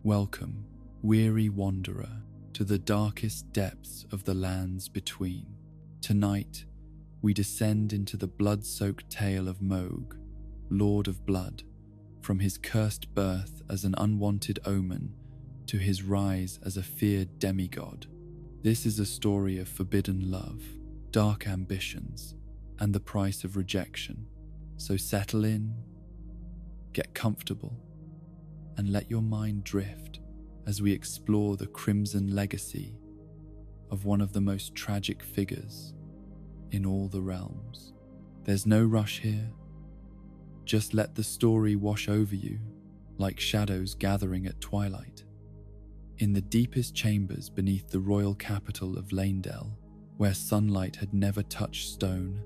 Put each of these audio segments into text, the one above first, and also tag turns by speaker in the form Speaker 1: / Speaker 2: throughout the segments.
Speaker 1: Welcome, weary wanderer, to the darkest depths of the lands between. Tonight, we descend into the blood-soaked tale of Mohg, Lord of Blood, from his cursed birth as an unwanted omen to his rise as a feared demigod. This is a story of forbidden love, dark ambitions, and the price of rejection. So settle in, get comfortable, and let your mind drift as we explore the crimson legacy of one of the most tragic figures in all the realms. There's no rush here. Just let the story wash over you like shadows gathering at twilight. In the deepest chambers beneath the royal capital of Leyndell, where sunlight had never touched stone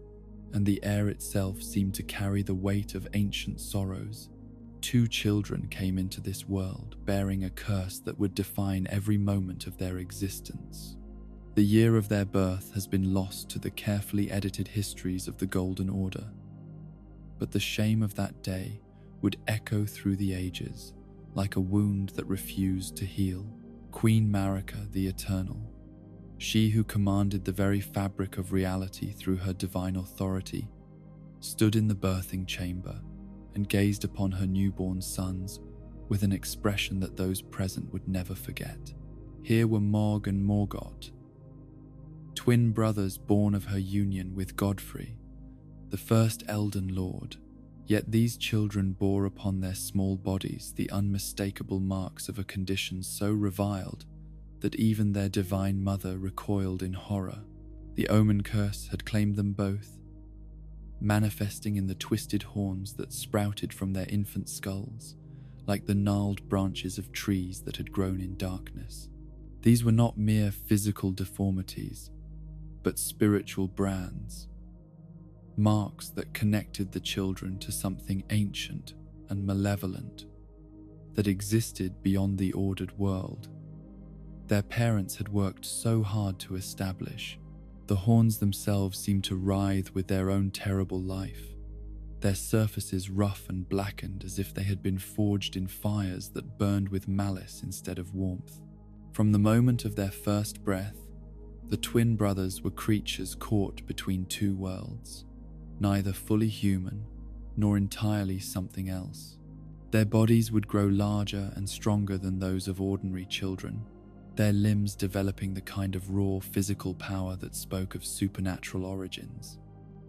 Speaker 1: and the air itself seemed to carry the weight of ancient sorrows, two children came into this world bearing a curse that would define every moment of their existence. The year of their birth has been lost to the carefully edited histories of the Golden Order, but the shame of that day would echo through the ages like a wound that refused to heal. Queen Marika the Eternal, she who commanded the very fabric of reality through her divine authority, stood in the birthing chamber and gazed upon her newborn sons with an expression that those present would never forget. Here were Mohg and Morgott, twin brothers born of her union with Godfrey, the first Elden Lord, yet these children bore upon their small bodies the unmistakable marks of a condition so reviled that even their divine mother recoiled in horror. The omen curse had claimed them both, manifesting in the twisted horns that sprouted from their infant skulls, like the gnarled branches of trees that had grown in darkness. These were not mere physical deformities, but spiritual brands, marks that connected the children to something ancient and malevolent that existed beyond the ordered world. Their parents had worked so hard to establish. The horns themselves seemed to writhe with their own terrible life, their surfaces rough and blackened as if they had been forged in fires that burned with malice instead of warmth. From the moment of their first breath, the twin brothers were creatures caught between two worlds, neither fully human nor entirely something else. Their bodies would grow larger and stronger than those of ordinary children, their limbs developing the kind of raw physical power that spoke of supernatural origins.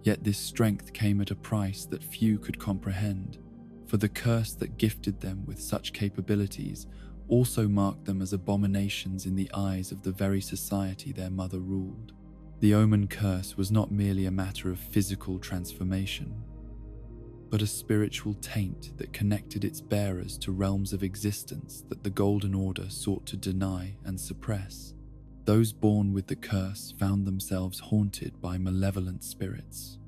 Speaker 1: Yet this strength came at a price that few could comprehend, for the curse that gifted them with such capabilities also marked them as abominations in the eyes of the very society their mother ruled. The omen curse was not merely a matter of physical transformation, but a spiritual taint that connected its bearers to realms of existence that the Golden Order sought to deny and suppress. Those born with the curse found themselves haunted by malevolent spirits,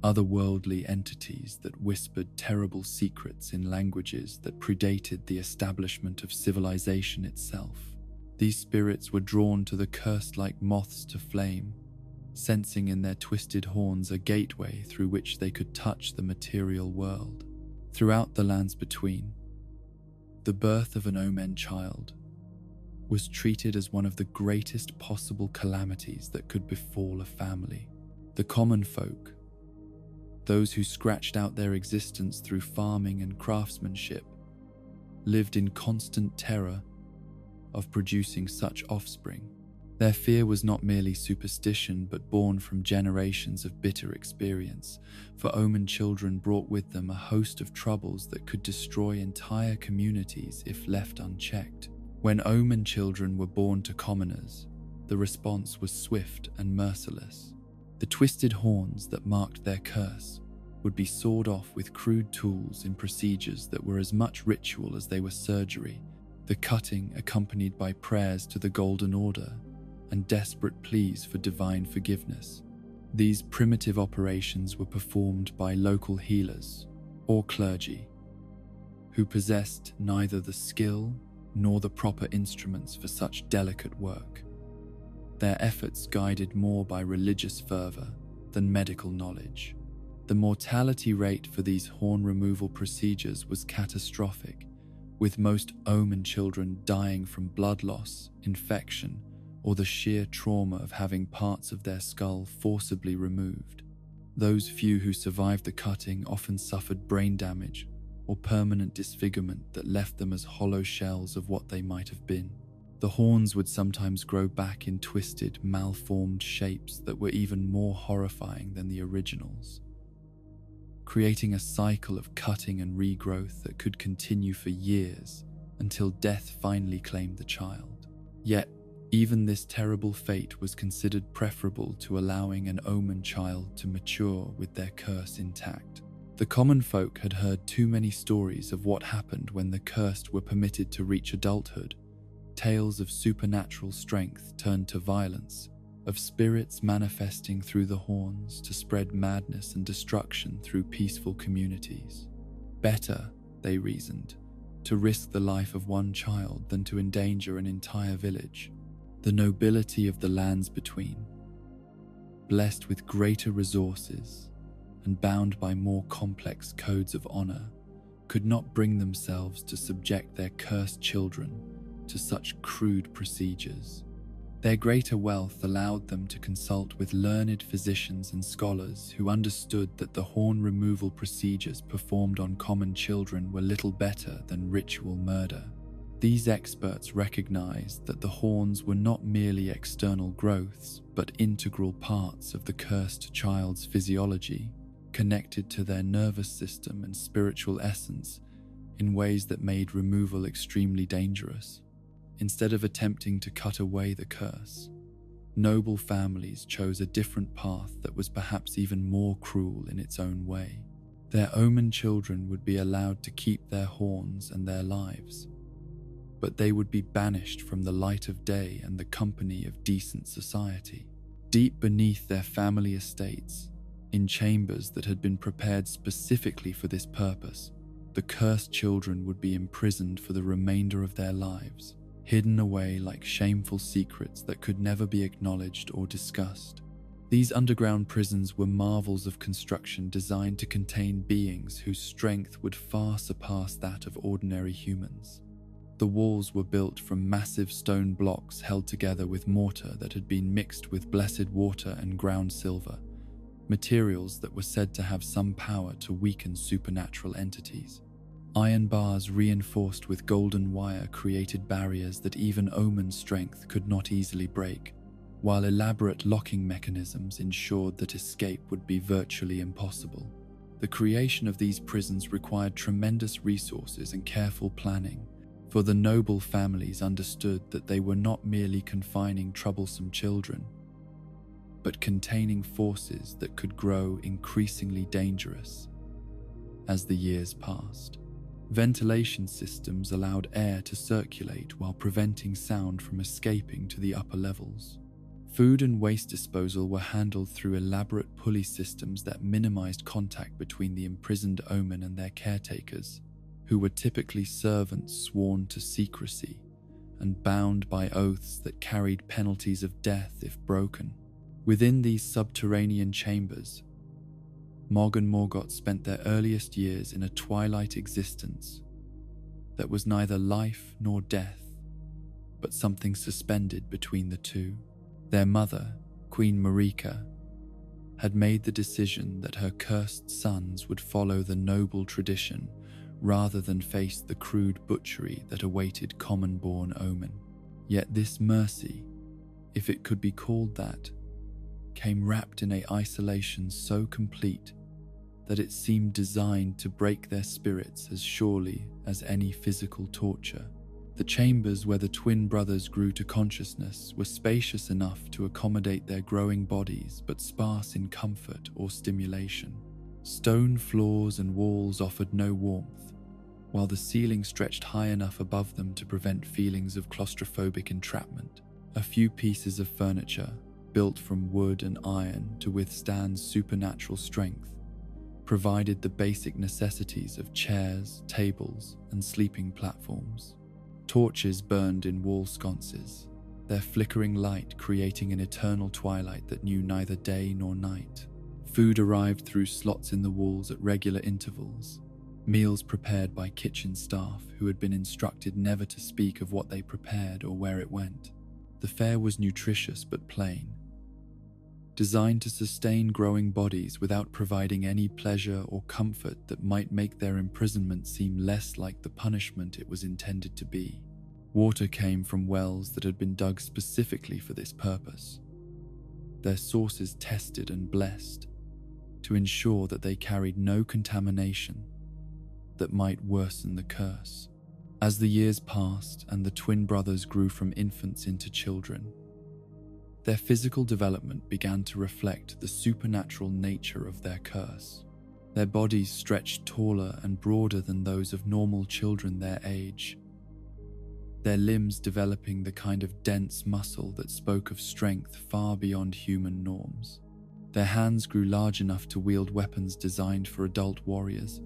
Speaker 1: otherworldly entities that whispered terrible secrets in languages that predated the establishment of civilization itself. These spirits were drawn to the curse like moths to flame, sensing in their twisted horns a gateway through which they could touch the material world. Throughout the lands between, the birth of an omen child was treated as one of the greatest possible calamities that could befall a family. The common folk, those who scratched out their existence through farming and craftsmanship, lived in constant terror of producing such offspring. Their fear was not merely superstition, but born from generations of bitter experience, for omen children brought with them a host of troubles that could destroy entire communities if left unchecked. When omen children were born to commoners, the response was swift and merciless. The twisted horns that marked their curse would be sawed off with crude tools in procedures that were as much ritual as they were surgery, the cutting accompanied by prayers to the Golden Order and desperate pleas for divine forgiveness. These primitive operations were performed by local healers or clergy, who possessed neither the skill nor the proper instruments for such delicate work, their efforts guided more by religious fervor than medical knowledge. The mortality rate for these horn removal procedures was catastrophic, with most omen children dying from blood loss, infection, or the sheer trauma of having parts of their skull forcibly removed. Those few who survived the cutting often suffered brain damage or permanent disfigurement that left them as hollow shells of what they might have been. The horns would sometimes grow back in twisted, malformed shapes that were even more horrifying than the originals, creating a cycle of cutting and regrowth that could continue for years until death finally claimed the child. Yet, even this terrible fate was considered preferable to allowing an omen child to mature with their curse intact. The common folk had heard too many stories of what happened when the cursed were permitted to reach adulthood. Tales of supernatural strength turned to violence, of spirits manifesting through the horns to spread madness and destruction through peaceful communities. Better, they reasoned, to risk the life of one child than to endanger an entire village. The nobility of the lands between, blessed with greater resources and bound by more complex codes of honor, could not bring themselves to subject their cursed children to such crude procedures. Their greater wealth allowed them to consult with learned physicians and scholars who understood that the horn removal procedures performed on common children were little better than ritual murder. These experts recognized that the horns were not merely external growths, but integral parts of the cursed child's physiology, connected to their nervous system and spiritual essence in ways that made removal extremely dangerous. Instead of attempting to cut away the curse, noble families chose a different path that was perhaps even more cruel in its own way. Their omen children would be allowed to keep their horns and their lives, but they would be banished from the light of day and the company of decent society. Deep beneath their family estates, in chambers that had been prepared specifically for this purpose, the cursed children would be imprisoned for the remainder of their lives, hidden away like shameful secrets that could never be acknowledged or discussed. These underground prisons were marvels of construction designed to contain beings whose strength would far surpass that of ordinary humans. The walls were built from massive stone blocks held together with mortar that had been mixed with blessed water and ground silver, materials that were said to have some power to weaken supernatural entities. Iron bars reinforced with golden wire created barriers that even omen strength could not easily break, while elaborate locking mechanisms ensured that escape would be virtually impossible. The creation of these prisons required tremendous resources and careful planning, for the noble families understood that they were not merely confining troublesome children, but containing forces that could grow increasingly dangerous as the years passed. Ventilation systems allowed air to circulate while preventing sound from escaping to the upper levels. Food and waste disposal were handled through elaborate pulley systems that minimized contact between the imprisoned omen and their caretakers, who were typically servants sworn to secrecy and bound by oaths that carried penalties of death if broken. Within these subterranean chambers, Mohg and Morgoth spent their earliest years in a twilight existence that was neither life nor death, but something suspended between the two. Their mother, Queen Marika, had made the decision that her cursed sons would follow the noble tradition rather than face the crude butchery that awaited common-born omen. Yet this mercy, if it could be called that, came wrapped in an isolation so complete that it seemed designed to break their spirits as surely as any physical torture. The chambers where the twin brothers grew to consciousness were spacious enough to accommodate their growing bodies, but sparse in comfort or stimulation. Stone floors and walls offered no warmth, while the ceiling stretched high enough above them to prevent feelings of claustrophobic entrapment. A few pieces of furniture, built from wood and iron to withstand supernatural strength, provided the basic necessities of chairs, tables, and sleeping platforms. Torches burned in wall sconces, their flickering light creating an eternal twilight that knew neither day nor night. Food arrived through slots in the walls at regular intervals, meals prepared by kitchen staff who had been instructed never to speak of what they prepared or where it went. The fare was nutritious but plain, designed to sustain growing bodies without providing any pleasure or comfort that might make their imprisonment seem less like the punishment it was intended to be. Water came from wells that had been dug specifically for this purpose, their sources tested and blessed to ensure that they carried no contamination that might worsen the curse. As the years passed and the twin brothers grew from infants into children, their physical development began to reflect the supernatural nature of their curse. Their bodies stretched taller and broader than those of normal children their age, their limbs developing the kind of dense muscle that spoke of strength far beyond human norms. Their hands grew large enough to wield weapons designed for adult warriors,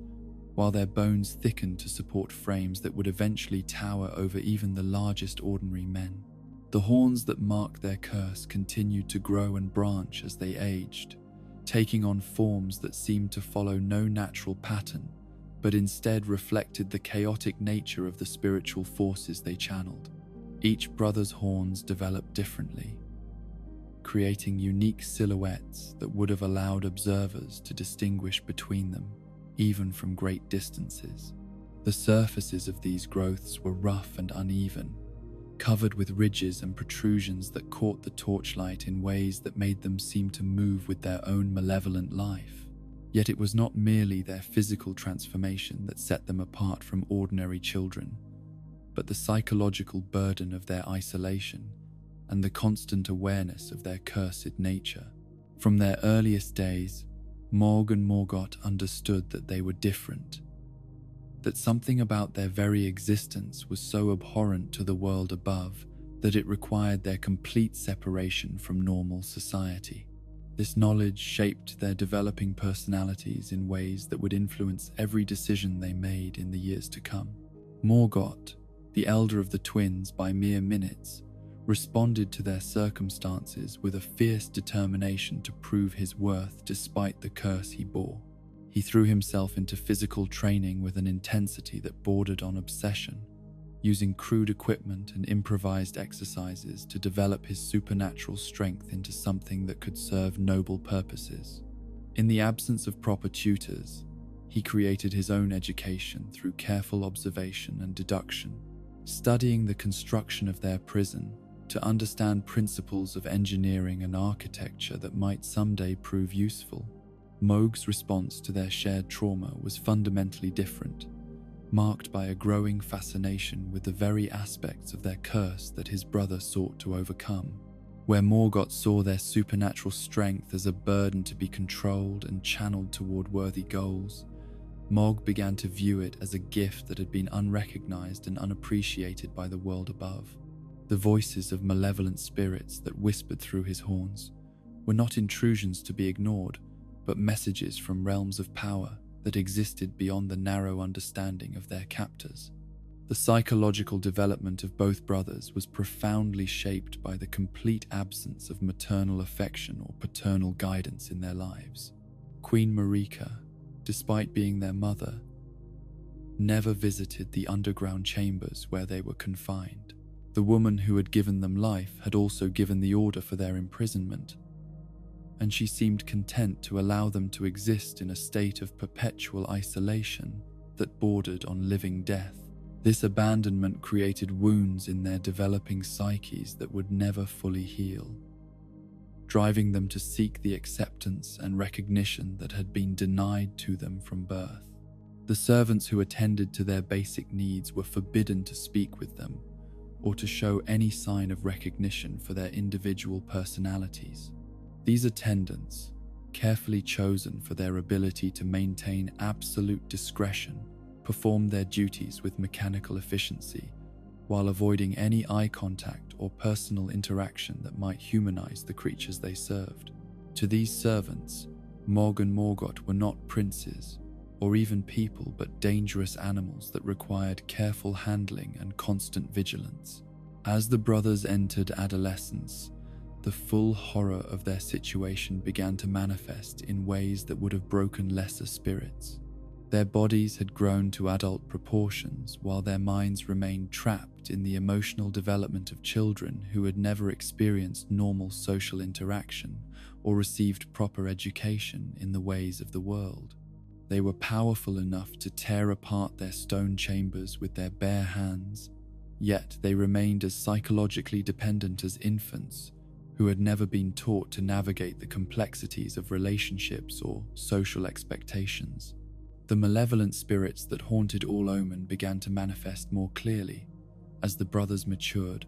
Speaker 1: while their bones thickened to support frames that would eventually tower over even the largest ordinary men. The horns that marked their curse continued to grow and branch as they aged, taking on forms that seemed to follow no natural pattern, but instead reflected the chaotic nature of the spiritual forces they channeled. Each brother's horns developed differently, creating unique silhouettes that would have allowed observers to distinguish between them, even from great distances. The surfaces of these growths were rough and uneven, covered with ridges and protrusions that caught the torchlight in ways that made them seem to move with their own malevolent life. Yet it was not merely their physical transformation that set them apart from ordinary children, but the psychological burden of their isolation and the constant awareness of their cursed nature. From their earliest days, Mohg and Morgott understood that they were different, that something about their very existence was so abhorrent to the world above that it required their complete separation from normal society. This knowledge shaped their developing personalities in ways that would influence every decision they made in the years to come. Morgott, the elder of the twins by mere minutes, responded to their circumstances with a fierce determination to prove his worth despite the curse he bore. He threw himself into physical training with an intensity that bordered on obsession, using crude equipment and improvised exercises to develop his supernatural strength into something that could serve noble purposes. In the absence of proper tutors, he created his own education through careful observation and deduction, studying the construction of their prison to understand principles of engineering and architecture that might someday prove useful. Mohg's response to their shared trauma was fundamentally different, marked by a growing fascination with the very aspects of their curse that his brother sought to overcome. Where Morgott saw their supernatural strength as a burden to be controlled and channeled toward worthy goals, Mohg began to view it as a gift that had been unrecognized and unappreciated by the world above. The voices of malevolent spirits that whispered through his horns were not intrusions to be ignored, but messages from realms of power that existed beyond the narrow understanding of their captors. The psychological development of both brothers was profoundly shaped by the complete absence of maternal affection or paternal guidance in their lives. Queen Marika, despite being their mother, never visited the underground chambers where they were confined. The woman who had given them life had also given the order for their imprisonment, and she seemed content to allow them to exist in a state of perpetual isolation that bordered on living death. This abandonment created wounds in their developing psyches that would never fully heal, driving them to seek the acceptance and recognition that had been denied to them from birth. The servants who attended to their basic needs were forbidden to speak with them or to show any sign of recognition for their individual personalities. These attendants, carefully chosen for their ability to maintain absolute discretion, performed their duties with mechanical efficiency while avoiding any eye contact or personal interaction that might humanize the creatures they served. To these servants, Mohg and Morgott were not princes or even people, but dangerous animals that required careful handling and constant vigilance. As the brothers entered adolescence, the full horror of their situation began to manifest in ways that would have broken lesser spirits. Their bodies had grown to adult proportions while their minds remained trapped in the emotional development of children who had never experienced normal social interaction or received proper education in the ways of the world. They were powerful enough to tear apart their stone chambers with their bare hands, yet they remained as psychologically dependent as infants who had never been taught to navigate the complexities of relationships or social expectations. The malevolent spirits that haunted all Omen began to manifest more clearly as the brothers matured,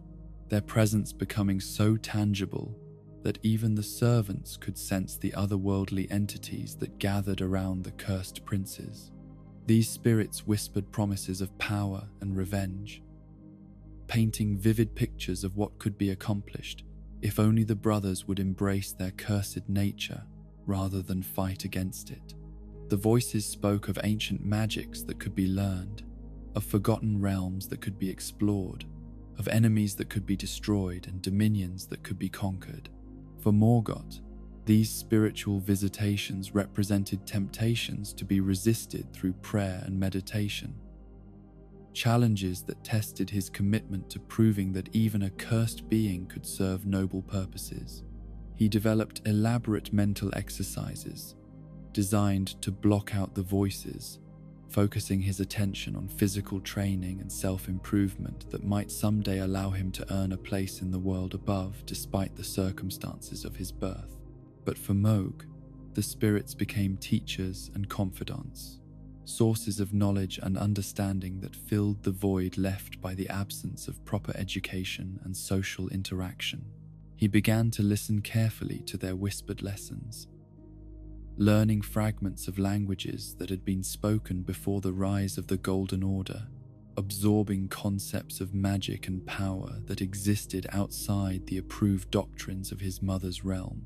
Speaker 1: their presence becoming so tangible that even the servants could sense the otherworldly entities that gathered around the cursed princes. These spirits whispered promises of power and revenge, painting vivid pictures of what could be accomplished if only the brothers would embrace their cursed nature rather than fight against it. The voices spoke of ancient magics that could be learned, of forgotten realms that could be explored, of enemies that could be destroyed and dominions that could be conquered. For Morgoth, these spiritual visitations represented temptations to be resisted through prayer and meditation, challenges that tested his commitment to proving that even a cursed being could serve noble purposes. He developed elaborate mental exercises designed to block out the voices, focusing his attention on physical training and self-improvement that might someday allow him to earn a place in the world above despite the circumstances of his birth. But for Mohg, the spirits became teachers and confidants, sources of knowledge and understanding that filled the void left by the absence of proper education and social interaction. He began to listen carefully to their whispered lessons, learning fragments of languages that had been spoken before the rise of the Golden Order, absorbing concepts of magic and power that existed outside the approved doctrines of his mother's realm.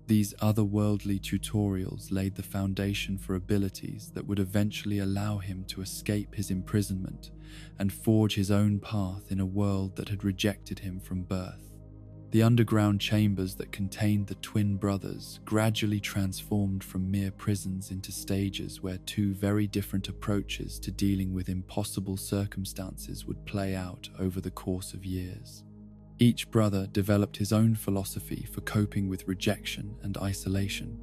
Speaker 1: These otherworldly tutorials laid the foundation for abilities that would eventually allow him to escape his imprisonment and forge his own path in a world that had rejected him from birth. The underground chambers that contained the twin brothers gradually transformed from mere prisons into stages where two very different approaches to dealing with impossible circumstances would play out over the course of years. Each brother developed his own philosophy for coping with rejection and isolation,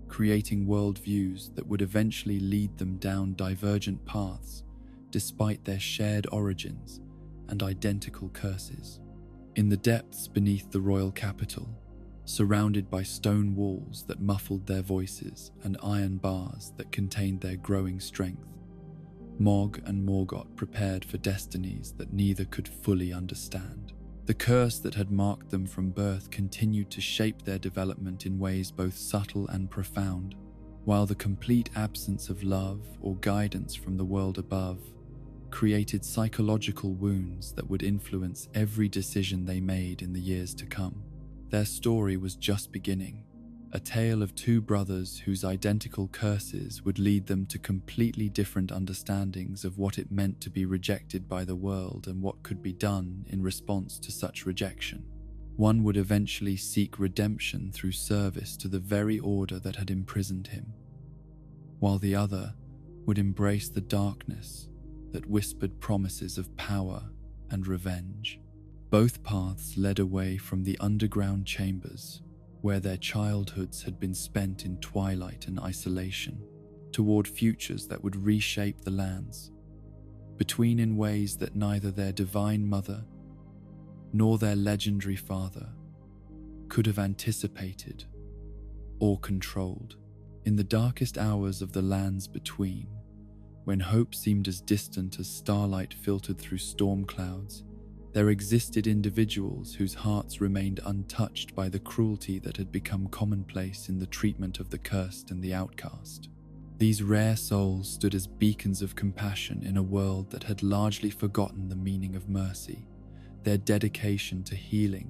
Speaker 1: creating worldviews that would eventually lead them down divergent paths despite their shared origins and identical curses. In the depths beneath the royal capital, surrounded by stone walls that muffled their voices and iron bars that contained their growing strength, Mohg and Morgoth prepared for destinies that neither could fully understand. The curse that had marked them from birth continued to shape their development in ways both subtle and profound, while the complete absence of love or guidance from the world above created psychological wounds that would influence every decision they made in the years to come. Their story was just beginning, a tale of two brothers whose identical curses would lead them to completely different understandings of what it meant to be rejected by the world and what could be done in response to such rejection. One would eventually seek redemption through service to the very order that had imprisoned him, while the other would embrace the darkness that whispered promises of power and revenge. Both paths led away from the underground chambers where their childhoods had been spent in twilight and isolation, toward futures that would reshape the lands, between in ways that neither their divine mother nor their legendary father could have anticipated or controlled. In the darkest hours of the lands between, when hope seemed as distant as starlight filtered through storm clouds, there existed individuals whose hearts remained untouched by the cruelty that had become commonplace in the treatment of the cursed and the outcast. These rare souls stood as beacons of compassion in a world that had largely forgotten the meaning of mercy, their dedication to healing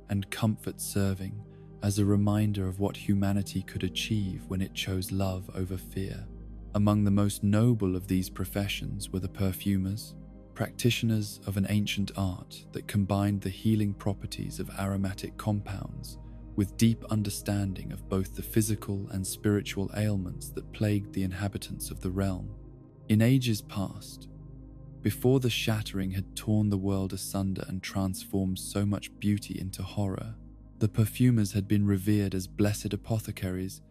Speaker 1: and comfort serving as a reminder of what humanity could achieve when it chose love over fear. Among the most noble of these professions were the perfumers, practitioners of an ancient art that combined the healing properties of aromatic compounds with deep understanding of both the physical and spiritual ailments that plagued the inhabitants of the realm. In ages past, before the shattering had torn the world asunder and transformed so much beauty into horror, the perfumers had been revered as blessed apothecaries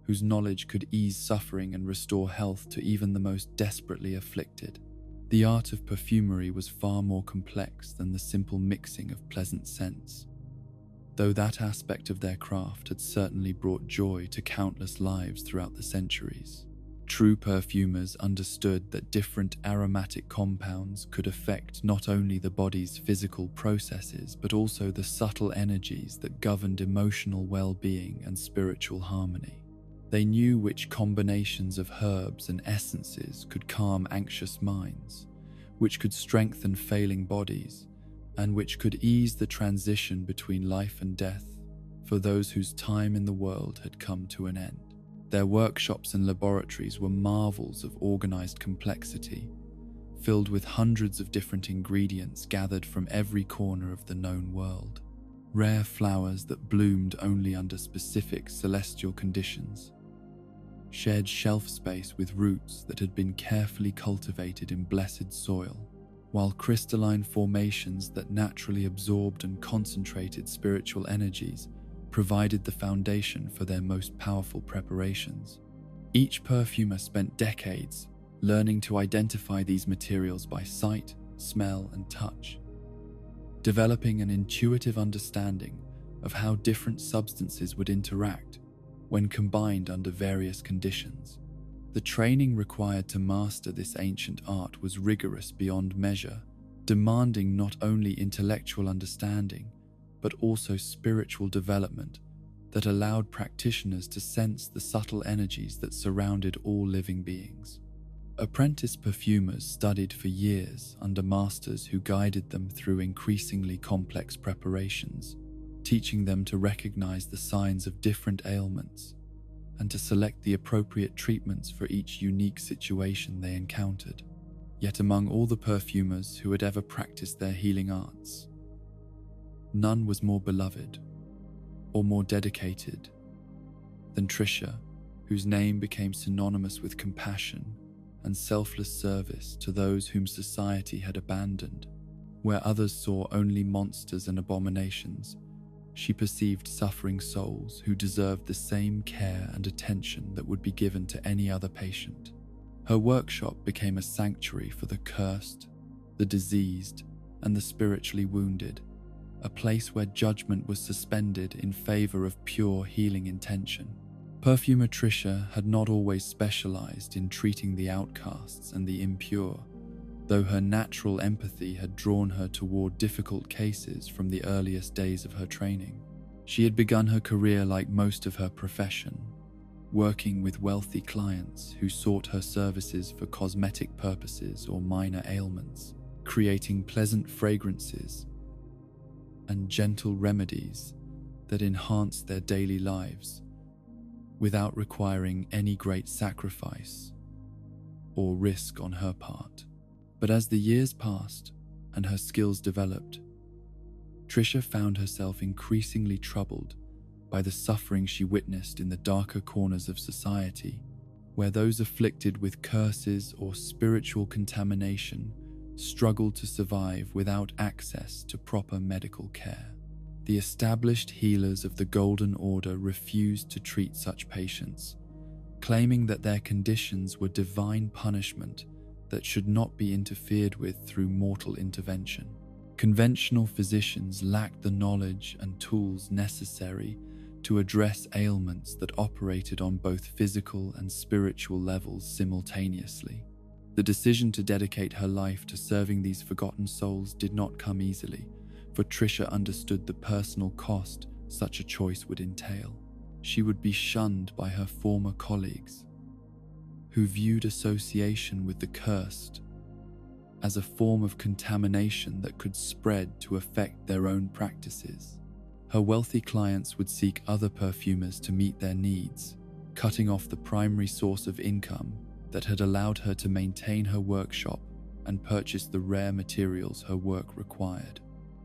Speaker 1: whose knowledge could ease suffering and restore health to even the most desperately afflicted. The art of perfumery was far more complex than the simple mixing of pleasant scents, though that aspect of their craft had certainly brought joy to countless lives throughout the centuries. True perfumers understood that different aromatic compounds could affect not only the body's physical processes but also the subtle energies that governed emotional well-being and spiritual harmony. They knew which combinations of herbs and essences could calm anxious minds, which could strengthen failing bodies, and which could ease the transition between life and death for those whose time in the world had come to an end. Their workshops and laboratories were marvels of organized complexity, filled with hundreds of different ingredients gathered from every corner of the known world. Rare flowers that bloomed only under specific celestial conditions shared shelf space with roots that had been carefully cultivated in blessed soil, while crystalline formations that naturally absorbed and concentrated spiritual energies provided the foundation for their most powerful preparations. Each perfumer spent decades learning to identify these materials by sight, smell, and touch, developing an intuitive understanding of how different substances would interact when combined under various conditions. The training required to master this ancient art was rigorous beyond measure, demanding not only intellectual understanding, but also spiritual development that allowed practitioners to sense the subtle energies that surrounded all living beings. Apprentice perfumers studied for years under masters who guided them through increasingly complex preparations, teaching them to recognize the signs of different ailments and to select the appropriate treatments for each unique situation they encountered. Yet among all the perfumers who had ever practiced their healing arts, none was more beloved or more dedicated than Trisha, whose name became synonymous with compassion and selfless service to those whom society had abandoned. Where others saw only monsters and abominations, she perceived suffering souls who deserved the same care and attention that would be given to any other patient. Her workshop became a sanctuary for the cursed, the diseased, and the spiritually wounded, a place where judgment was suspended in favor of pure healing intention. Perfumer Trisha had not always specialized in treating the outcasts and the impure, though her natural empathy had drawn her toward difficult cases from the earliest days of her training. She had begun her career like most of her profession, working with wealthy clients who sought her services for cosmetic purposes or minor ailments, creating pleasant fragrances and gentle remedies that enhanced their daily lives without requiring any great sacrifice or risk on her part. But as the years passed and her skills developed, Trisha found herself increasingly troubled by the suffering she witnessed in the darker corners of society, where those afflicted with curses or spiritual contamination struggled to survive without access to proper medical care. The established healers of the Golden Order refused to treat such patients, claiming that their conditions were divine punishment that should not be interfered with through mortal intervention. Conventional physicians lacked the knowledge and tools necessary to address ailments that operated on both physical and spiritual levels simultaneously. The decision to dedicate her life to serving these forgotten souls did not come easily, for Trisha understood the personal cost such a choice would entail. She would be shunned by her former colleagues, who viewed association with the cursed as a form of contamination that could spread to affect their own practices. Her wealthy clients would seek other perfumers to meet their needs, cutting off the primary source of income that had allowed her to maintain her workshop and purchase the rare materials her work required.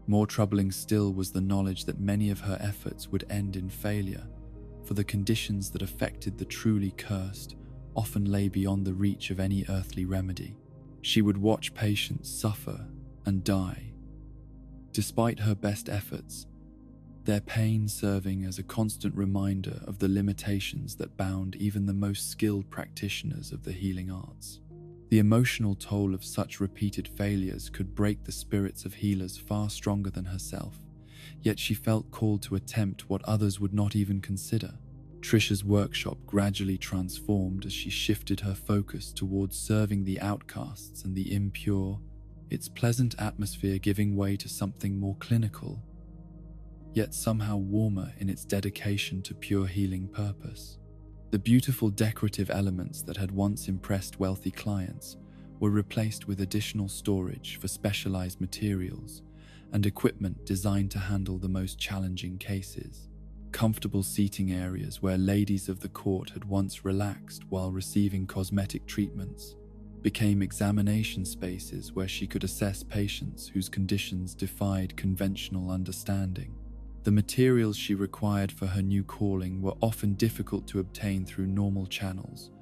Speaker 1: More troubling still was the knowledge that many of her efforts would end in failure, for the conditions that affected the truly cursed often lay beyond the reach of any earthly remedy. She would watch patients suffer and die. Despite her best efforts, their pain serving as a constant reminder of the limitations that bound even the most skilled practitioners of the healing arts. The emotional toll of such repeated failures could break the spirits of healers far stronger than herself, yet she felt called to attempt what others would not even consider. Trisha's workshop gradually transformed as she shifted her focus towards serving the outcasts and the impure, its pleasant atmosphere giving way to something more clinical, yet somehow warmer in its dedication to pure healing purpose. The beautiful decorative elements that had once impressed wealthy clients were replaced with additional storage for specialized materials and equipment designed to handle the most challenging cases. Comfortable seating areas where ladies of the court had once relaxed while receiving cosmetic treatments became examination spaces where she could assess patients whose conditions defied conventional understanding. The materials she required for her new calling were often difficult to obtain through normal channels,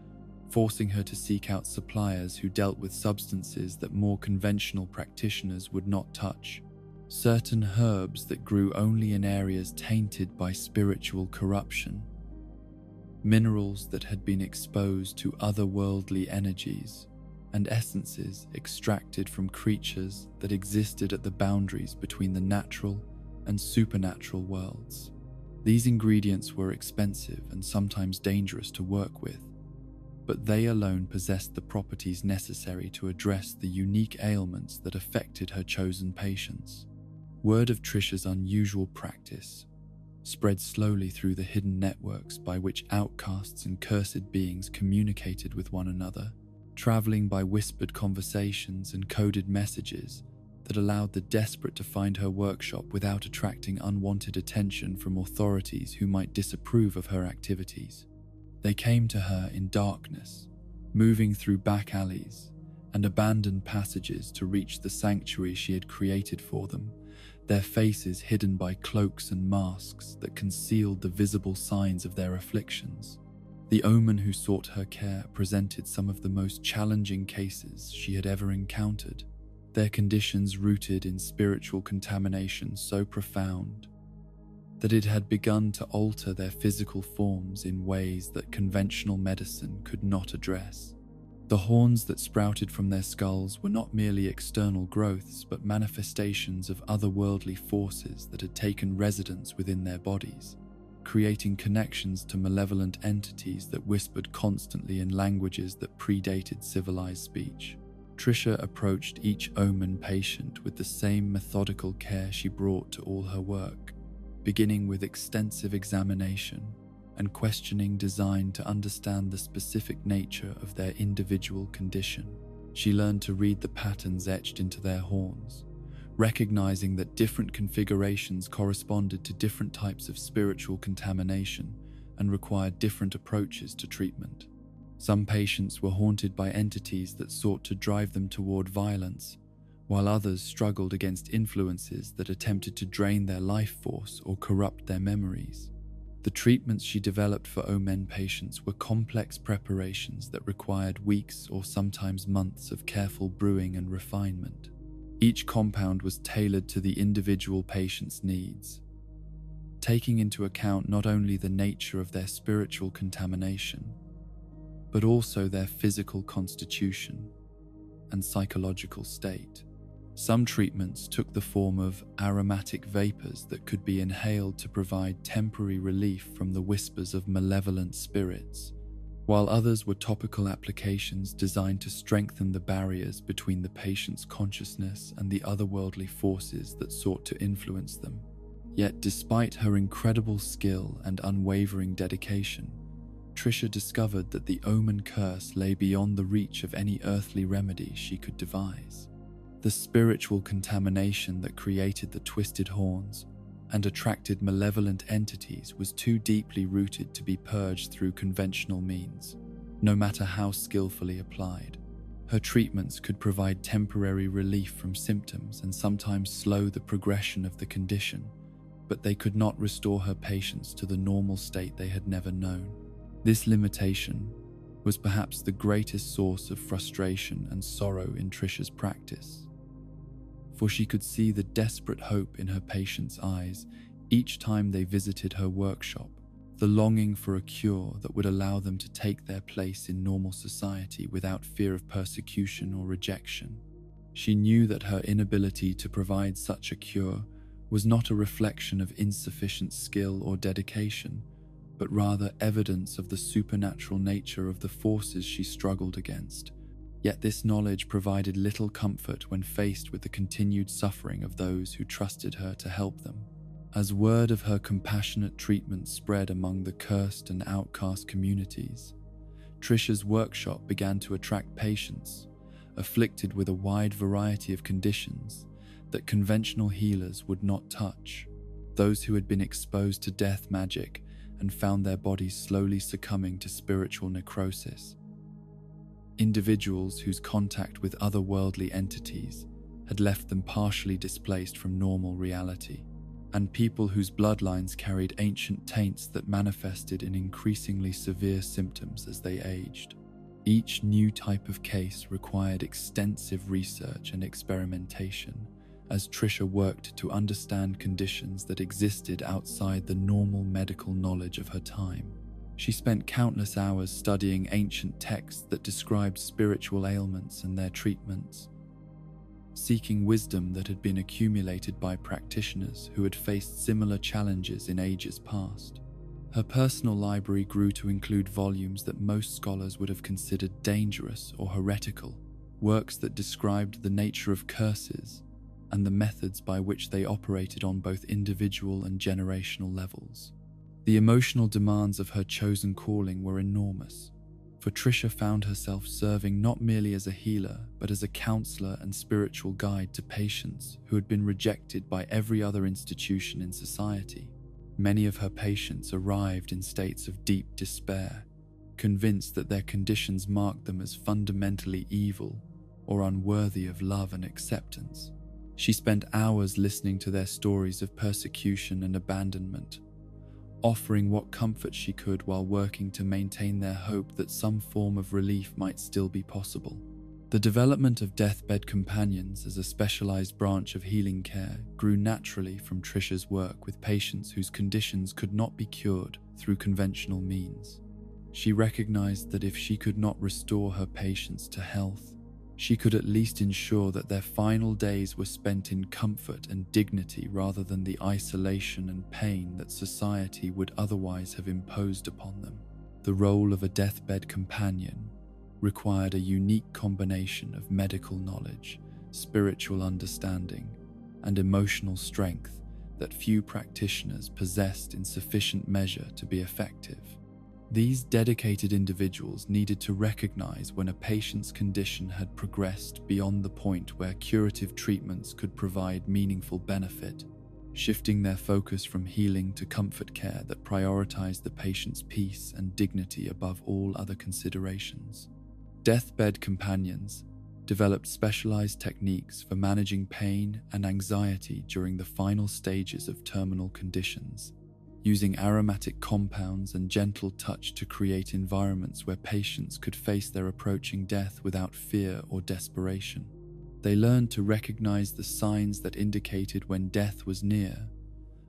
Speaker 1: forcing her to seek out suppliers who dealt with substances that more conventional practitioners would not touch. Certain herbs that grew only in areas tainted by spiritual corruption, minerals that had been exposed to otherworldly energies, and essences extracted from creatures that existed at the boundaries between the natural and supernatural worlds. These ingredients were expensive and sometimes dangerous to work with, but they alone possessed the properties necessary to address the unique ailments that affected her chosen patients. Word of Trisha's unusual practice spread slowly through the hidden networks by which outcasts and cursed beings communicated with one another, traveling by whispered conversations and coded messages that allowed the desperate to find her workshop without attracting unwanted attention from authorities who might disapprove of her activities. They came to her in darkness, moving through back alleys and abandoned passages to reach the sanctuary she had created for them, their faces hidden by cloaks and masks that concealed the visible signs of their afflictions. The omen who sought her care presented some of the most challenging cases she had ever encountered, their conditions rooted in spiritual contamination so profound that it had begun to alter their physical forms in ways that conventional medicine could not address. The horns that sprouted from their skulls were not merely external growths, but manifestations of otherworldly forces that had taken residence within their bodies, creating connections to malevolent entities that whispered constantly in languages that predated civilized speech. Trisha approached each omen patient with the same methodical care she brought to all her work, beginning with extensive examination and questioning designed to understand the specific nature of their individual condition. She learned to read the patterns etched into their horns, recognizing that different configurations corresponded to different types of spiritual contamination and required different approaches to treatment. Some patients were haunted by entities that sought to drive them toward violence, while others struggled against influences that attempted to drain their life force or corrupt their memories. The treatments she developed for Omen patients were complex preparations that required weeks or sometimes months of careful brewing and refinement. Each compound was tailored to the individual patient's needs, taking into account not only the nature of their spiritual contamination, but also their physical constitution and psychological state. Some treatments took the form of aromatic vapors that could be inhaled to provide temporary relief from the whispers of malevolent spirits, while others were topical applications designed to strengthen the barriers between the patient's consciousness and the otherworldly forces that sought to influence them. Yet, despite her incredible skill and unwavering dedication, Trisha discovered that the Omen curse lay beyond the reach of any earthly remedy she could devise. The spiritual contamination that created the twisted horns and attracted malevolent entities was too deeply rooted to be purged through conventional means, no matter how skillfully applied. Her treatments could provide temporary relief from symptoms and sometimes slow the progression of the condition, but they could not restore her patients to the normal state they had never known. This limitation was perhaps the greatest source of frustration and sorrow in Trisha's practice, for she could see the desperate hope in her patients' eyes each time they visited her workshop, the longing for a cure that would allow them to take their place in normal society without fear of persecution or rejection. She knew that her inability to provide such a cure was not a reflection of insufficient skill or dedication, but rather evidence of the supernatural nature of the forces she struggled against. Yet this knowledge provided little comfort when faced with the continued suffering of those who trusted her to help them. As word of her compassionate treatment spread among the cursed and outcast communities, Trisha's workshop began to attract patients afflicted with a wide variety of conditions that conventional healers would not touch. Those who had been exposed to death magic and found their bodies slowly succumbing to spiritual necrosis. Individuals whose contact with otherworldly entities had left them partially displaced from normal reality, and people whose bloodlines carried ancient taints that manifested in increasingly severe symptoms as they aged. Each new type of case required extensive research and experimentation as Trisha worked to understand conditions that existed outside the normal medical knowledge of her time. She spent countless hours studying ancient texts that described spiritual ailments and their treatments, seeking wisdom that had been accumulated by practitioners who had faced similar challenges in ages past. Her personal library grew to include volumes that most scholars would have considered dangerous or heretical, works that described the nature of curses and the methods by which they operated on both individual and generational levels. The emotional demands of her chosen calling were enormous, for Trisha found herself serving not merely as a healer, but as a counselor and spiritual guide to patients who had been rejected by every other institution in society. Many of her patients arrived in states of deep despair, convinced that their conditions marked them as fundamentally evil or unworthy of love and acceptance. She spent hours listening to their stories of persecution and abandonment, offering what comfort she could while working to maintain their hope that some form of relief might still be possible. The development of deathbed companions as a specialized branch of healing care grew naturally from Trisha's work with patients whose conditions could not be cured through conventional means. She recognized that if she could not restore her patients to health, she could at least ensure that their final days were spent in comfort and dignity rather than the isolation and pain that society would otherwise have imposed upon them. The role of a deathbed companion required a unique combination of medical knowledge, spiritual understanding, and emotional strength that few practitioners possessed in sufficient measure to be effective. These dedicated individuals needed to recognize when a patient's condition had progressed beyond the point where curative treatments could provide meaningful benefit, shifting their focus from healing to comfort care that prioritized the patient's peace and dignity above all other considerations. Deathbed companions developed specialized techniques for managing pain and anxiety during the final stages of terminal conditions, using aromatic compounds and gentle touch to create environments where patients could face their approaching death without fear or desperation. They learned to recognize the signs that indicated when death was near,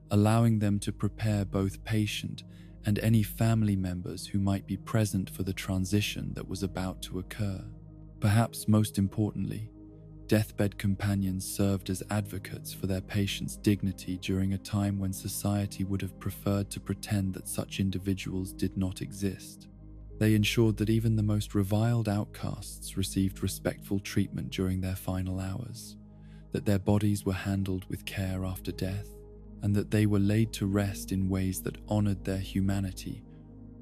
Speaker 1: allowing them to prepare both patient and any family members who might be present for the transition that was about to occur. Perhaps most importantly, deathbed companions served as advocates for their patients' dignity during a time when society would have preferred to pretend that such individuals did not exist. They ensured that even the most reviled outcasts received respectful treatment during their final hours, that their bodies were handled with care after death, and that they were laid to rest in ways that honored their humanity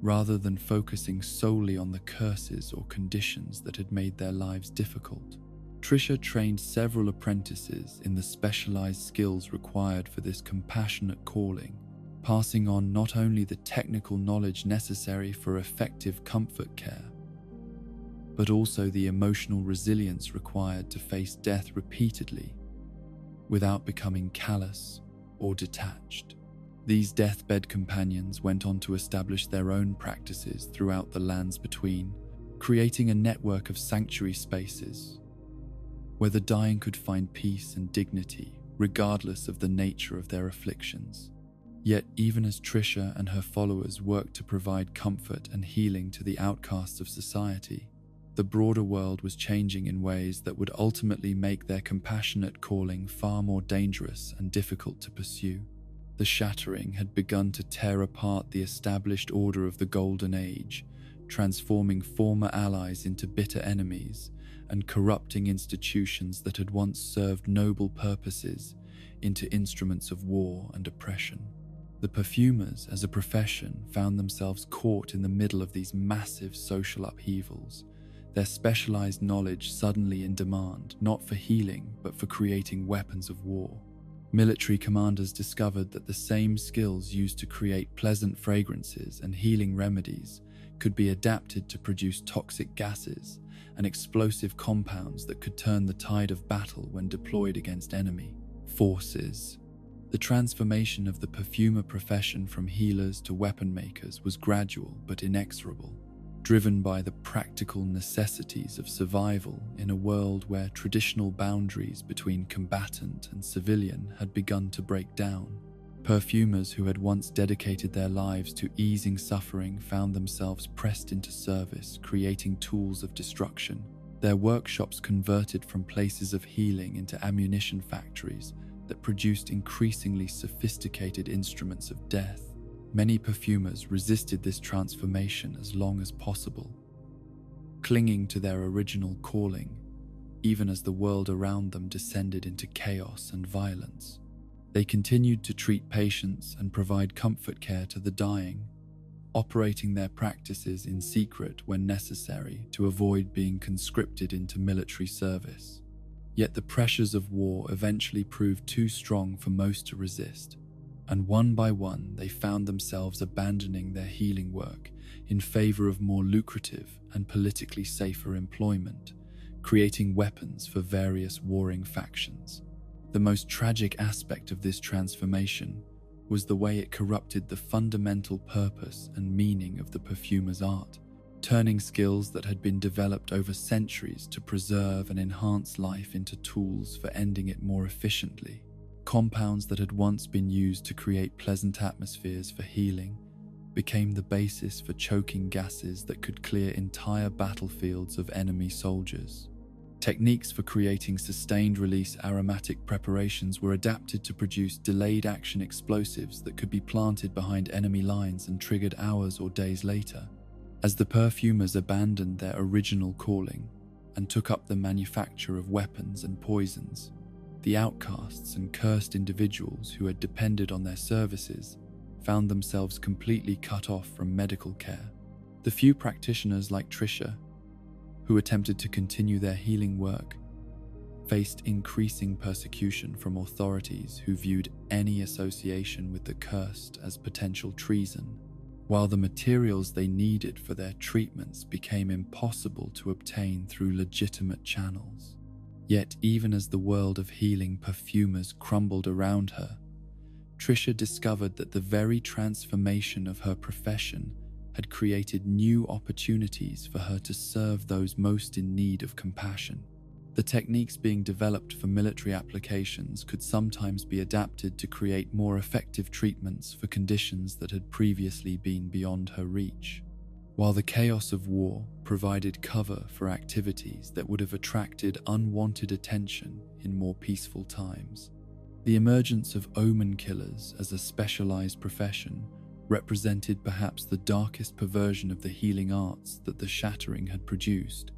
Speaker 1: rather than focusing solely on the curses or conditions that had made their lives difficult. Trisha trained several apprentices in the specialized skills required for this compassionate calling, passing on not only the technical knowledge necessary for effective comfort care, but also the emotional resilience required to face death repeatedly without becoming callous or detached. These deathbed companions went on to establish their own practices throughout the lands between, creating a network of sanctuary spaces where the dying could find peace and dignity regardless of the nature of their afflictions. Yet even as Trisha and her followers worked to provide comfort and healing to the outcasts of society, the broader world was changing in ways that would ultimately make their compassionate calling far more dangerous and difficult to pursue. The shattering had begun to tear apart the established order of the Golden Age, transforming former allies into bitter enemies and corrupting institutions that had once served noble purposes into instruments of war and oppression. The perfumers, as a profession, found themselves caught in the middle of these massive social upheavals, their specialized knowledge suddenly in demand, not for healing, but for creating weapons of war. Military commanders discovered that the same skills used to create pleasant fragrances and healing remedies could be adapted to produce toxic gases and explosive compounds that could turn the tide of battle when deployed against enemy forces. The transformation of the perfumer profession from healers to weapon makers was gradual but inexorable, driven by the practical necessities of survival in a world where traditional boundaries between combatant and civilian had begun to break down. Perfumers who had once dedicated their lives to easing suffering found themselves pressed into service, creating tools of destruction. Their workshops converted from places of healing into ammunition factories that produced increasingly sophisticated instruments of death. Many perfumers resisted this transformation as long as possible, clinging to their original calling, even as the world around them descended into chaos and violence. They continued to treat patients and provide comfort care to the dying, operating their practices in secret when necessary to avoid being conscripted into military service. Yet the pressures of war eventually proved too strong for most to resist, and one by one they found themselves abandoning their healing work in favor of more lucrative and politically safer employment, creating weapons for various warring factions. The most tragic aspect of this transformation was the way it corrupted the fundamental purpose and meaning of the perfumer's art, turning skills that had been developed over centuries to preserve and enhance life into tools for ending it more efficiently. Compounds that had once been used to create pleasant atmospheres for healing became the basis for choking gases that could clear entire battlefields of enemy soldiers. Techniques for creating sustained-release aromatic preparations were adapted to produce delayed-action explosives that could be planted behind enemy lines and triggered hours or days later. As the perfumers abandoned their original calling and took up the manufacture of weapons and poisons, the outcasts and cursed individuals who had depended on their services found themselves completely cut off from medical care. The few practitioners like Trisha, who attempted to continue their healing work, faced increasing persecution from authorities who viewed any association with the cursed as potential treason, while the materials they needed for their treatments became impossible to obtain through legitimate channels. Yet even as the world of healing perfumers crumbled around her, Trisha discovered that the very transformation of her profession had created new opportunities for her to serve those most in need of compassion. The techniques being developed for military applications could sometimes be adapted to create more effective treatments for conditions that had previously been beyond her reach, while the chaos of war provided cover for activities that would have attracted unwanted attention in more peaceful times. The emergence of omen killers as a specialized profession represented perhaps the darkest perversion of the healing arts that the shattering had produced,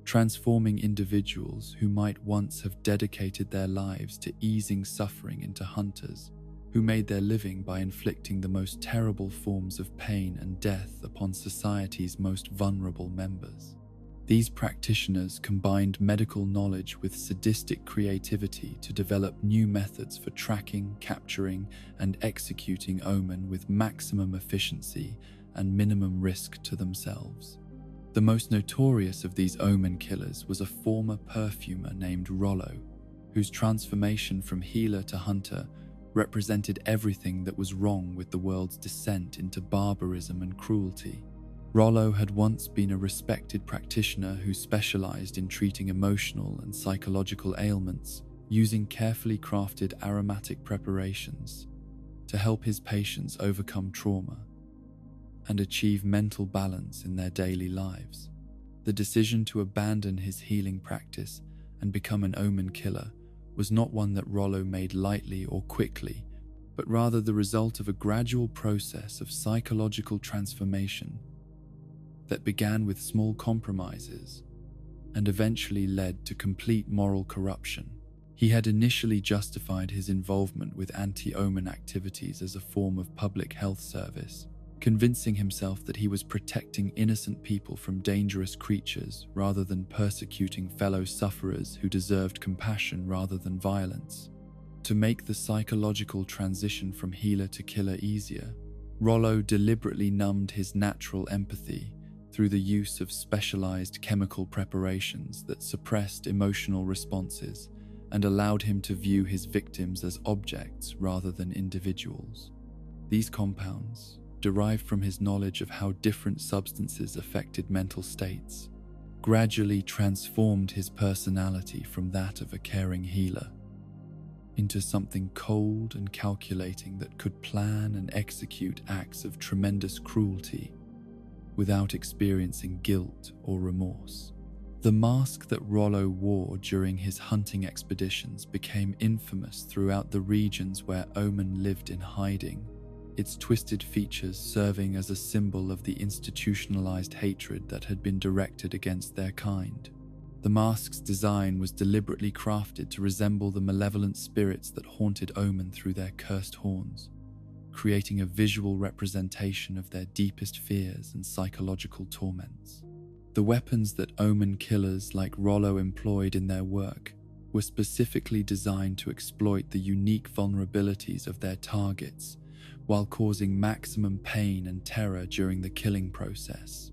Speaker 1: transforming individuals who might once have dedicated their lives to easing suffering into hunters who made their living by inflicting the most terrible forms of pain and death upon society's most vulnerable members. These practitioners combined medical knowledge with sadistic creativity to develop new methods for tracking, capturing, and executing omen with maximum efficiency and minimum risk to themselves. The most notorious of these omen killers was a former perfumer named Rollo, whose transformation from healer to hunter represented everything that was wrong with the world's descent into barbarism and cruelty. Rollo had once been a respected practitioner who specialized in treating emotional and psychological ailments using carefully crafted aromatic preparations to help his patients overcome trauma and achieve mental balance in their daily lives. The decision to abandon his healing practice and become an omen killer was not one that Rollo made lightly or quickly, but rather the result of a gradual process of psychological transformation that began with small compromises and eventually led to complete moral corruption. He had initially justified his involvement with anti-omen activities as a form of public health service, convincing himself that he was protecting innocent people from dangerous creatures rather than persecuting fellow sufferers who deserved compassion rather than violence. To make the psychological transition from healer to killer easier, Rollo deliberately numbed his natural empathy through the use of specialized chemical preparations that suppressed emotional responses and allowed him to view his victims as objects rather than individuals. These compounds, derived from his knowledge of how different substances affected mental states, gradually transformed his personality from that of a caring healer into something cold and calculating that could plan and execute acts of tremendous cruelty without experiencing guilt or remorse. The mask that Rollo wore during his hunting expeditions became infamous throughout the regions where omen lived in hiding, its twisted features serving as a symbol of the institutionalized hatred that had been directed against their kind. The mask's design was deliberately crafted to resemble the malevolent spirits that haunted omen through their cursed horns, creating a visual representation of their deepest fears and psychological torments. The weapons that omen killers like Rollo employed in their work were specifically designed to exploit the unique vulnerabilities of their targets while causing maximum pain and terror during the killing process.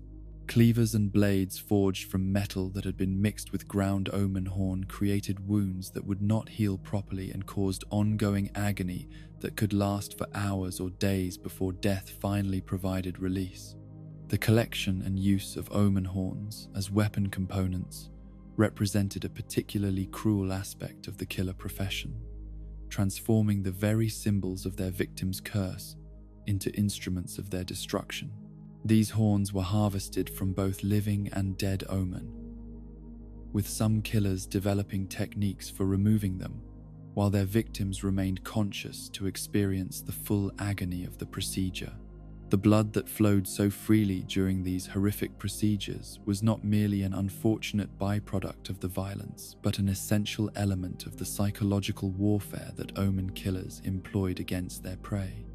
Speaker 1: Cleavers and blades forged from metal that had been mixed with ground omen horn created wounds that would not heal properly and caused ongoing agony that could last for hours or days before death finally provided release. The collection and use of omen horns as weapon components represented a particularly cruel aspect of the killer profession, transforming the very symbols of their victims' curse into instruments of their destruction. These horns were harvested from both living and dead omen, with some killers developing techniques for removing them, while their victims remained conscious to experience the full agony of the procedure. The blood that flowed so freely during these horrific procedures was not merely an unfortunate byproduct of the violence, but an essential element of the psychological warfare that omen killers employed against their prey.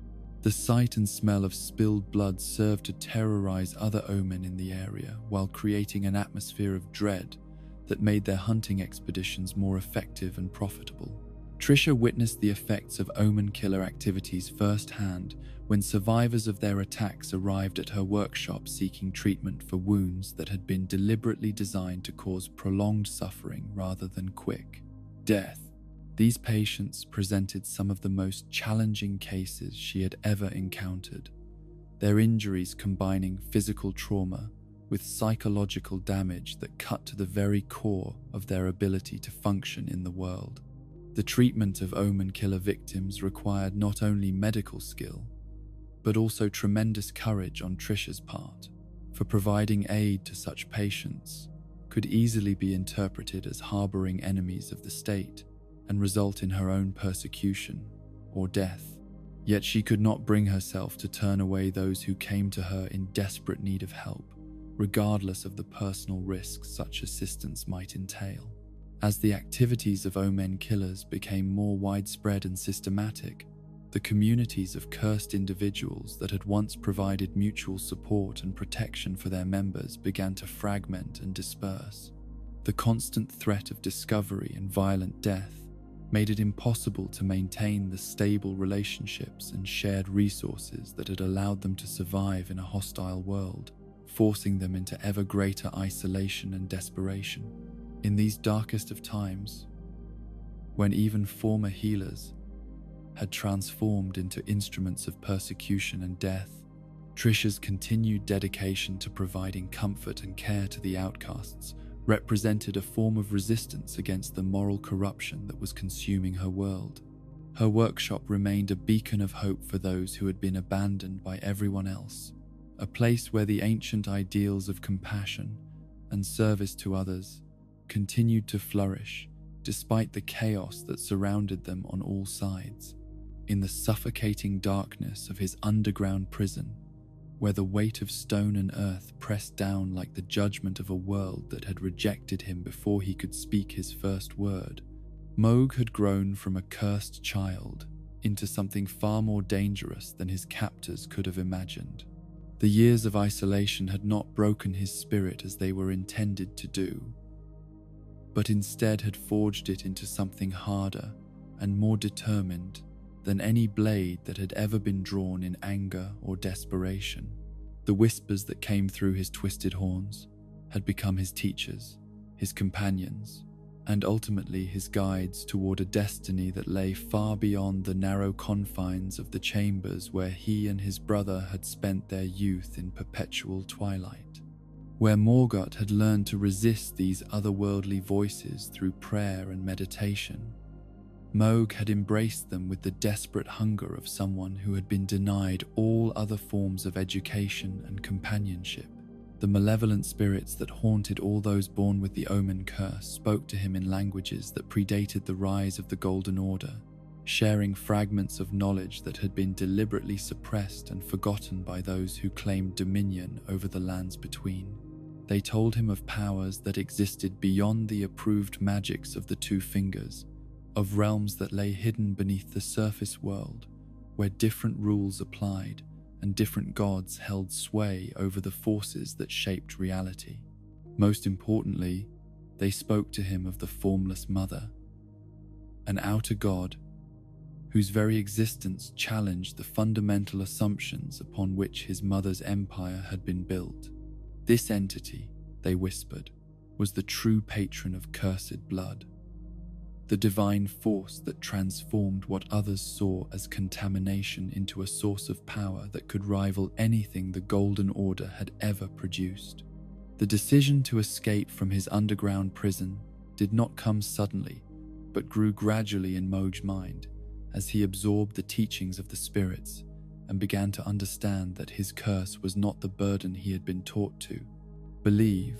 Speaker 1: The sight and smell of spilled blood served to terrorize other omen in the area while creating an atmosphere of dread that made their hunting expeditions more effective and profitable. Trisha witnessed the effects of omen killer activities firsthand when survivors of their attacks arrived at her workshop seeking treatment for wounds that had been deliberately designed to cause prolonged suffering rather than quick death. These patients presented some of the most challenging cases she had ever encountered, their injuries combining physical trauma with psychological damage that cut to the very core of their ability to function in the world. The treatment of omen killer victims required not only medical skill, but also tremendous courage on Trisha's part, for providing aid to such patients could easily be interpreted as harboring enemies of the state and result in her own persecution or death. Yet she could not bring herself to turn away those who came to her in desperate need of help, regardless of the personal risks such assistance might entail. As the activities of omen killers became more widespread and systematic, the communities of cursed individuals that had once provided mutual support and protection for their members began to fragment and disperse. The constant threat of discovery and violent death made it impossible to maintain the stable relationships and shared resources that had allowed them to survive in a hostile world. forcing them into ever greater isolation and desperation. In these darkest of times, when even former healers had transformed into instruments of persecution and death, Trisha's continued dedication to providing comfort and care to the outcasts represented a form of resistance against the moral corruption that was consuming her world. Her workshop remained a beacon of hope for those who had been abandoned by everyone else, a place where the ancient ideals of compassion and service to others continued to flourish despite the chaos that surrounded them on all sides. In the suffocating darkness of his underground prison, where the weight of stone and earth pressed down like the judgment of a world that had rejected him before he could speak his first word, Mohg had grown from a cursed child into something far more dangerous than his captors could have imagined. The years of isolation had not broken his spirit as they were intended to do, but instead had forged it into something harder and more determined than any blade that had ever been drawn in anger or desperation. The whispers that came through his twisted horns had become his teachers, his companions, and ultimately his guides toward a destiny that lay far beyond the narrow confines of the chambers where he and his brother had spent their youth in perpetual twilight, where Morgott had learned to resist these otherworldly voices through prayer and meditation. Mohg had embraced them with the desperate hunger of someone who had been denied all other forms of education and companionship. The malevolent spirits that haunted all those born with the Omen curse spoke to him in languages that predated the rise of the Golden Order, sharing fragments of knowledge that had been deliberately suppressed and forgotten by those who claimed dominion over the lands between. They told him of powers that existed beyond the approved magics of the Two Fingers, of realms that lay hidden beneath the surface world, where different rules applied and different gods held sway over the forces that shaped reality. Most importantly, they spoke to him of the Formless Mother, an outer god whose very existence challenged the fundamental assumptions upon which his mother's empire had been built. This entity, they whispered, was the true patron of cursed blood, the divine force that transformed what others saw as contamination into a source of power that could rival anything the Golden Order had ever produced. The decision to escape from his underground prison did not come suddenly, but grew gradually in Mohg's mind as he absorbed the teachings of the spirits and began to understand that his curse was not the burden he had been taught to believe,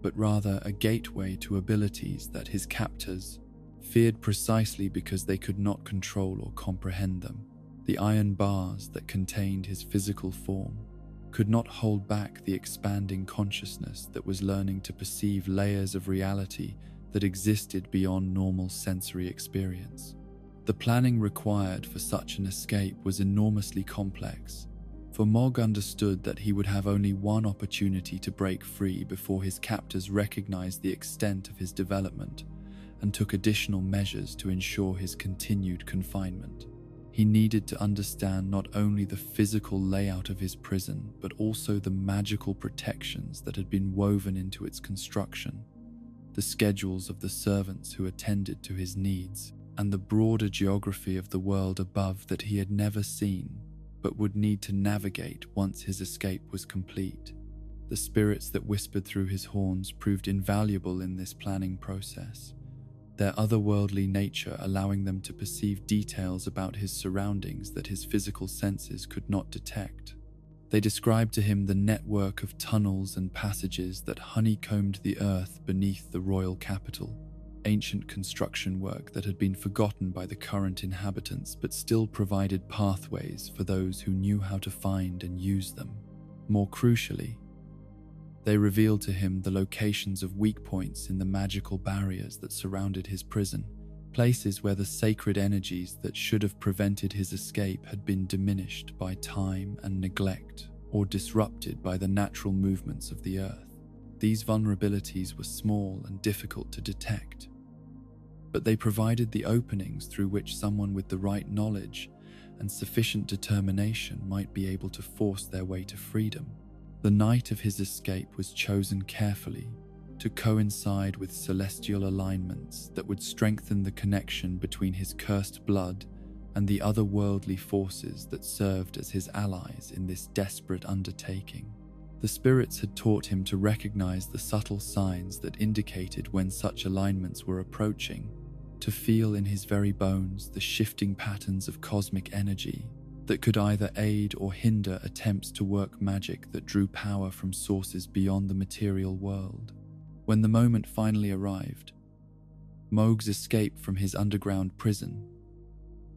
Speaker 1: but rather a gateway to abilities that his captors feared precisely because they could not control or comprehend them. The iron bars that contained his physical form could not hold back the expanding consciousness that was learning to perceive layers of reality that existed beyond normal sensory experience. The planning required for such an escape was enormously complex, for Mohg understood that he would have only one opportunity to break free before his captors recognized the extent of his development and took additional measures to ensure his continued confinement. He needed to understand not only the physical layout of his prison, but also the magical protections that had been woven into its construction, the schedules of the servants who attended to his needs, and the broader geography of the world above that he had never seen, but would need to navigate once his escape was complete. The spirits that whispered through his horns proved invaluable in this planning process, their otherworldly nature allowing them to perceive details about his surroundings that his physical senses could not detect. They described to him the network of tunnels and passages that honeycombed the earth beneath the royal capital, ancient construction work that had been forgotten by the current inhabitants but still provided pathways for those who knew how to find and use them. More crucially, they revealed to him the locations of weak points in the magical barriers that surrounded his prison, places where the sacred energies that should have prevented his escape had been diminished by time and neglect or disrupted by the natural movements of the earth. These vulnerabilities were small and difficult to detect, but they provided the openings through which someone with the right knowledge and sufficient determination might be able to force their way to freedom. The night of his escape was chosen carefully to coincide with celestial alignments that would strengthen the connection between his cursed blood and the otherworldly forces that served as his allies in this desperate undertaking. The spirits had taught him to recognize the subtle signs that indicated when such alignments were approaching, to feel in his very bones the shifting patterns of cosmic energy that could either aid or hinder attempts to work magic that drew power from sources beyond the material world. When the moment finally arrived, Mohg's escape from his underground prison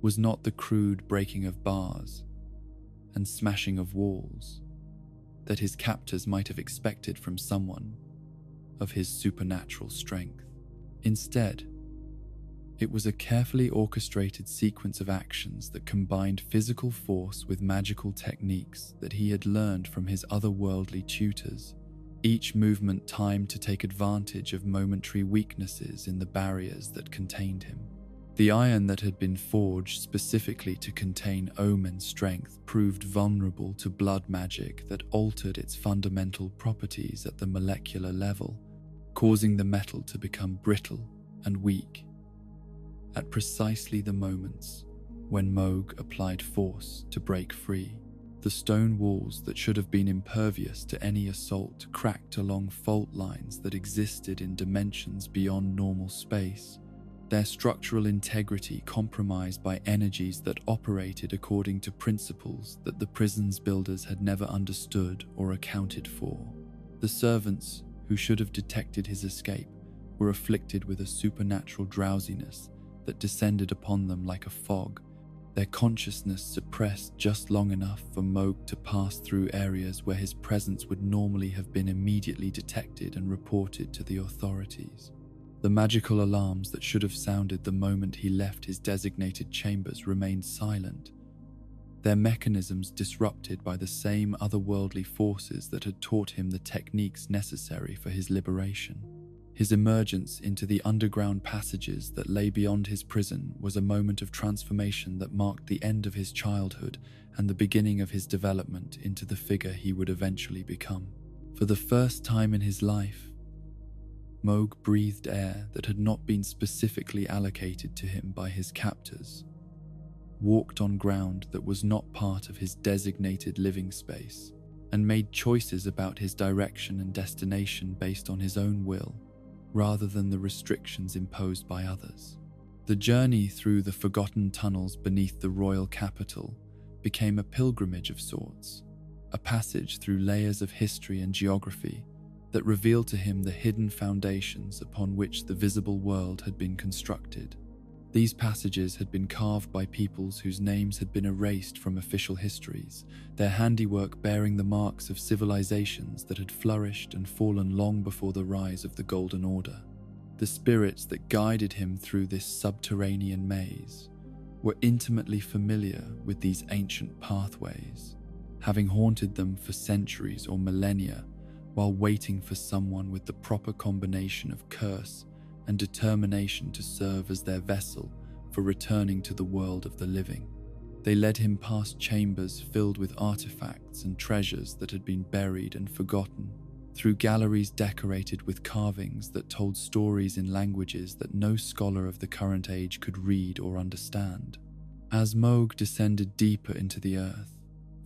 Speaker 1: was not the crude breaking of bars and smashing of walls that his captors might have expected from someone of his supernatural strength. Instead, it was a carefully orchestrated sequence of actions that combined physical force with magical techniques that he had learned from his otherworldly tutors, each movement timed to take advantage of momentary weaknesses in the barriers that contained him. The iron that had been forged specifically to contain omen strength proved vulnerable to blood magic that altered its fundamental properties at the molecular level, causing the metal to become brittle and weak. At precisely the moments when Mohg applied force to break free, the stone walls that should have been impervious to any assault cracked along fault lines that existed in dimensions beyond normal space, their structural integrity compromised by energies that operated according to principles that the prison's builders had never understood or accounted for. The servants, who should have detected his escape, were afflicted with a supernatural drowsiness that descended upon them like a fog, their consciousness suppressed just long enough for Mohg to pass through areas where his presence would normally have been immediately detected and reported to the authorities. The magical alarms that should have sounded the moment he left his designated chambers remained silent, their mechanisms disrupted by the same otherworldly forces that had taught him the techniques necessary for his liberation. His emergence into the underground passages that lay beyond his prison was a moment of transformation that marked the end of his childhood and the beginning of his development into the figure he would eventually become. For the first time in his life, Mohg breathed air that had not been specifically allocated to him by his captors, walked on ground that was not part of his designated living space, and made choices about his direction and destination based on his own will, rather than the restrictions imposed by others. The journey through the forgotten tunnels beneath the royal capital became a pilgrimage of sorts, a passage through layers of history and geography that revealed to him the hidden foundations upon which the visible world had been constructed. These passages had been carved by peoples whose names had been erased from official histories, their handiwork bearing the marks of civilizations that had flourished and fallen long before the rise of the Golden Order. The spirits that guided him through this subterranean maze were intimately familiar with these ancient pathways, having haunted them for centuries or millennia while waiting for someone with the proper combination of curse and determination to serve as their vessel for returning to the world of the living. They led him past chambers filled with artifacts and treasures that had been buried and forgotten, through galleries decorated with carvings that told stories in languages that no scholar of the current age could read or understand. As Mohg descended deeper into the earth,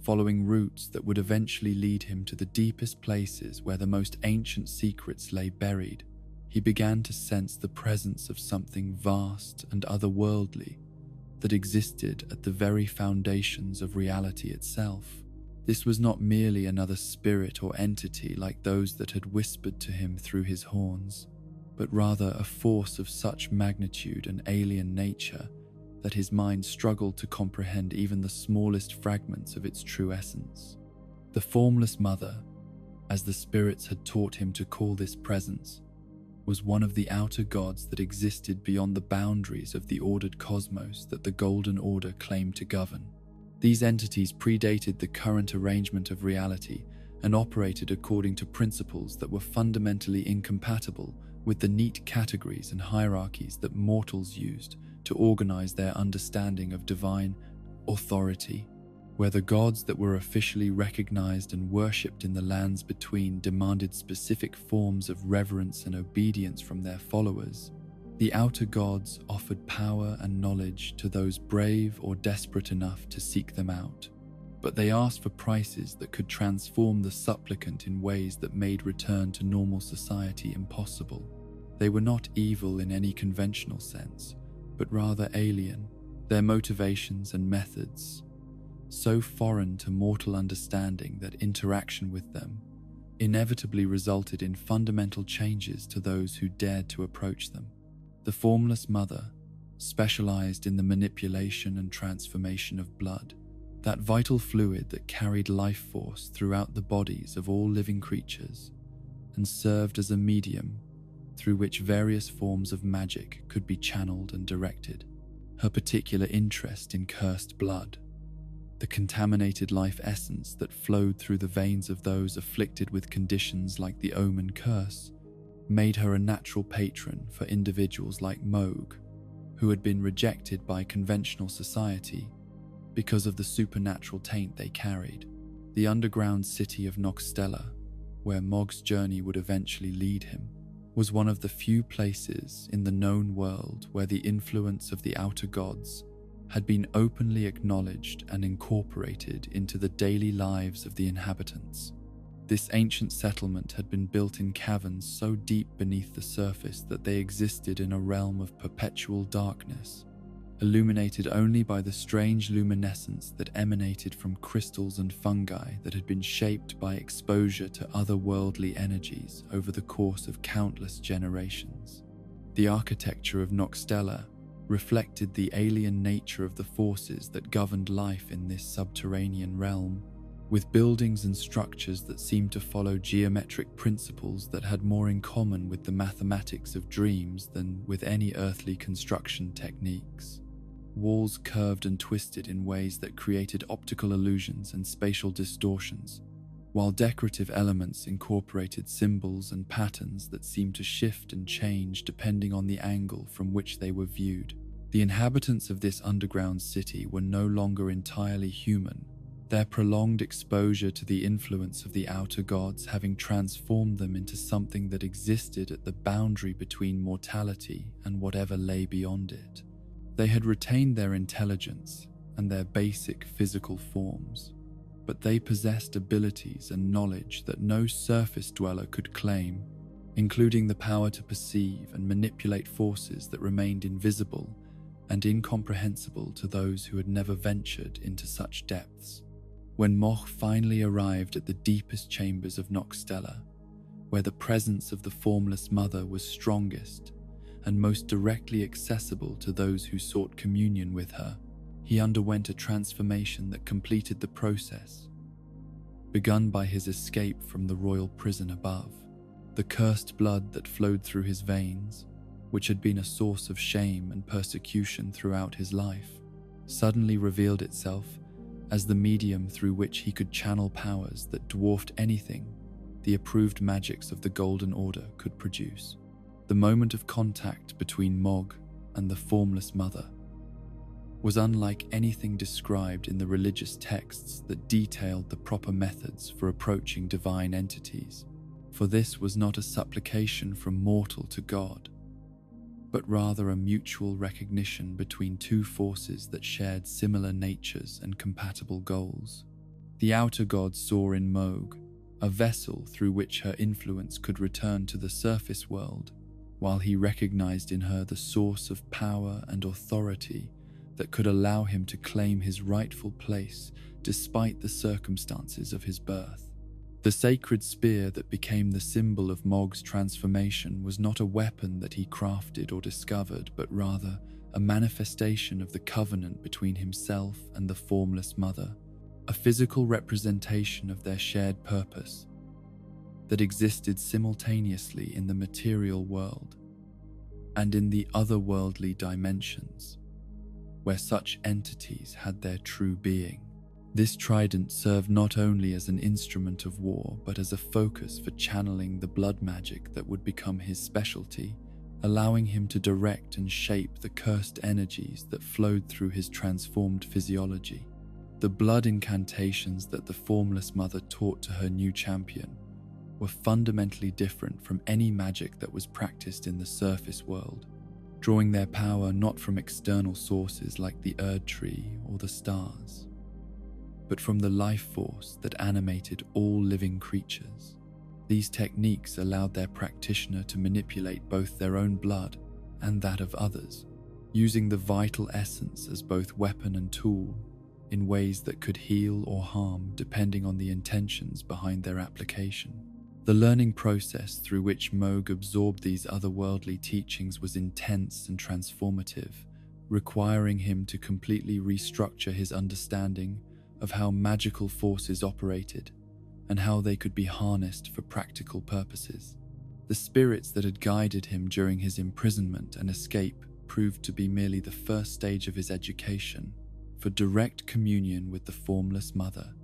Speaker 1: following routes that would eventually lead him to the deepest places where the most ancient secrets lay buried, he began to sense the presence of something vast and otherworldly that existed at the very foundations of reality itself. This was not merely another spirit or entity like those that had whispered to him through his horns, but rather a force of such magnitude and alien nature that his mind struggled to comprehend even the smallest fragments of its true essence. The Formless Mother, as the spirits had taught him to call this presence, was one of the outer gods that existed beyond the boundaries of the ordered cosmos that the Golden Order claimed to govern. These entities predated the current arrangement of reality and operated according to principles that were fundamentally incompatible with the neat categories and hierarchies that mortals used to organize their understanding of divine authority. where the gods that were officially recognized and worshipped in the lands between demanded specific forms of reverence and obedience from their followers. The outer gods offered power and knowledge to those brave or desperate enough to seek them out, but they asked for prices that could transform the supplicant in ways that made return to normal society impossible. They were not evil in any conventional sense, but rather alien, their motivations and methods so foreign to mortal understanding that interaction with them inevitably resulted in fundamental changes to those who dared to approach them. The Formless Mother specialized in the manipulation and transformation of blood, that vital fluid that carried life force throughout the bodies of all living creatures, and served as a medium through which various forms of magic could be channeled and directed. Her particular interest in cursed blood, the contaminated life essence that flowed through the veins of those afflicted with conditions like the Omen curse, made her a natural patron for individuals like Mohg, who had been rejected by conventional society because of the supernatural taint they carried. The underground city of Noxtella, where Mohg's journey would eventually lead him, was one of the few places in the known world where the influence of the outer gods had been openly acknowledged and incorporated into the daily lives of the inhabitants. This ancient settlement had been built in caverns so deep beneath the surface that they existed in a realm of perpetual darkness, illuminated only by the strange luminescence that emanated from crystals and fungi that had been shaped by exposure to otherworldly energies over the course of countless generations. The architecture of Noxtella reflected the alien nature of the forces that governed life in this subterranean realm, with buildings and structures that seemed to follow geometric principles that had more in common with the mathematics of dreams than with any earthly construction techniques. Walls curved and twisted in ways that created optical illusions and spatial distortions, while decorative elements incorporated symbols and patterns that seemed to shift and change depending on the angle from which they were viewed. The inhabitants of this underground city were no longer entirely human, their prolonged exposure to the influence of the outer gods having transformed them into something that existed at the boundary between mortality and whatever lay beyond it. They had retained their intelligence and their basic physical forms, but they possessed abilities and knowledge that no surface dweller could claim, including the power to perceive and manipulate forces that remained invisible and incomprehensible to those who had never ventured into such depths. When Mohg finally arrived at the deepest chambers of Noxtella, where the presence of the Formless Mother was strongest and most directly accessible to those who sought communion with her, he underwent a transformation that completed the process begun by his escape from the royal prison above. The cursed blood that flowed through his veins, which had been a source of shame and persecution throughout his life, suddenly revealed itself as the medium through which he could channel powers that dwarfed anything the approved magics of the Golden Order could produce. The moment of contact between Mohg and the Formless Mother was unlike anything described in the religious texts that detailed the proper methods for approaching divine entities, for this was not a supplication from mortal to God, but rather a mutual recognition between two forces that shared similar natures and compatible goals. The outer god saw in Mohg a vessel through which her influence could return to the surface world, while he recognized in her the source of power and authority that could allow him to claim his rightful place despite the circumstances of his birth. The sacred spear that became the symbol of Mohg's transformation was not a weapon that he crafted or discovered, but rather a manifestation of the covenant between himself and the Formless Mother, a physical representation of their shared purpose that existed simultaneously in the material world and in the otherworldly dimensions, where such entities had their true being. This trident served not only as an instrument of war, but as a focus for channeling the blood magic that would become his specialty, allowing him to direct and shape the cursed energies that flowed through his transformed physiology. The blood incantations that the Formless Mother taught to her new champion were fundamentally different from any magic that was practiced in the surface world, drawing their power not from external sources like the Erd Tree or the stars, but from the life force that animated all living creatures. These techniques allowed their practitioner to manipulate both their own blood and that of others, using the vital essence as both weapon and tool in ways that could heal or harm depending on the intentions behind their application. The learning process through which Mohg absorbed these otherworldly teachings was intense and transformative, requiring him to completely restructure his understanding of how magical forces operated and how they could be harnessed for practical purposes. The spirits that had guided him during his imprisonment and escape proved to be merely the first stage of his education, for direct communion with the Formless Mother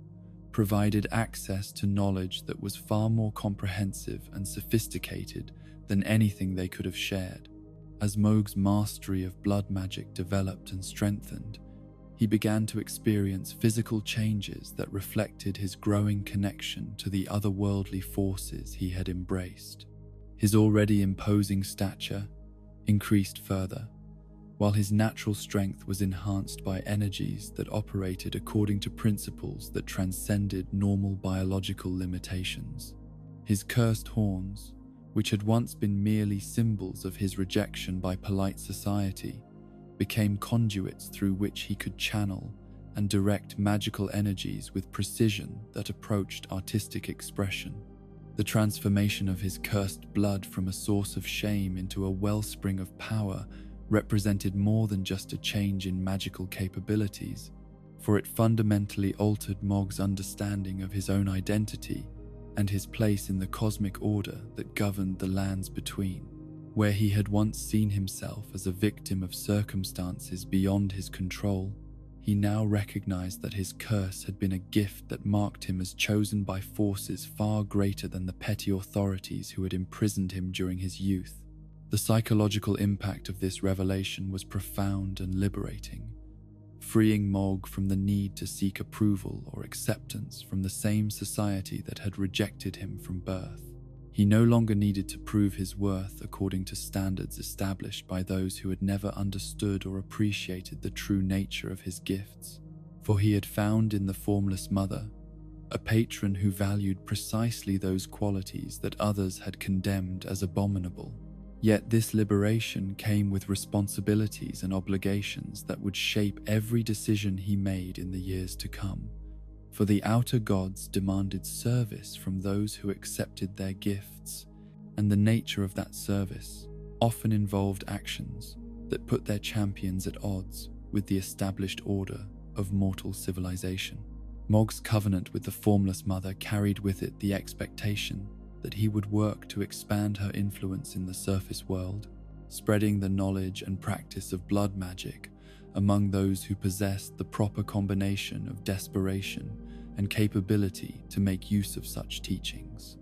Speaker 1: provided access to knowledge that was far more comprehensive and sophisticated than anything they could have shared. As Mohg's mastery of blood magic developed and strengthened, he began to experience physical changes that reflected his growing connection to the otherworldly forces he had embraced. His already imposing stature increased further, while his natural strength was enhanced by energies that operated according to principles that transcended normal biological limitations. His cursed horns, which had once been merely symbols of his rejection by polite society, became conduits through which he could channel and direct magical energies with precision that approached artistic expression. The transformation of his cursed blood from a source of shame into a wellspring of power represented more than just a change in magical capabilities, for it fundamentally altered Mohg's understanding of his own identity and his place in the cosmic order that governed the lands between. Where he had once seen himself as a victim of circumstances beyond his control, he now recognized that his curse had been a gift that marked him as chosen by forces far greater than the petty authorities who had imprisoned him during his youth. The psychological impact of this revelation was profound and liberating, freeing Mohg from the need to seek approval or acceptance from the same society that had rejected him from birth. He no longer needed to prove his worth according to standards established by those who had never understood or appreciated the true nature of his gifts, for he had found in the Formless Mother a patron who valued precisely those qualities that others had condemned as abominable. Yet this liberation came with responsibilities and obligations that would shape every decision he made in the years to come. For the outer gods demanded service from those who accepted their gifts, and the nature of that service often involved actions that put their champions at odds with the established order of mortal civilization. Mohg's covenant with the Formless Mother carried with it the expectation that he would work to expand her influence in the surface world, spreading the knowledge and practice of blood magic among those who possessed the proper combination of desperation and capability to make use of such teachings.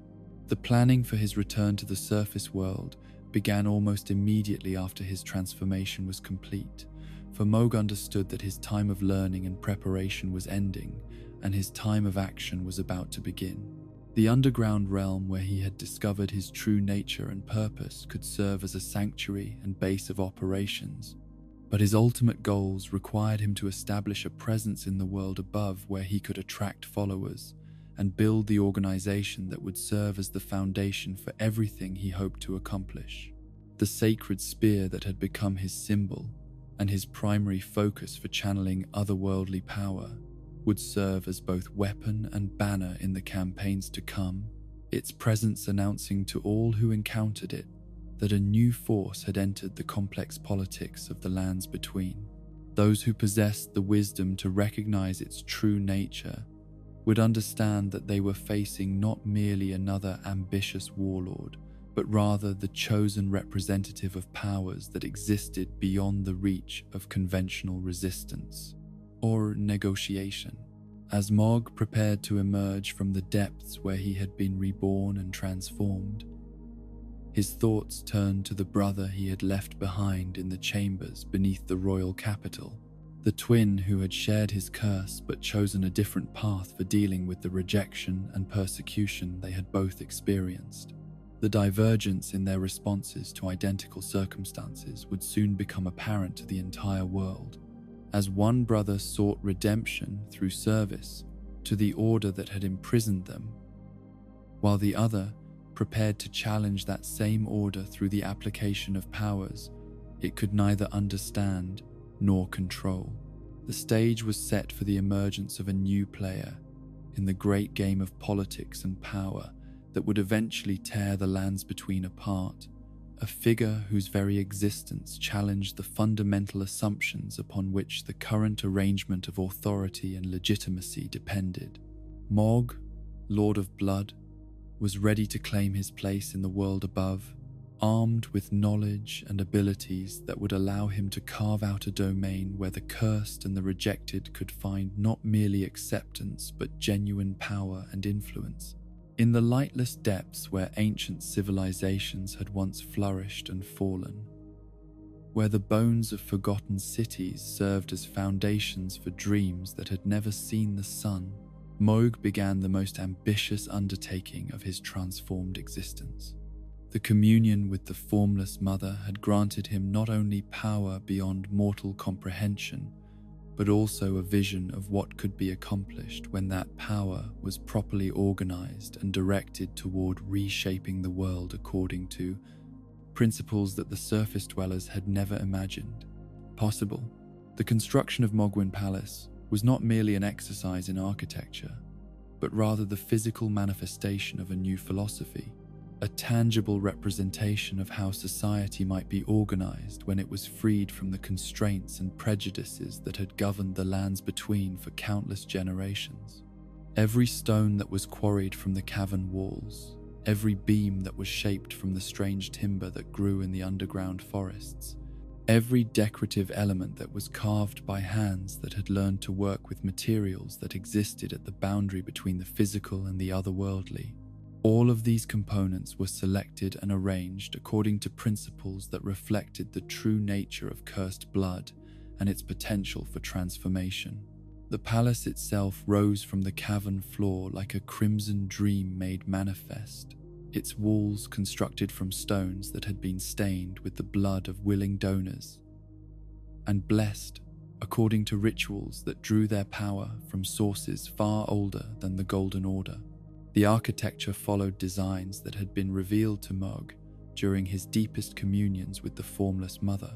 Speaker 1: The planning for his return to the surface world began almost immediately after his transformation was complete, for Mohg understood that his time of learning and preparation was ending, and his time of action was about to begin. The underground realm where he had discovered his true nature and purpose could serve as a sanctuary and base of operations, but his ultimate goals required him to establish a presence in the world above where he could attract followers and build the organization that would serve as the foundation for everything he hoped to accomplish. The sacred spear that had become his symbol and his primary focus for channeling otherworldly power would serve as both weapon and banner in the campaigns to come, its presence announcing to all who encountered it that a new force had entered the complex politics of the lands between. Those who possessed the wisdom to recognize its true nature would understand that they were facing not merely another ambitious warlord, but rather the chosen representative of powers that existed beyond the reach of conventional resistance or negotiation. As Mohg prepared to emerge from the depths where he had been reborn and transformed, his thoughts turned to the brother he had left behind in the chambers beneath the royal capital. the twin who had shared his curse but chosen a different path for dealing with the rejection and persecution they had both experienced. The divergence in their responses to identical circumstances would soon become apparent to the entire world, as one brother sought redemption through service to the order that had imprisoned them, while the other prepared to challenge that same order through the application of powers it could neither understand nor control. The stage was set for the emergence of a new player in the great game of politics and power that would eventually tear the lands between apart, a figure whose very existence challenged the fundamental assumptions upon which the current arrangement of authority and legitimacy depended. Mohg, Lord of Blood, was ready to claim his place in the world above, armed with knowledge and abilities that would allow him to carve out a domain where the cursed and the rejected could find not merely acceptance but genuine power and influence. In the lightless depths where ancient civilizations had once flourished and fallen, where the bones of forgotten cities served as foundations for dreams that had never seen the sun, Mohg began the most ambitious undertaking of his transformed existence. The communion with the formless mother had granted him not only power beyond mortal comprehension, but also a vision of what could be accomplished when that power was properly organized and directed toward reshaping the world according to principles that the surface dwellers had never imagined possible. The construction of Mohgwyn Palace was not merely an exercise in architecture, but rather the physical manifestation of a new philosophy, a tangible representation of how society might be organized when it was freed from the constraints and prejudices that had governed the lands between for countless generations. Every stone that was quarried from the cavern walls, every beam that was shaped from the strange timber that grew in the underground forests, every decorative element that was carved by hands that had learned to work with materials that existed at the boundary between the physical and the otherworldly. All of these components were selected and arranged according to principles that reflected the true nature of cursed blood and its potential for transformation. The palace itself rose from the cavern floor like a crimson dream made manifest, its walls constructed from stones that had been stained with the blood of willing donors and blessed according to rituals that drew their power from sources far older than the Golden Order. The architecture followed designs that had been revealed to Mohg during his deepest communions with the formless mother,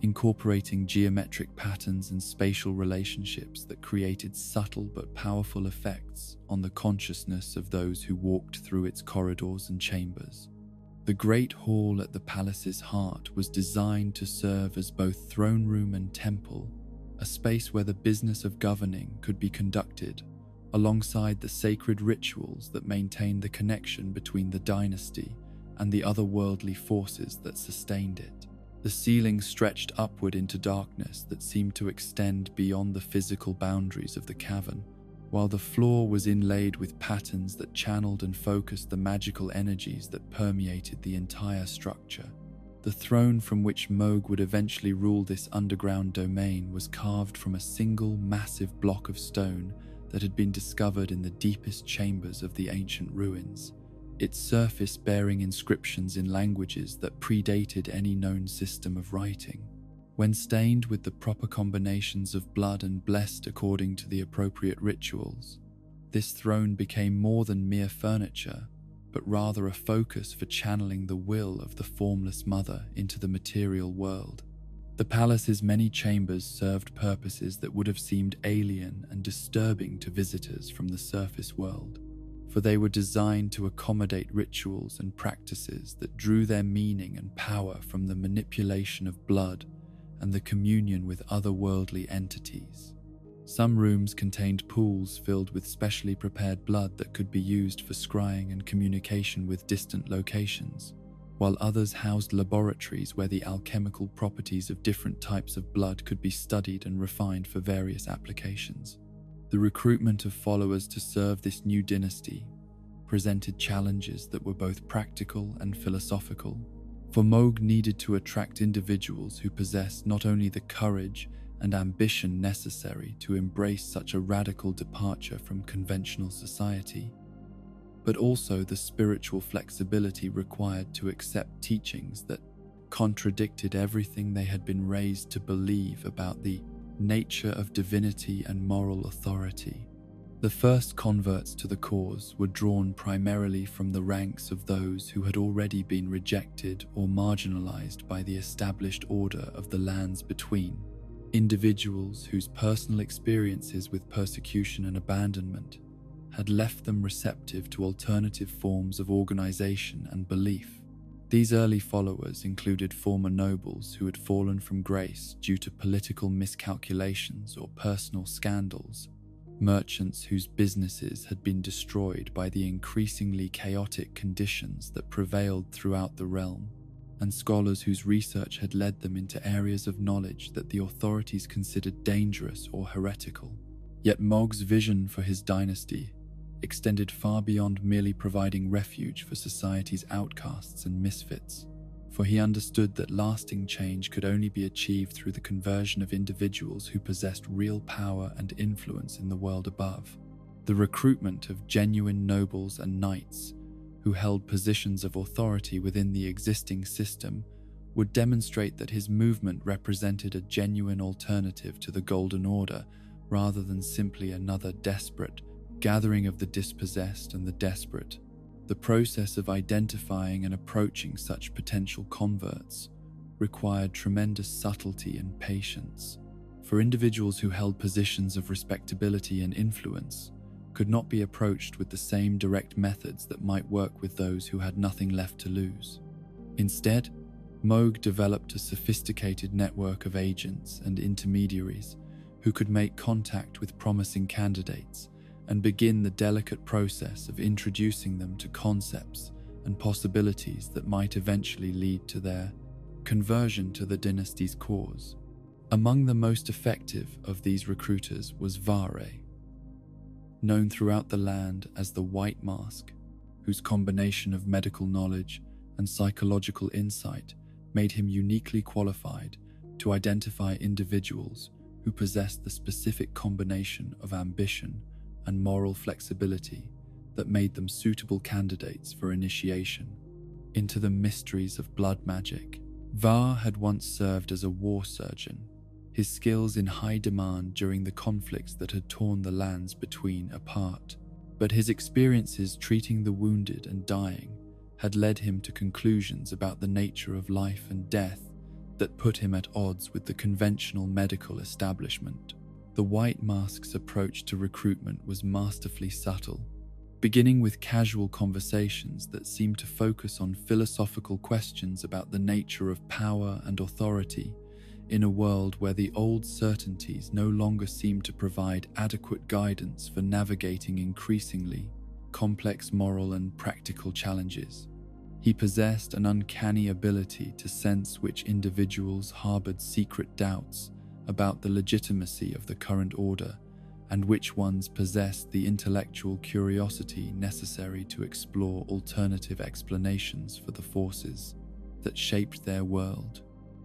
Speaker 1: incorporating geometric patterns and spatial relationships that created subtle but powerful effects on the consciousness of those who walked through its corridors and chambers. The great hall at the palace's heart was designed to serve as both throne room and temple, a space where the business of governing could be conducted alongside the sacred rituals that maintained the connection between the dynasty and the otherworldly forces that sustained it. The ceiling stretched upward into darkness that seemed to extend beyond the physical boundaries of the cavern, while the floor was inlaid with patterns that channeled and focused the magical energies that permeated the entire structure. The throne from which Mohg would eventually rule this underground domain was carved from a single massive block of stone that had been discovered in the deepest chambers of the ancient ruins, its surface bearing inscriptions in languages that predated any known system of writing. When stained with the proper combinations of blood and blessed according to the appropriate rituals, this throne became more than mere furniture, but rather a focus for channeling the will of the formless mother into the material world. The palace's many chambers served purposes that would have seemed alien and disturbing to visitors from the surface world, for they were designed to accommodate rituals and practices that drew their meaning and power from the manipulation of blood and the communion with otherworldly entities. Some rooms contained pools filled with specially prepared blood that could be used for scrying and communication with distant locations, while others housed laboratories where the alchemical properties of different types of blood could be studied and refined for various applications. The recruitment of followers to serve this new dynasty presented challenges that were both practical and philosophical, for Mohg needed to attract individuals who possessed not only the courage and ambition necessary to embrace such a radical departure from conventional society, but also the spiritual flexibility required to accept teachings that contradicted everything they had been raised to believe about the nature of divinity and moral authority. The first converts to the cause were drawn primarily from the ranks of those who had already been rejected or marginalized by the established order of the lands between, individuals whose personal experiences with persecution and abandonment had left them receptive to alternative forms of organization and belief. These early followers included former nobles who had fallen from grace due to political miscalculations or personal scandals, merchants whose businesses had been destroyed by the increasingly chaotic conditions that prevailed throughout the realm, and scholars whose research had led them into areas of knowledge that the authorities considered dangerous or heretical. Yet Mohg's vision for his dynasty extended far beyond merely providing refuge for society's outcasts and misfits, for he understood that lasting change could only be achieved through the conversion of individuals who possessed real power and influence in the world above. The recruitment of genuine nobles and knights who held positions of authority within the existing system would demonstrate that his movement represented a genuine alternative to the Golden Order rather than simply another desperate gathering of the dispossessed and the desperate. The process of identifying and approaching such potential converts required tremendous subtlety and patience, for individuals who held positions of respectability and influence could not be approached with the same direct methods that might work with those who had nothing left to lose. Instead, Mohg developed a sophisticated network of agents and intermediaries who could make contact with promising candidates and begin the delicate process of introducing them to concepts and possibilities that might eventually lead to their conversion to the dynasty's cause. Among the most effective of these recruiters was Vare, known throughout the land as the White Mask, whose combination of medical knowledge and psychological insight made him uniquely qualified to identify individuals who possessed the specific combination of ambition and moral flexibility that made them suitable candidates for initiation into the mysteries of blood magic. Var had once served as a war surgeon, his skills in high demand during the conflicts that had torn the lands between apart, but his experiences treating the wounded and dying had led him to conclusions about the nature of life and death that put him at odds with the conventional medical establishment. The White Mask's approach to recruitment was masterfully subtle, beginning with casual conversations that seemed to focus on philosophical questions about the nature of power and authority in a world where the old certainties no longer seemed to provide adequate guidance for navigating increasingly complex moral and practical challenges. He possessed an uncanny ability to sense which individuals harbored secret doubts about the legitimacy of the current order, and which ones possessed the intellectual curiosity necessary to explore alternative explanations for the forces that shaped their world.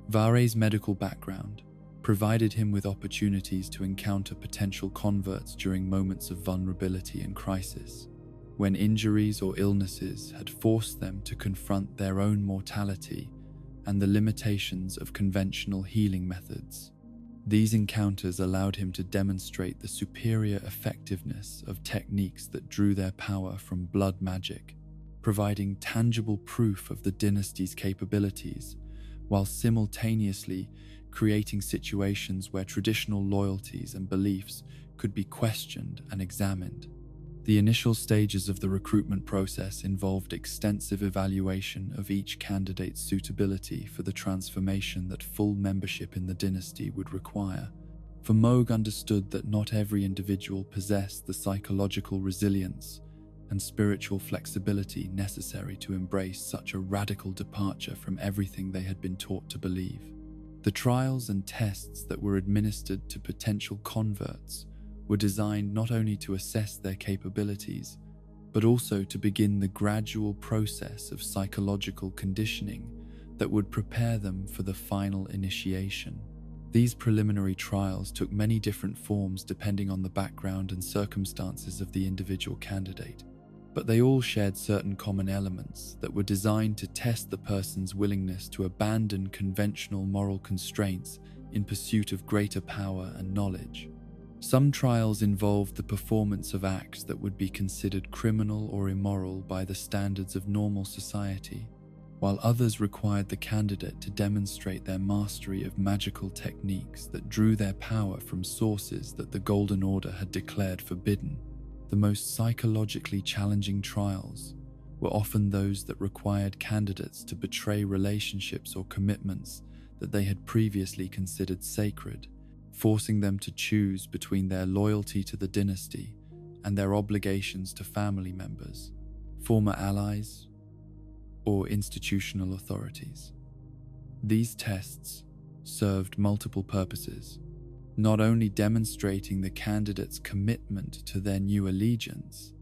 Speaker 1: Vare's medical background provided him with opportunities to encounter potential converts during moments of vulnerability and crisis, when injuries or illnesses had forced them to confront their own mortality and the limitations of conventional healing methods. These encounters allowed him to demonstrate the superior effectiveness of techniques that drew their power from blood magic, providing tangible proof of the dynasty's capabilities, while simultaneously creating situations where traditional loyalties and beliefs could be questioned and examined. The initial stages of the recruitment process involved extensive evaluation of each candidate's suitability for the transformation that full membership in the dynasty would require. For Mohg understood that not every individual possessed the psychological resilience and spiritual flexibility necessary to embrace such a radical departure from everything they had been taught to believe. The trials and tests that were administered to potential converts were designed not only to assess their capabilities, but also to begin the gradual process of psychological conditioning that would prepare them for the final initiation. These preliminary trials took many different forms depending on the background and circumstances of the individual candidate, but they all shared certain common elements that were designed to test the person's willingness to abandon conventional moral constraints in pursuit of greater power and knowledge. Some trials involved the performance of acts that would be considered criminal or immoral by the standards of normal society, while others required the candidate to demonstrate their mastery of magical techniques that drew their power from sources that the Golden Order had declared forbidden. The most psychologically challenging trials were often those that required candidates to betray relationships or commitments that they had previously considered sacred, forcing them to choose between their loyalty to the dynasty and their obligations to family members, former allies, or institutional authorities. These tests served multiple purposes, not only demonstrating the candidate's commitment to their new allegiance,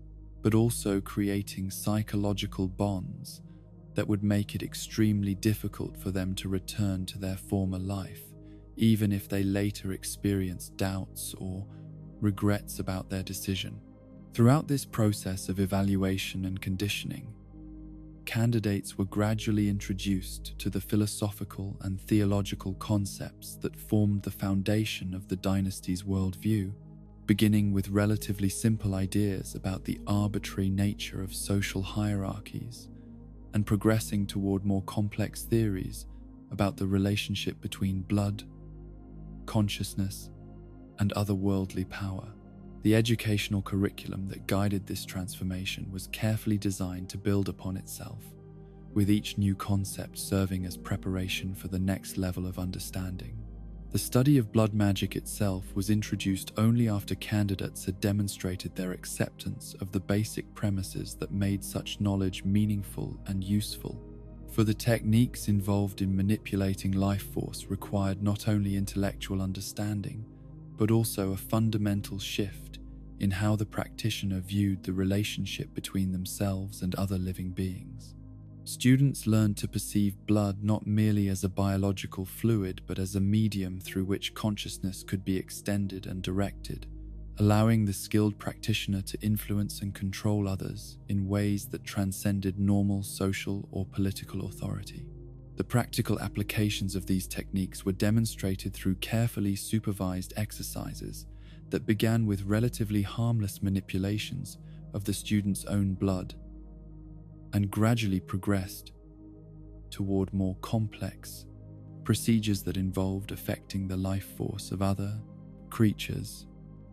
Speaker 1: but also creating psychological bonds that would make it extremely difficult for them to return to their former life, even if they later experienced doubts or regrets about their decision. Throughout this process of evaluation and conditioning, candidates were gradually introduced to the philosophical and theological concepts that formed the foundation of the dynasty's worldview, beginning with relatively simple ideas about the arbitrary nature of social hierarchies and progressing toward more complex theories about the relationship between blood, consciousness, and otherworldly power. The educational curriculum that guided this transformation was carefully designed to build upon itself, with each new concept serving as preparation for the next level of understanding. The study of blood magic itself was introduced only after candidates had demonstrated their acceptance of the basic premises that made such knowledge meaningful and useful. For the techniques involved in manipulating life force required not only intellectual understanding, but also a fundamental shift in how the practitioner viewed the relationship between themselves and other living beings. Students learned to perceive blood not merely as a biological fluid, but as a medium through which consciousness could be extended and directed, allowing the skilled practitioner to influence and control others in ways that transcended normal social or political authority. The practical applications of these techniques were demonstrated through carefully supervised exercises that began with relatively harmless manipulations of the student's own blood and gradually progressed toward more complex procedures that involved affecting the life force of other creatures.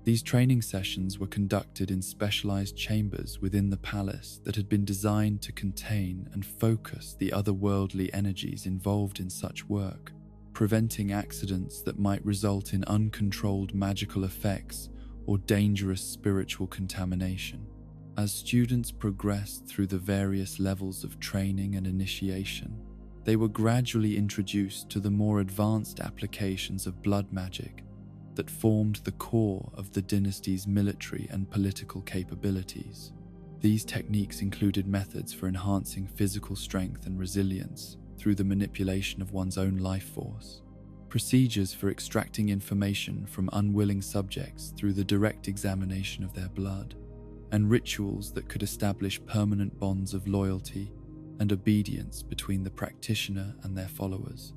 Speaker 1: These training sessions were conducted in specialized chambers within the palace that had been designed to contain and focus the otherworldly energies involved in such work, preventing accidents that might result in uncontrolled magical effects or dangerous spiritual contamination. As students progressed through the various levels of training and initiation, they were gradually introduced to the more advanced applications of blood magic that formed the core of the dynasty's military and political capabilities. These techniques included methods for enhancing physical strength and resilience through the manipulation of one's own life force, procedures for extracting information from unwilling subjects through the direct examination of their blood, and rituals that could establish permanent bonds of loyalty and obedience between the practitioner and their followers.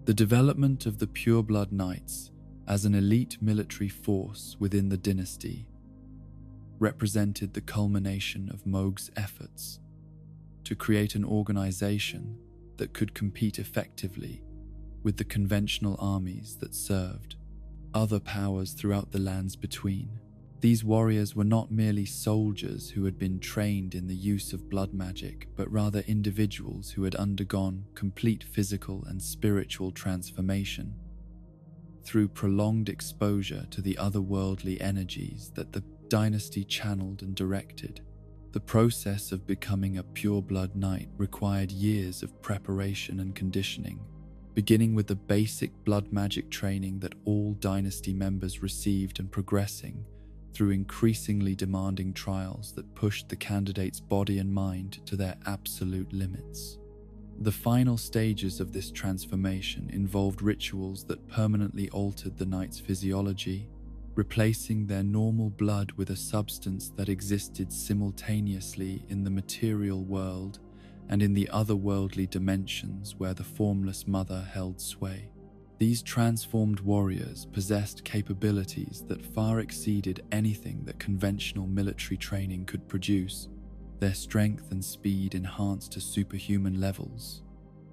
Speaker 1: The development of the Pureblood Knights as an elite military force within the dynasty represented the culmination of Mohg's efforts to create an organization that could compete effectively with the conventional armies that served other powers throughout the lands between. These warriors were not merely soldiers who had been trained in the use of blood magic, but rather individuals who had undergone complete physical and spiritual transformation through prolonged exposure to the otherworldly energies that the dynasty channeled and directed. The process of becoming a pureblood knight required years of preparation and conditioning, beginning with the basic blood magic training that all dynasty members received and progressing through increasingly demanding trials that pushed the candidate's body and mind to their absolute limits. The final stages of this transformation involved rituals that permanently altered the knight's physiology, replacing their normal blood with a substance that existed simultaneously in the material world and in the otherworldly dimensions where the formless mother held sway. These transformed warriors possessed capabilities that far exceeded anything that conventional military training could produce. Their strength and speed enhanced to superhuman levels,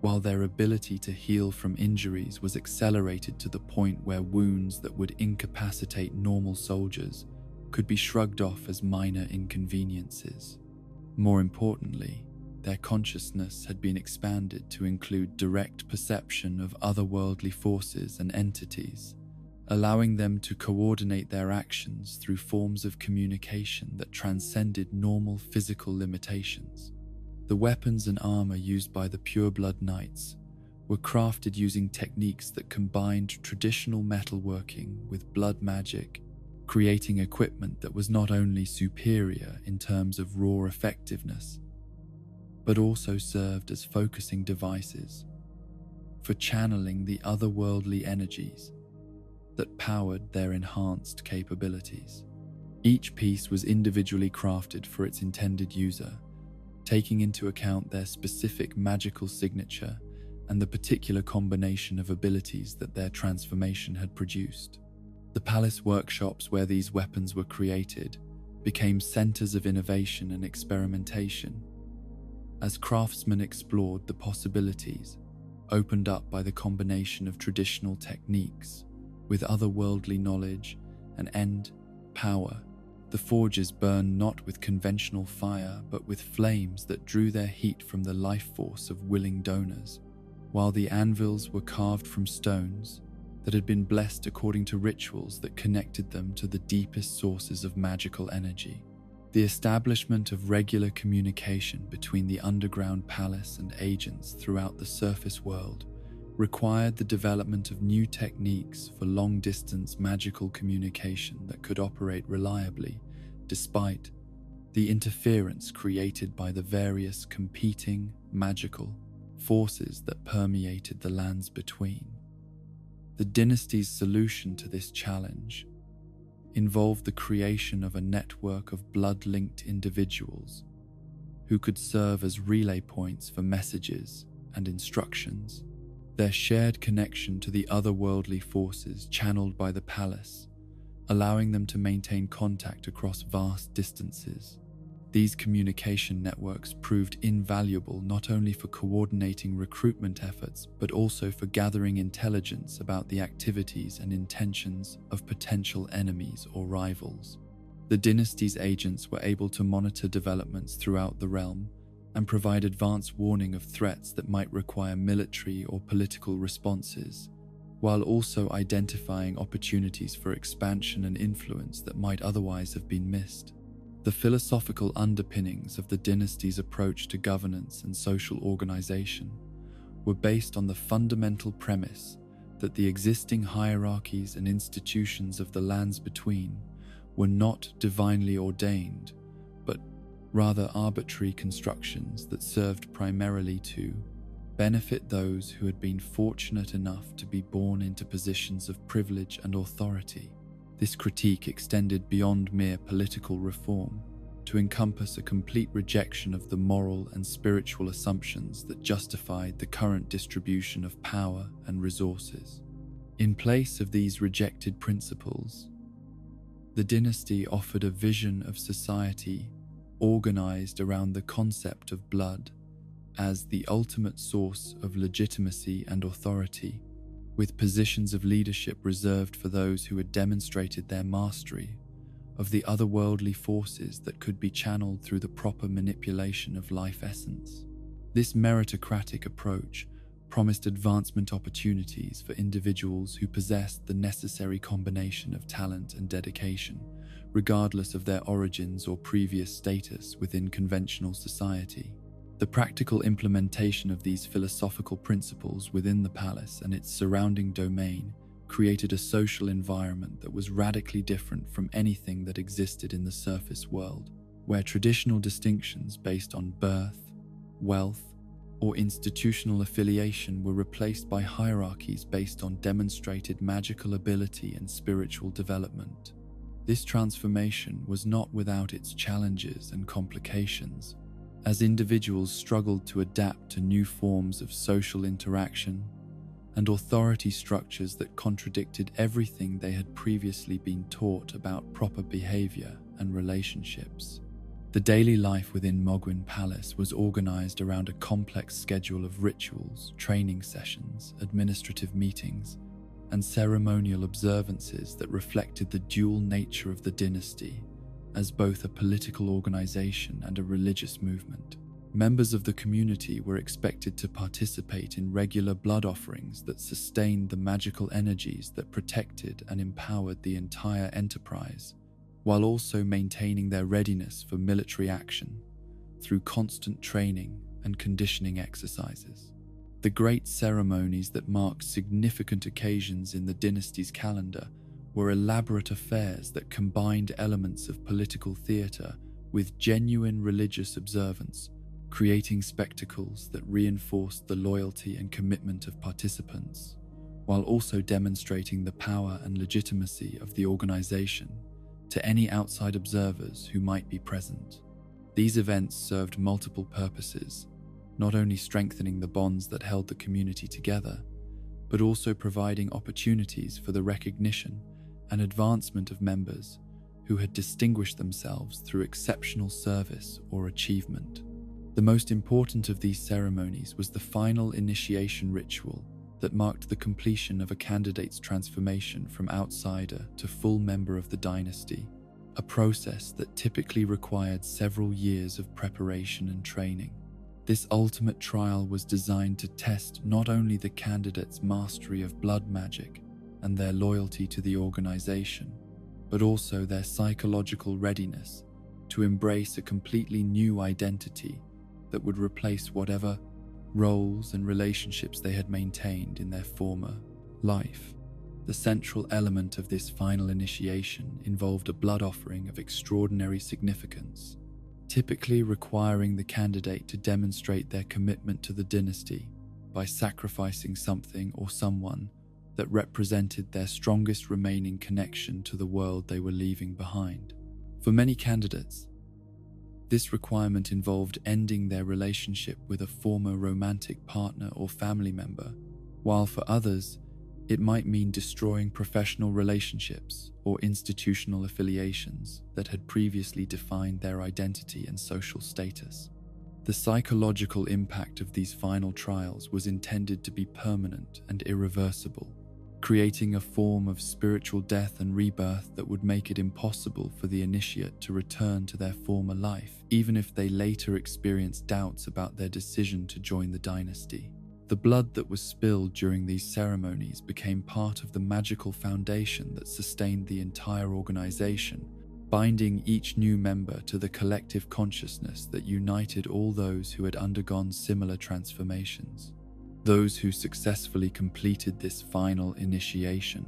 Speaker 1: while their ability to heal from injuries was accelerated to the point where wounds that would incapacitate normal soldiers could be shrugged off as minor inconveniences. More importantly, their consciousness had been expanded to include direct perception of otherworldly forces and entities, allowing them to coordinate their actions through forms of communication that transcended normal physical limitations. The weapons and armor used by the pureblood knights were crafted using techniques that combined traditional metalworking with blood magic, creating equipment that was not only superior in terms of raw effectiveness, but also served as focusing devices for channeling the otherworldly energies that powered their enhanced capabilities. Each piece was individually crafted for its intended user, taking into account their specific magical signature and the particular combination of abilities that their transformation had produced. The palace workshops where these weapons were created became centers of innovation and experimentation, as craftsmen explored the possibilities opened up by the combination of traditional techniques with otherworldly knowledge and end power. The forges burned not with conventional fire, but with flames that drew their heat from the life force of willing donors, while the anvils were carved from stones that had been blessed according to rituals that connected them to the deepest sources of magical energy. The establishment of regular communication between the underground palace and agents throughout the surface world required the development of new techniques for long-distance magical communication that could operate reliably, despite the interference created by the various competing magical forces that permeated the lands between. The dynasty's solution to this challenge involved the creation of a network of blood-linked individuals who could serve as relay points for messages and instructions. Their shared connection to the otherworldly forces channeled by the palace, allowing them to maintain contact across vast distances. These communication networks proved invaluable not only for coordinating recruitment efforts, but also for gathering intelligence about the activities and intentions of potential enemies or rivals. The dynasty's agents were able to monitor developments throughout the realm and provide advance warning of threats that might require military or political responses, while also identifying opportunities for expansion and influence that might otherwise have been missed. The philosophical underpinnings of the dynasty's approach to governance and social organization were based on the fundamental premise that the existing hierarchies and institutions of the lands between were not divinely ordained, but rather arbitrary constructions that served primarily to benefit those who had been fortunate enough to be born into positions of privilege and authority. This critique extended beyond mere political reform to encompass a complete rejection of the moral and spiritual assumptions that justified the current distribution of power and resources. In place of these rejected principles, the dynasty offered a vision of society organized around the concept of blood as the ultimate source of legitimacy and authority, with positions of leadership reserved for those who had demonstrated their mastery of the otherworldly forces that could be channeled through the proper manipulation of life essence. This meritocratic approach promised advancement opportunities for individuals who possessed the necessary combination of talent and dedication, regardless of their origins or previous status within conventional society. The practical implementation of these philosophical principles within the palace and its surrounding domain created a social environment that was radically different from anything that existed in the surface world, where traditional distinctions based on birth, wealth, or institutional affiliation were replaced by hierarchies based on demonstrated magical ability and spiritual development. This transformation was not without its challenges and complications, as individuals struggled to adapt to new forms of social interaction and authority structures that contradicted everything they had previously been taught about proper behavior and relationships. The daily life within Mohg Palace was organized around a complex schedule of rituals, training sessions, administrative meetings, and ceremonial observances that reflected the dual nature of the dynasty as both a political organization and a religious movement. Members of the community were expected to participate in regular blood offerings that sustained the magical energies that protected and empowered the entire enterprise, while also maintaining their readiness for military action through constant training and conditioning exercises. The great ceremonies that marked significant occasions in the dynasty's calendar were elaborate affairs that combined elements of political theatre with genuine religious observance, creating spectacles that reinforced the loyalty and commitment of participants, while also demonstrating the power and legitimacy of the organization to any outside observers who might be present. These events served multiple purposes, not only strengthening the bonds that held the community together, but also providing opportunities for the recognition and advancement of members who had distinguished themselves through exceptional service or achievement. The most important of these ceremonies was the final initiation ritual that marked the completion of a candidate's transformation from outsider to full member of the dynasty, a process that typically required several years of preparation and training. This ultimate trial was designed to test not only the candidate's mastery of blood magic and their loyalty to the organization, but also their psychological readiness to embrace a completely new identity that would replace whatever roles and relationships they had maintained in their former life. The central element of this final initiation involved a blood offering of extraordinary significance, typically requiring the candidate to demonstrate their commitment to the dynasty by sacrificing something or someone that represented their strongest remaining connection to the world they were leaving behind. For many candidates, this requirement involved ending their relationship with a former romantic partner or family member, while for others, it might mean destroying professional relationships or institutional affiliations that had previously defined their identity and social status. The psychological impact of these final trials was intended to be permanent and irreversible, creating a form of spiritual death and rebirth that would make it impossible for the initiate to return to their former life, even if they later experienced doubts about their decision to join the dynasty. The blood that was spilled during these ceremonies became part of the magical foundation that sustained the entire organization, binding each new member to the collective consciousness that united all those who had undergone similar transformations. Those who successfully completed this final initiation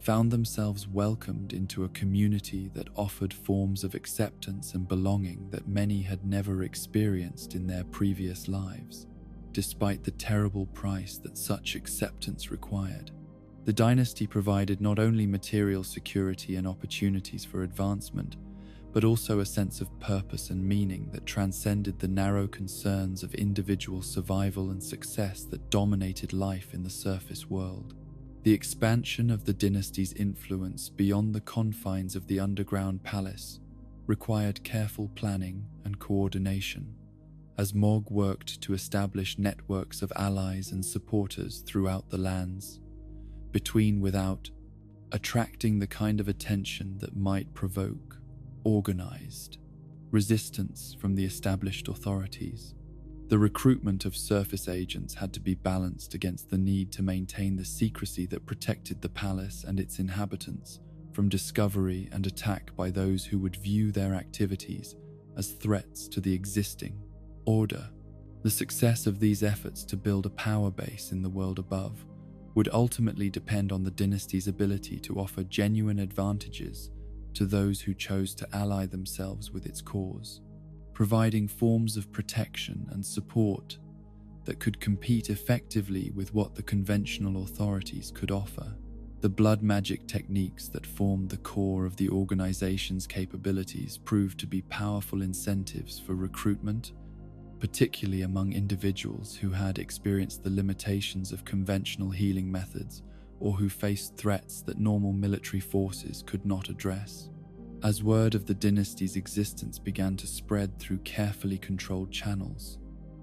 Speaker 1: found themselves welcomed into a community that offered forms of acceptance and belonging that many had never experienced in their previous lives. Despite the terrible price that such acceptance required, the dynasty provided not only material security and opportunities for advancement, but also a sense of purpose and meaning that transcended the narrow concerns of individual survival and success that dominated life in the surface world. The expansion of the dynasty's influence beyond the confines of the underground palace required careful planning and coordination, as Mohg worked to establish networks of allies and supporters throughout the lands, between without, attracting the kind of attention that might provoke organized resistance from the established authorities. The recruitment of surface agents had to be balanced against the need to maintain the secrecy that protected the palace and its inhabitants from discovery and attack by those who would view their activities as threats to the existing order. The success of these efforts to build a power base in the world above would ultimately depend on the dynasty's ability to offer genuine advantages to those who chose to ally themselves with its cause, providing forms of protection and support that could compete effectively with what the conventional authorities could offer. The blood magic techniques that formed the core of the organization's capabilities proved to be powerful incentives for recruitment, particularly among individuals who had experienced the limitations of conventional healing methods or who faced threats that normal military forces could not address. As word of the dynasty's existence began to spread through carefully controlled channels,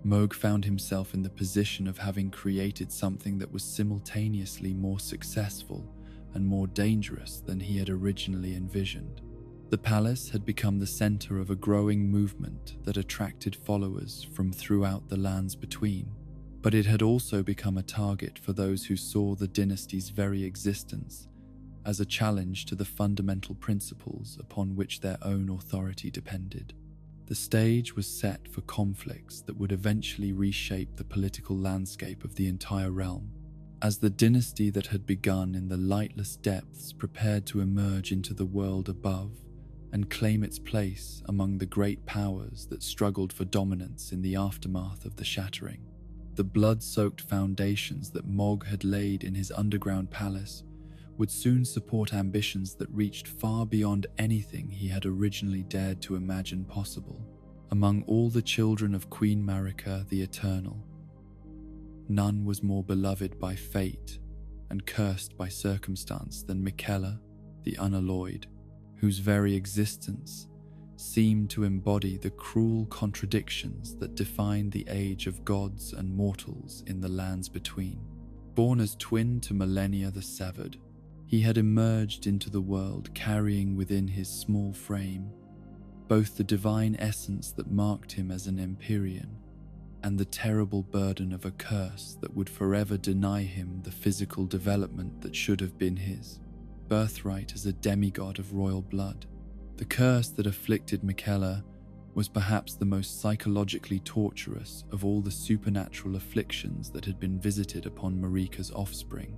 Speaker 1: Mohg found himself in the position of having created something that was simultaneously more successful and more dangerous than he had originally envisioned. The palace had become the center of a growing movement that attracted followers from throughout the lands between, but it had also become a target for those who saw the dynasty's very existence as a challenge to the fundamental principles upon which their own authority depended. The stage was set for conflicts that would eventually reshape the political landscape of the entire realm, as the dynasty that had begun in the lightless depths prepared to emerge into the world above and claim its place among the great powers that struggled for dominance in the aftermath of the shattering. The blood-soaked foundations that Mohg had laid in his underground palace would soon support ambitions that reached far beyond anything he had originally dared to imagine possible. Among all the children of Queen Marika the Eternal, none was more beloved by fate and cursed by circumstance than Miquella the Unalloyed, whose very existence seemed to embody the cruel contradictions that defined the age of gods and mortals in the lands between. Born as twin to Millennia the Severed, he had emerged into the world carrying within his small frame both the divine essence that marked him as an Empyrean and the terrible burden of a curse that would forever deny him the physical development that should have been his birthright as a demigod of royal blood. The curse that afflicted Miquella was perhaps the most psychologically torturous of all the supernatural afflictions that had been visited upon Marika's offspring,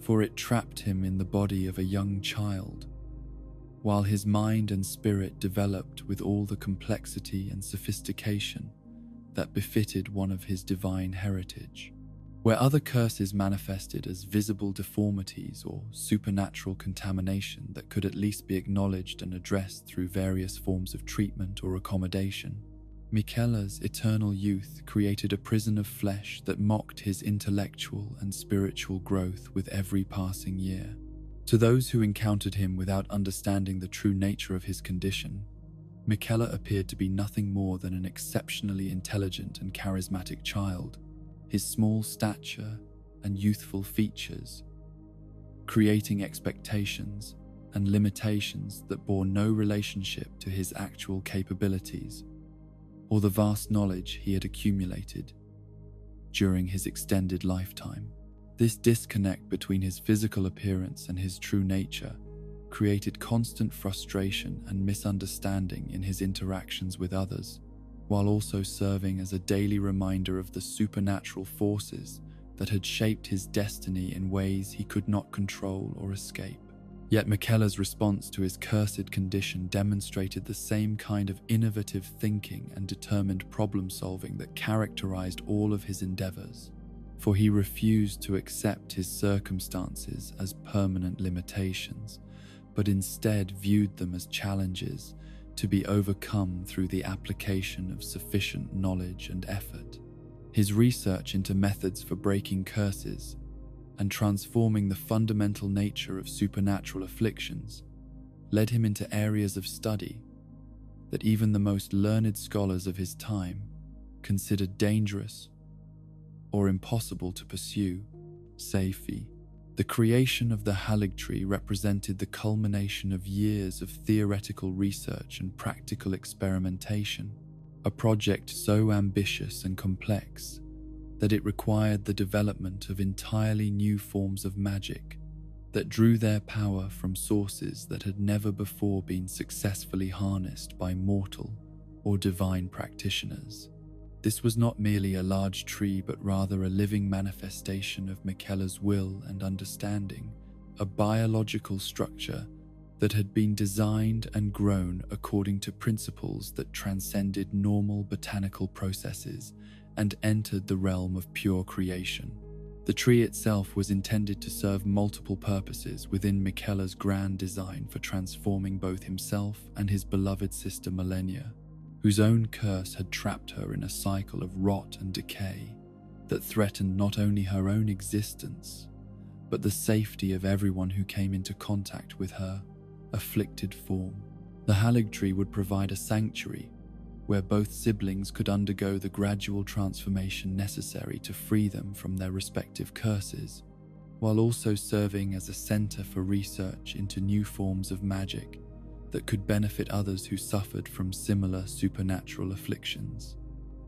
Speaker 1: for it trapped him in the body of a young child, while his mind and spirit developed with all the complexity and sophistication that befitted one of his divine heritage. Where other curses manifested as visible deformities or supernatural contamination that could at least be acknowledged and addressed through various forms of treatment or accommodation, Miquella's eternal youth created a prison of flesh that mocked his intellectual and spiritual growth with every passing year. To those who encountered him without understanding the true nature of his condition, Miquella appeared to be nothing more than an exceptionally intelligent and charismatic child. His small stature and youthful features, creating expectations and limitations that bore no relationship to his actual capabilities or the vast knowledge he had accumulated during his extended lifetime. This disconnect between his physical appearance and his true nature created constant frustration and misunderstanding in his interactions with others, while also serving as a daily reminder of the supernatural forces that had shaped his destiny in ways he could not control or escape. Yet Miquella's response to his cursed condition demonstrated the same kind of innovative thinking and determined problem-solving that characterized all of his endeavors, for he refused to accept his circumstances as permanent limitations, but instead viewed them as challenges to be overcome through the application of sufficient knowledge and effort. His research into methods for breaking curses and transforming the fundamental nature of supernatural afflictions led him into areas of study that even the most learned scholars of his time considered dangerous or impossible to pursue. Seifi. The creation of the Halig tree represented the culmination of years of theoretical research and practical experimentation, a project so ambitious and complex that it required the development of entirely new forms of magic that drew their power from sources that had never before been successfully harnessed by mortal or divine practitioners. This was not merely a large tree, but rather a living manifestation of Miquella's will and understanding, a biological structure that had been designed and grown according to principles that transcended normal botanical processes and entered the realm of pure creation. The tree itself was intended to serve multiple purposes within Miquella's grand design for transforming both himself and his beloved sister Millennia, whose own curse had trapped her in a cycle of rot and decay that threatened not only her own existence, but the safety of everyone who came into contact with her afflicted form. The Halig tree would provide a sanctuary where both siblings could undergo the gradual transformation necessary to free them from their respective curses, while also serving as a center for research into new forms of magic that could benefit others who suffered from similar supernatural afflictions.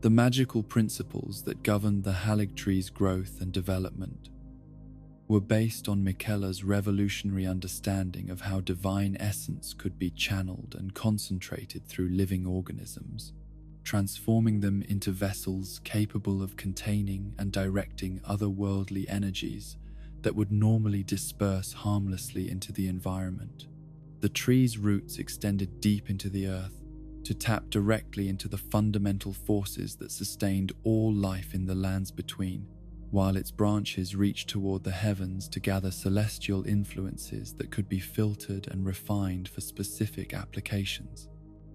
Speaker 1: The magical principles that governed the Halig tree's growth and development were based on Miquella's revolutionary understanding of how divine essence could be channeled and concentrated through living organisms, transforming them into vessels capable of containing and directing otherworldly energies that would normally disperse harmlessly into the environment. The tree's roots extended deep into the earth to tap directly into the fundamental forces that sustained all life in the lands between, while its branches reached toward the heavens to gather celestial influences that could be filtered and refined for specific applications.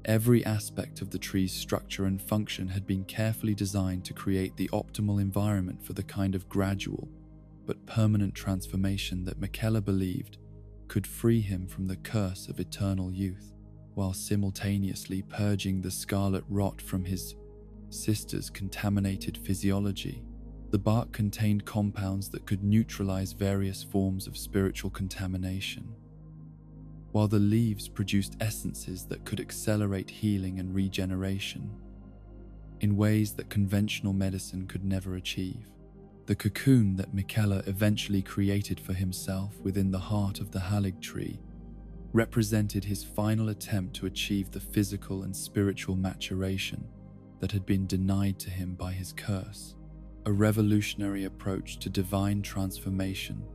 Speaker 1: Every aspect of the tree's structure and function had been carefully designed to create the optimal environment for the kind of gradual but permanent transformation that Miquella believed could free him from the curse of eternal youth, while simultaneously purging the scarlet rot from his sister's contaminated physiology. The bark contained compounds that could neutralize various forms of spiritual contamination, while the leaves produced essences that could accelerate healing and regeneration in ways that conventional medicine could never achieve. The cocoon that Miquella eventually created for himself within the heart of the Halig tree represented his final attempt to achieve the physical and spiritual maturation that had been denied to him by his curse. A revolutionary approach to divine transformation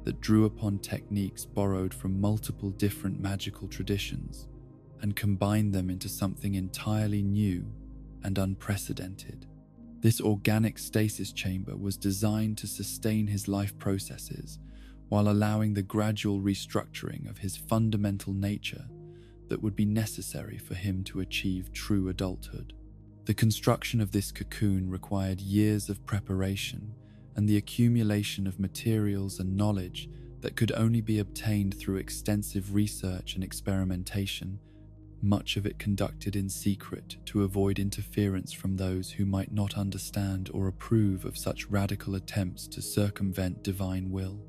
Speaker 1: that drew upon techniques borrowed from multiple different magical traditions and combined them into something entirely new and unprecedented. This organic stasis chamber was designed to sustain his life processes while allowing the gradual restructuring of his fundamental nature that would be necessary for him to achieve true adulthood. The construction of this cocoon required years of preparation and the accumulation of materials and knowledge that could only be obtained through extensive research and experimentation, much of it conducted in secret to avoid interference from those who might not understand or approve of such radical attempts to circumvent divine will.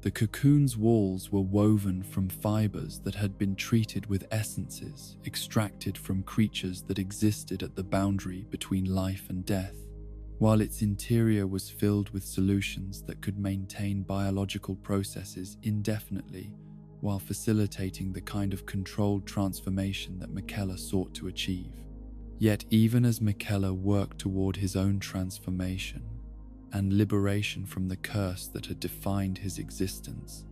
Speaker 1: The cocoon's walls were woven from fibers that had been treated with essences extracted from creatures that existed at the boundary between life and death, while its interior was filled with solutions that could maintain biological processes indefinitely while facilitating the kind of controlled transformation that Miquella sought to achieve. Yet even as Miquella worked toward his own transformation and liberation from the curse that had defined his existence,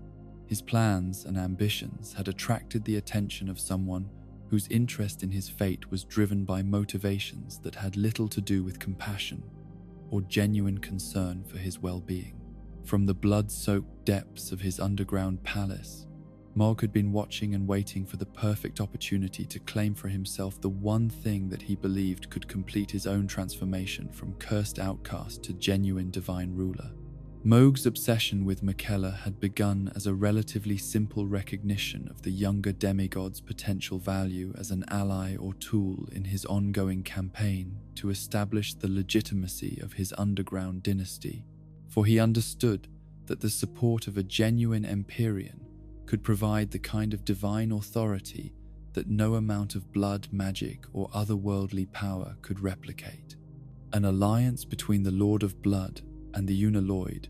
Speaker 1: his plans and ambitions had attracted the attention of someone whose interest in his fate was driven by motivations that had little to do with compassion or genuine concern for his well-being. From the blood-soaked depths of his underground palace, Mohg had been watching and waiting for the perfect opportunity to claim for himself the one thing that he believed could complete his own transformation from cursed outcast to genuine divine ruler. Mohg's obsession with Miquella had begun as a relatively simple recognition of the younger demigod's potential value as an ally or tool in his ongoing campaign to establish the legitimacy of his underground dynasty, for he understood that the support of a genuine Empyrean could provide the kind of divine authority that no amount of blood, magic, or otherworldly power could replicate. An alliance between the Lord of Blood and the Unalloyed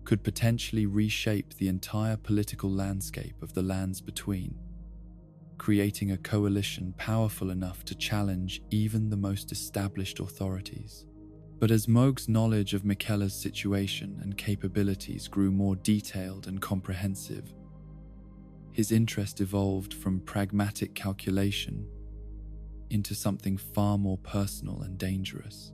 Speaker 1: could potentially reshape the entire political landscape of the lands between, creating a coalition powerful enough to challenge even the most established authorities. But as Mohg's knowledge of Miquella's situation and capabilities grew more detailed and comprehensive, his interest evolved from pragmatic calculation into something far more personal and dangerous.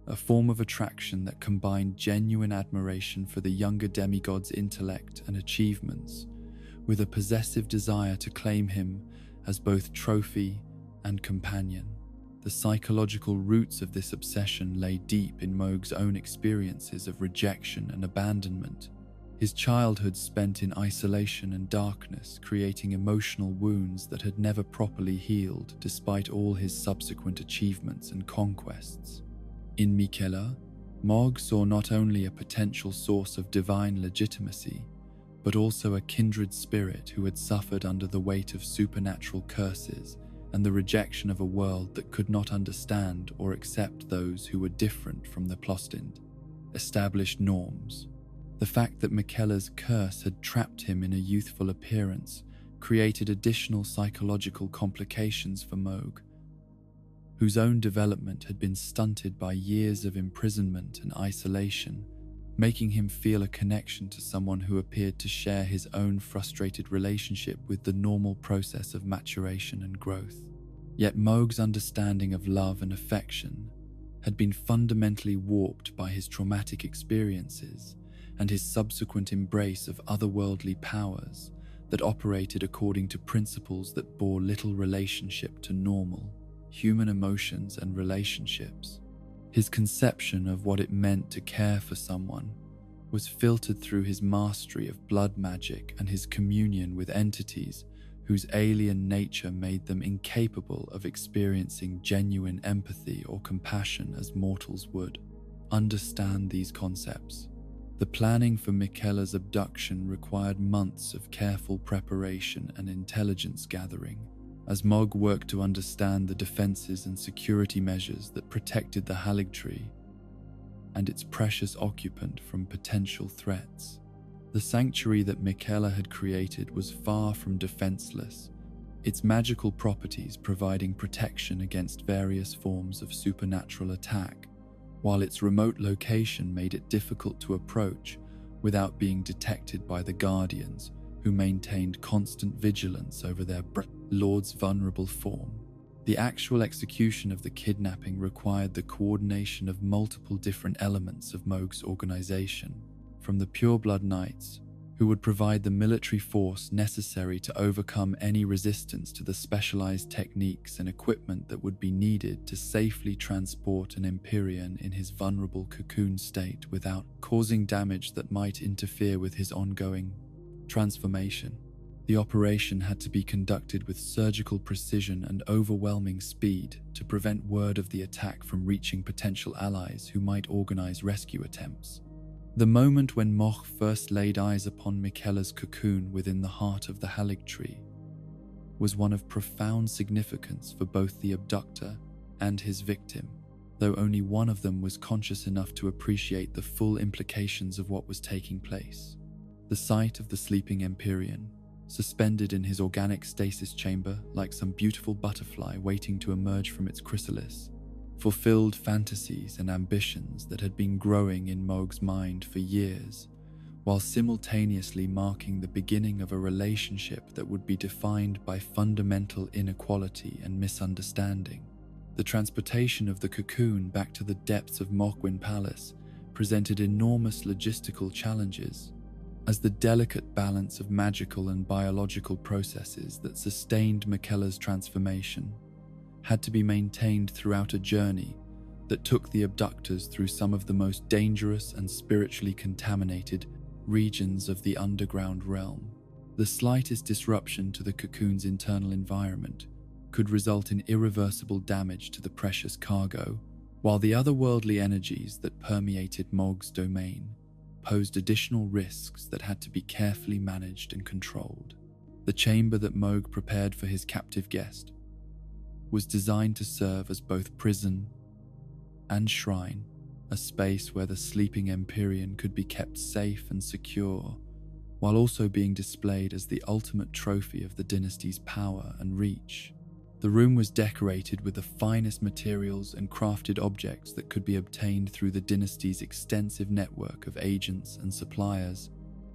Speaker 1: a form of attraction that combined genuine admiration for the younger demigod's intellect and achievements with a possessive desire to claim him as both trophy and companion. The psychological roots of this obsession lay deep in Mohg's own experiences of rejection and abandonment. His childhood spent in isolation and darkness, creating emotional wounds that had never properly healed despite all his subsequent achievements and conquests. In Miquella, Mohg saw not only a potential source of divine legitimacy, but also a kindred spirit who had suffered under the weight of supernatural curses and the rejection of a world that could not understand or accept those who were different from the Plostend established norms. The fact that Miquella's curse had trapped him in a youthful appearance created additional psychological complications for Mohg, whose own development had been stunted by years of imprisonment and isolation, making him feel a connection to someone who appeared to share his own frustrated relationship with the normal process of maturation and growth. Yet Mohg's understanding of love and affection had been fundamentally warped by his traumatic experiences and his subsequent embrace of otherworldly powers that operated according to principles that bore little relationship to normal human emotions and relationships. His conception of what it meant to care for someone was filtered through his mastery of blood magic and his communion with entities whose alien nature made them incapable of experiencing genuine empathy or compassion as mortals would. Understand these concepts. The planning for Miquella's abduction required months of careful preparation and intelligence gathering, as Mohg worked to understand the defenses and security measures that protected the Haligtree and its precious occupant from potential threats. The sanctuary that Miquella had created was far from defenseless, its magical properties providing protection against various forms of supernatural attack, while its remote location made it difficult to approach without being detected by the Guardians, who maintained constant vigilance over their lord's vulnerable form. The actual execution of the kidnapping required the coordination of multiple different elements of Mohg's organization, from the pureblood knights, who would provide the military force necessary to overcome any resistance to the specialized techniques and equipment that would be needed to safely transport an Empyrean in his vulnerable cocoon state without causing damage that might interfere with his ongoing transformation. The operation had to be conducted with surgical precision and overwhelming speed to prevent word of the attack from reaching potential allies who might organize rescue attempts. The moment when Mohg first laid eyes upon Miquella's cocoon within the heart of the Haligtree was one of profound significance for both the abductor and his victim, though only one of them was conscious enough to appreciate the full implications of what was taking place. The sight of the sleeping Empyrean, suspended in his organic stasis chamber like some beautiful butterfly waiting to emerge from its chrysalis, fulfilled fantasies and ambitions that had been growing in Mohg's mind for years, while simultaneously marking the beginning of a relationship that would be defined by fundamental inequality and misunderstanding. The transportation of the cocoon back to the depths of Mohgwyn Palace presented enormous logistical challenges, as the delicate balance of magical and biological processes that sustained Miquella's transformation had to be maintained throughout a journey that took the abductors through some of the most dangerous and spiritually contaminated regions of the underground realm. The slightest disruption to the cocoon's internal environment could result in irreversible damage to the precious cargo, while the otherworldly energies that permeated Mohg's domain posed additional risks that had to be carefully managed and controlled. The chamber that Mohg prepared for his captive guest was designed to serve as both prison and shrine, a space where the sleeping Empyrean could be kept safe and secure, while also being displayed as the ultimate trophy of the dynasty's power and reach. The room was decorated with the finest materials and crafted objects that could be obtained through the dynasty's extensive network of agents and suppliers,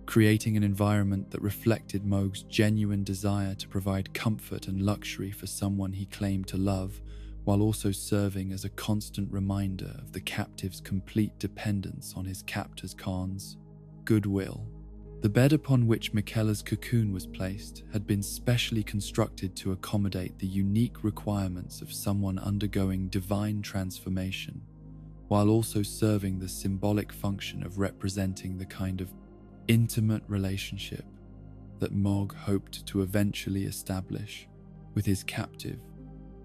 Speaker 1: creating an environment that reflected Mohg's genuine desire to provide comfort and luxury for someone he claimed to love while also serving as a constant reminder of the captive's complete dependence on his captor Khan's goodwill. The bed upon which Michaela's cocoon was placed had been specially constructed to accommodate the unique requirements of someone undergoing divine transformation, while also serving the symbolic function of representing the kind of intimate relationship that Mohg hoped to eventually establish with his captive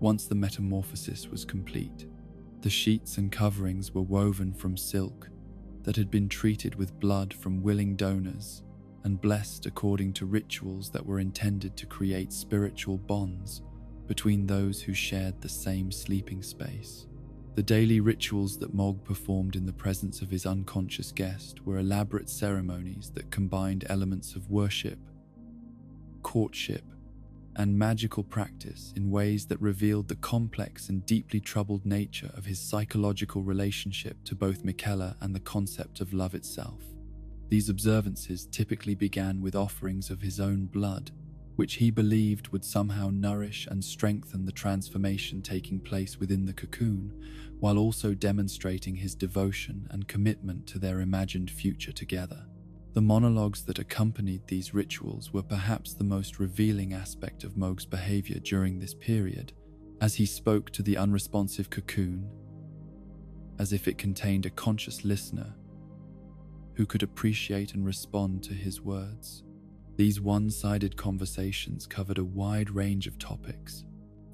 Speaker 1: once the metamorphosis was complete. The sheets and coverings were woven from silk that had been treated with blood from willing donors and blessed according to rituals that were intended to create spiritual bonds between those who shared the same sleeping space. The daily rituals that Mohg performed in the presence of his unconscious guest were elaborate ceremonies that combined elements of worship, courtship, and magical practice in ways that revealed the complex and deeply troubled nature of his psychological relationship to both Michaela and the concept of love itself. These observances typically began with offerings of his own blood, which he believed would somehow nourish and strengthen the transformation taking place within the cocoon, while also demonstrating his devotion and commitment to their imagined future together. The monologues that accompanied these rituals were perhaps the most revealing aspect of Mohg's behavior during this period, as he spoke to the unresponsive cocoon as if it contained a conscious listener who could appreciate and respond to his words. These one-sided conversations covered a wide range of topics,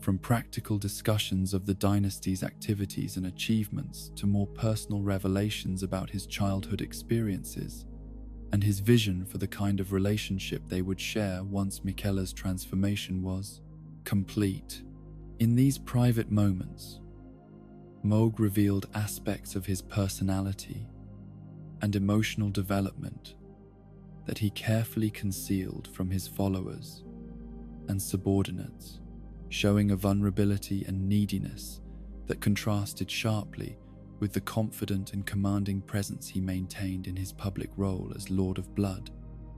Speaker 1: from practical discussions of the dynasty's activities and achievements to more personal revelations about his childhood experiences and his vision for the kind of relationship they would share once Michaela's transformation was complete. In these private moments, Mohg revealed aspects of his personality and emotional development that he carefully concealed from his followers and subordinates, showing a vulnerability and neediness that contrasted sharply with the confident and commanding presence he maintained in his public role as Lord of Blood.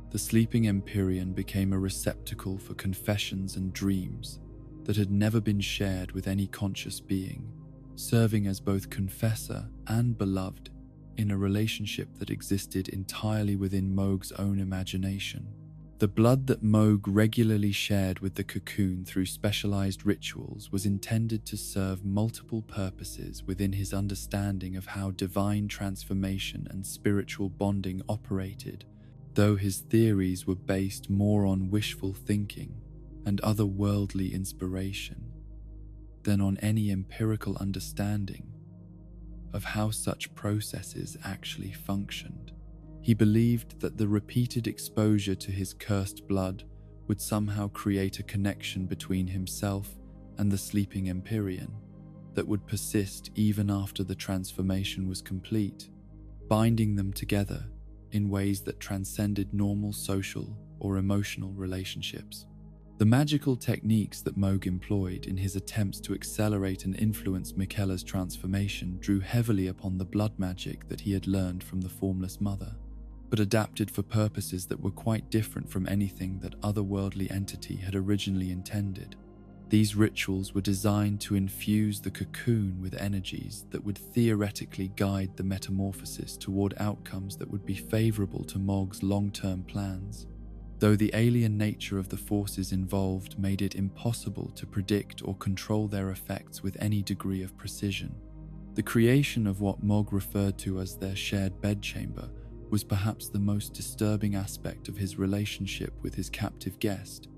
Speaker 1: The sleeping Empyrean became a receptacle for confessions and dreams that had never been shared with any conscious being, serving as both confessor and beloved in a relationship that existed entirely within Mohg's own imagination. The blood that Mohg regularly shared with the cocoon through specialized rituals was intended to serve multiple purposes within his understanding of how divine transformation and spiritual bonding operated, though his theories were based more on wishful thinking and otherworldly inspiration than on any empirical understanding of how such processes actually functioned. He believed that the repeated exposure to his cursed blood would somehow create a connection between himself and the sleeping Empyrean that would persist even after the transformation was complete, binding them together in ways that transcended normal social or emotional relationships. The magical techniques that Mohg employed in his attempts to accelerate and influence Michaela's transformation drew heavily upon the blood magic that he had learned from the Formless Mother, but adapted for purposes that were quite different from anything that otherworldly entity had originally intended. These rituals were designed to infuse the cocoon with energies that would theoretically guide the metamorphosis toward outcomes that would be favorable to Mohg's long-term plans, though the alien nature of the forces involved made it impossible to predict or control their effects with any degree of precision. The creation of what Mohg referred to as their shared bedchamber was perhaps the most disturbing aspect of his relationship with his captive guest,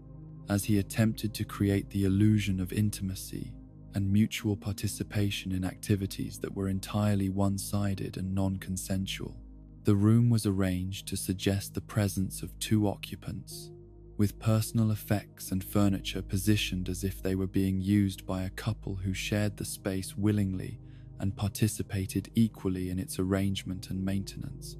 Speaker 1: as he attempted to create the illusion of intimacy and mutual participation in activities that were entirely one-sided and non-consensual. The room was arranged to suggest the presence of two occupants, with personal effects and furniture positioned as if they were being used by a couple who shared the space willingly and participated equally in its arrangement and maintenance.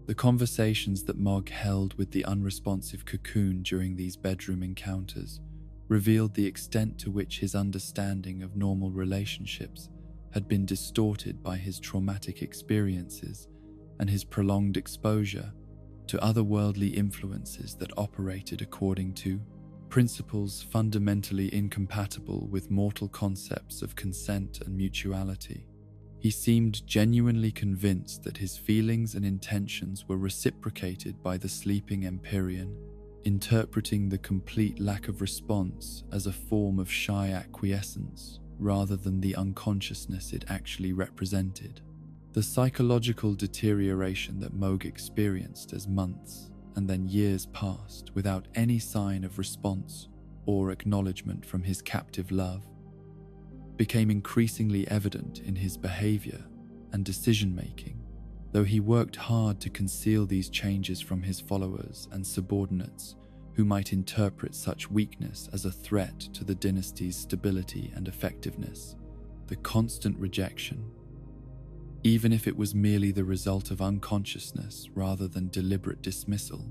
Speaker 1: The conversations that Mohg held with the unresponsive cocoon during these bedroom encounters revealed the extent to which his understanding of normal relationships had been distorted by his traumatic experiences and his prolonged exposure to otherworldly influences that operated according to principles fundamentally incompatible with mortal concepts of consent and mutuality. He seemed genuinely convinced that his feelings and intentions were reciprocated by the sleeping Empyrean, interpreting the complete lack of response as a form of shy acquiescence rather than the unconsciousness it actually represented. The psychological deterioration that Mohg experienced as months and then years passed without any sign of response or acknowledgement from his captive love became increasingly evident in his behavior and decision-making, though he worked hard to conceal these changes from his followers and subordinates who might interpret such weakness as a threat to the dynasty's stability and effectiveness. The constant rejection, even if it was merely the result of unconsciousness rather than deliberate dismissal,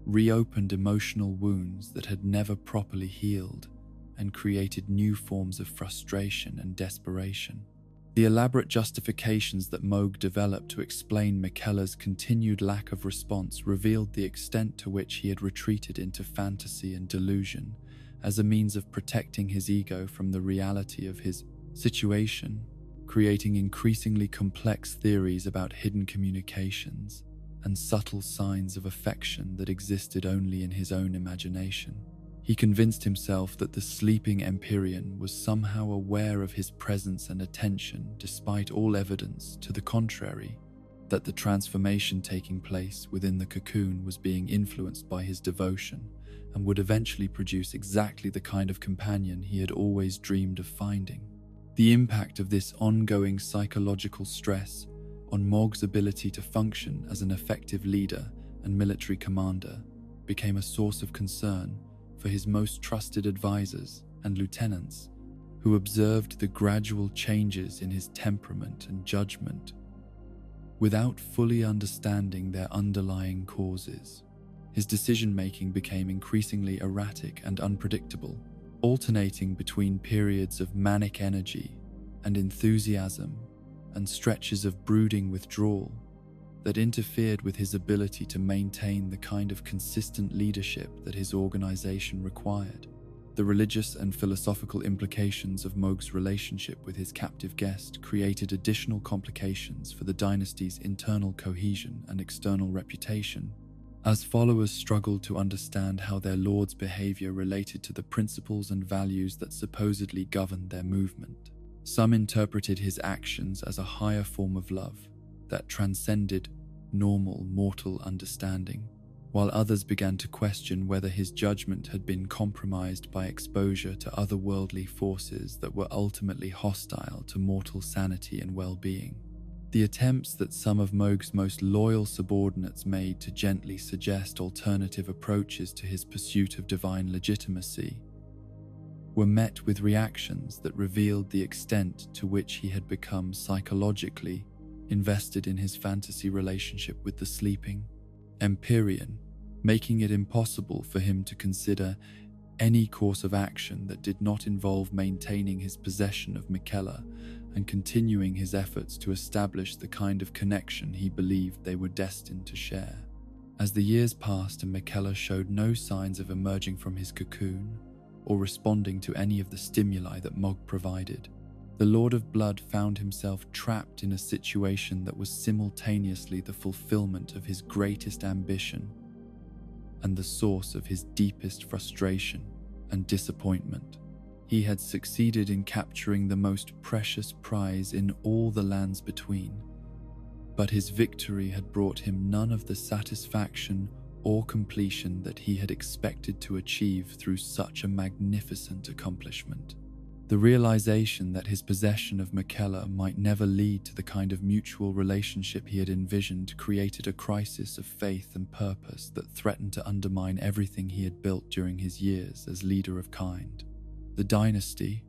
Speaker 1: reopened emotional wounds that had never properly healed and created new forms of frustration and desperation. The elaborate justifications that Mohg developed to explain Miquella's continued lack of response revealed the extent to which he had retreated into fantasy and delusion as a means of protecting his ego from the reality of his situation, creating increasingly complex theories about hidden communications and subtle signs of affection that existed only in his own imagination. He convinced himself that the sleeping Empyrean was somehow aware of his presence and attention despite all evidence to the contrary, that the transformation taking place within the cocoon was being influenced by his devotion and would eventually produce exactly the kind of companion he had always dreamed of finding. The impact of this ongoing psychological stress on Mohg's ability to function as an effective leader and military commander became a source of concern for his most trusted advisors and lieutenants, who observed the gradual changes in his temperament and judgment without fully understanding their underlying causes. His decision-making became increasingly erratic and unpredictable, alternating between periods of manic energy and enthusiasm and stretches of brooding withdrawal that interfered with his ability to maintain the kind of consistent leadership that his organization required. The religious and philosophical implications of Mohg's relationship with his captive guest created additional complications for the dynasty's internal cohesion and external reputation, as followers struggled to understand how their lord's behavior related to the principles and values that supposedly governed their movement. Some interpreted his actions as a higher form of love that transcended normal mortal understanding, while others began to question whether his judgment had been compromised by exposure to otherworldly forces that were ultimately hostile to mortal sanity and well-being. The attempts that some of Mohg's most loyal subordinates made to gently suggest alternative approaches to his pursuit of divine legitimacy were met with reactions that revealed the extent to which he had become psychologically invested in his fantasy relationship with the sleeping Empyrean, making it impossible for him to consider any course of action that did not involve maintaining his possession of Miquella and continuing his efforts to establish the kind of connection he believed they were destined to share. As the years passed and Miquella showed no signs of emerging from his cocoon or responding to any of the stimuli that Mohg provided, the Lord of Blood found himself trapped in a situation that was simultaneously the fulfillment of his greatest ambition and the source of his deepest frustration and disappointment. He had succeeded in capturing the most precious prize in all the lands between, but his victory had brought him none of the satisfaction or completion that he had expected to achieve through such a magnificent accomplishment. The realization that his possession of Miquella might never lead to the kind of mutual relationship he had envisioned created a crisis of faith and purpose that threatened to undermine everything he had built during his years as leader of kind. The dynasty,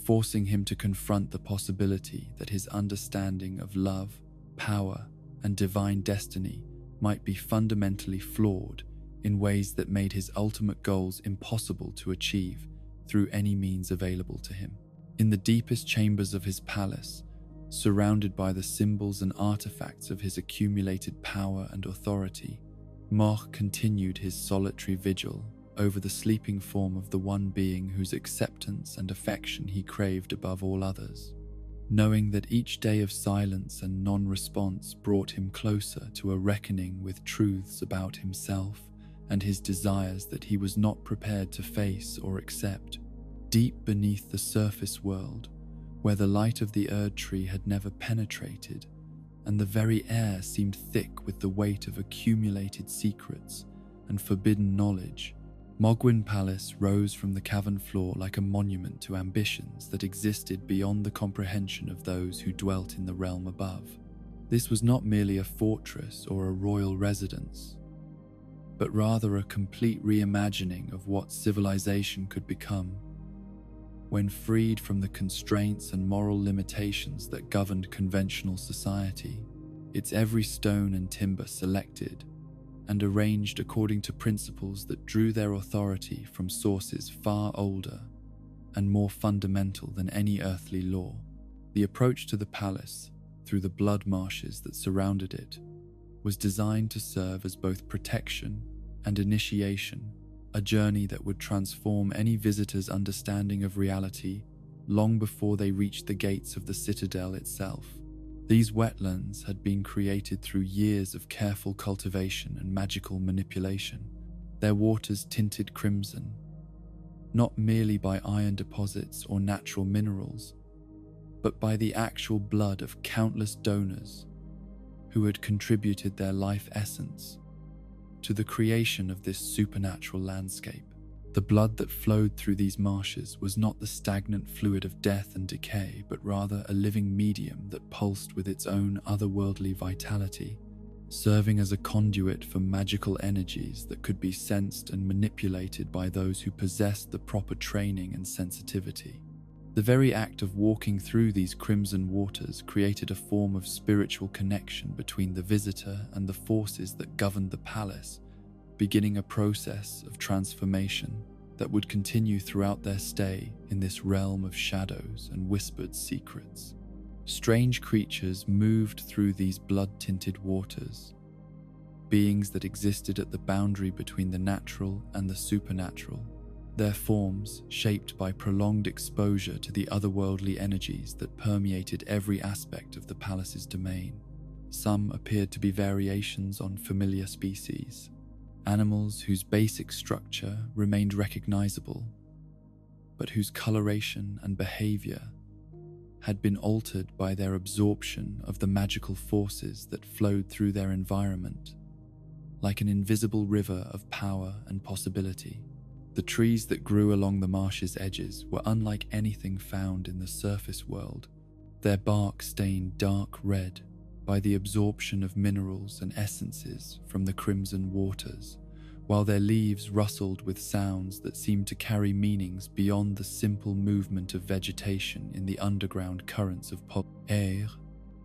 Speaker 1: forcing him to confront the possibility that his understanding of love, power, and divine destiny might be fundamentally flawed in ways that made his ultimate goals impossible to achieve through any means available to him. In the deepest chambers of his palace, surrounded by the symbols and artifacts of his accumulated power and authority, Mohg continued his solitary vigil over the sleeping form of the one being whose acceptance and affection he craved above all others, knowing that each day of silence and non-response brought him closer to a reckoning with truths about himself and his desires that he was not prepared to face or accept. Deep beneath the surface world, where the light of the Erd tree had never penetrated, and the very air seemed thick with the weight of accumulated secrets and forbidden knowledge, Mohgwyn Palace rose from the cavern floor like a monument to ambitions that existed beyond the comprehension of those who dwelt in the realm above. This was not merely a fortress or a royal residence, but rather a complete reimagining of what civilization could become when freed from the constraints and moral limitations that governed conventional society. Its every stone and timber selected and arranged according to principles that drew their authority from sources far older and more fundamental than any earthly law. The approach to the palace, through the blood marshes that surrounded it, was designed to serve as both protection and initiation, a journey that would transform any visitor's understanding of reality long before they reached the gates of the citadel itself. These wetlands had been created through years of careful cultivation and magical manipulation, their waters tinted crimson, not merely by iron deposits or natural minerals, but by the actual blood of countless donors who had contributed their life essence to the creation of this supernatural landscape. The blood that flowed through these marshes was not the stagnant fluid of death and decay, but rather a living medium that pulsed with its own otherworldly vitality, serving as a conduit for magical energies that could be sensed and manipulated by those who possessed the proper training and sensitivity. The very act of walking through these crimson waters created a form of spiritual connection between the visitor and the forces that governed the palace, beginning a process of transformation that would continue throughout their stay in this realm of shadows and whispered secrets. Strange creatures moved through these blood-tinted waters, beings that existed at the boundary between the natural and the supernatural, their forms shaped by prolonged exposure to the otherworldly energies that permeated every aspect of the palace's domain. Some appeared to be variations on familiar species, animals whose basic structure remained recognizable, but whose coloration and behavior had been altered by their absorption of the magical forces that flowed through their environment, like an invisible river of power and possibility. The trees that grew along the marsh's edges were unlike anything found in the surface world, their bark stained dark red by the absorption of minerals and essences from the crimson waters, while their leaves rustled with sounds that seemed to carry meanings beyond the simple movement of vegetation in the underground currents of Mohg.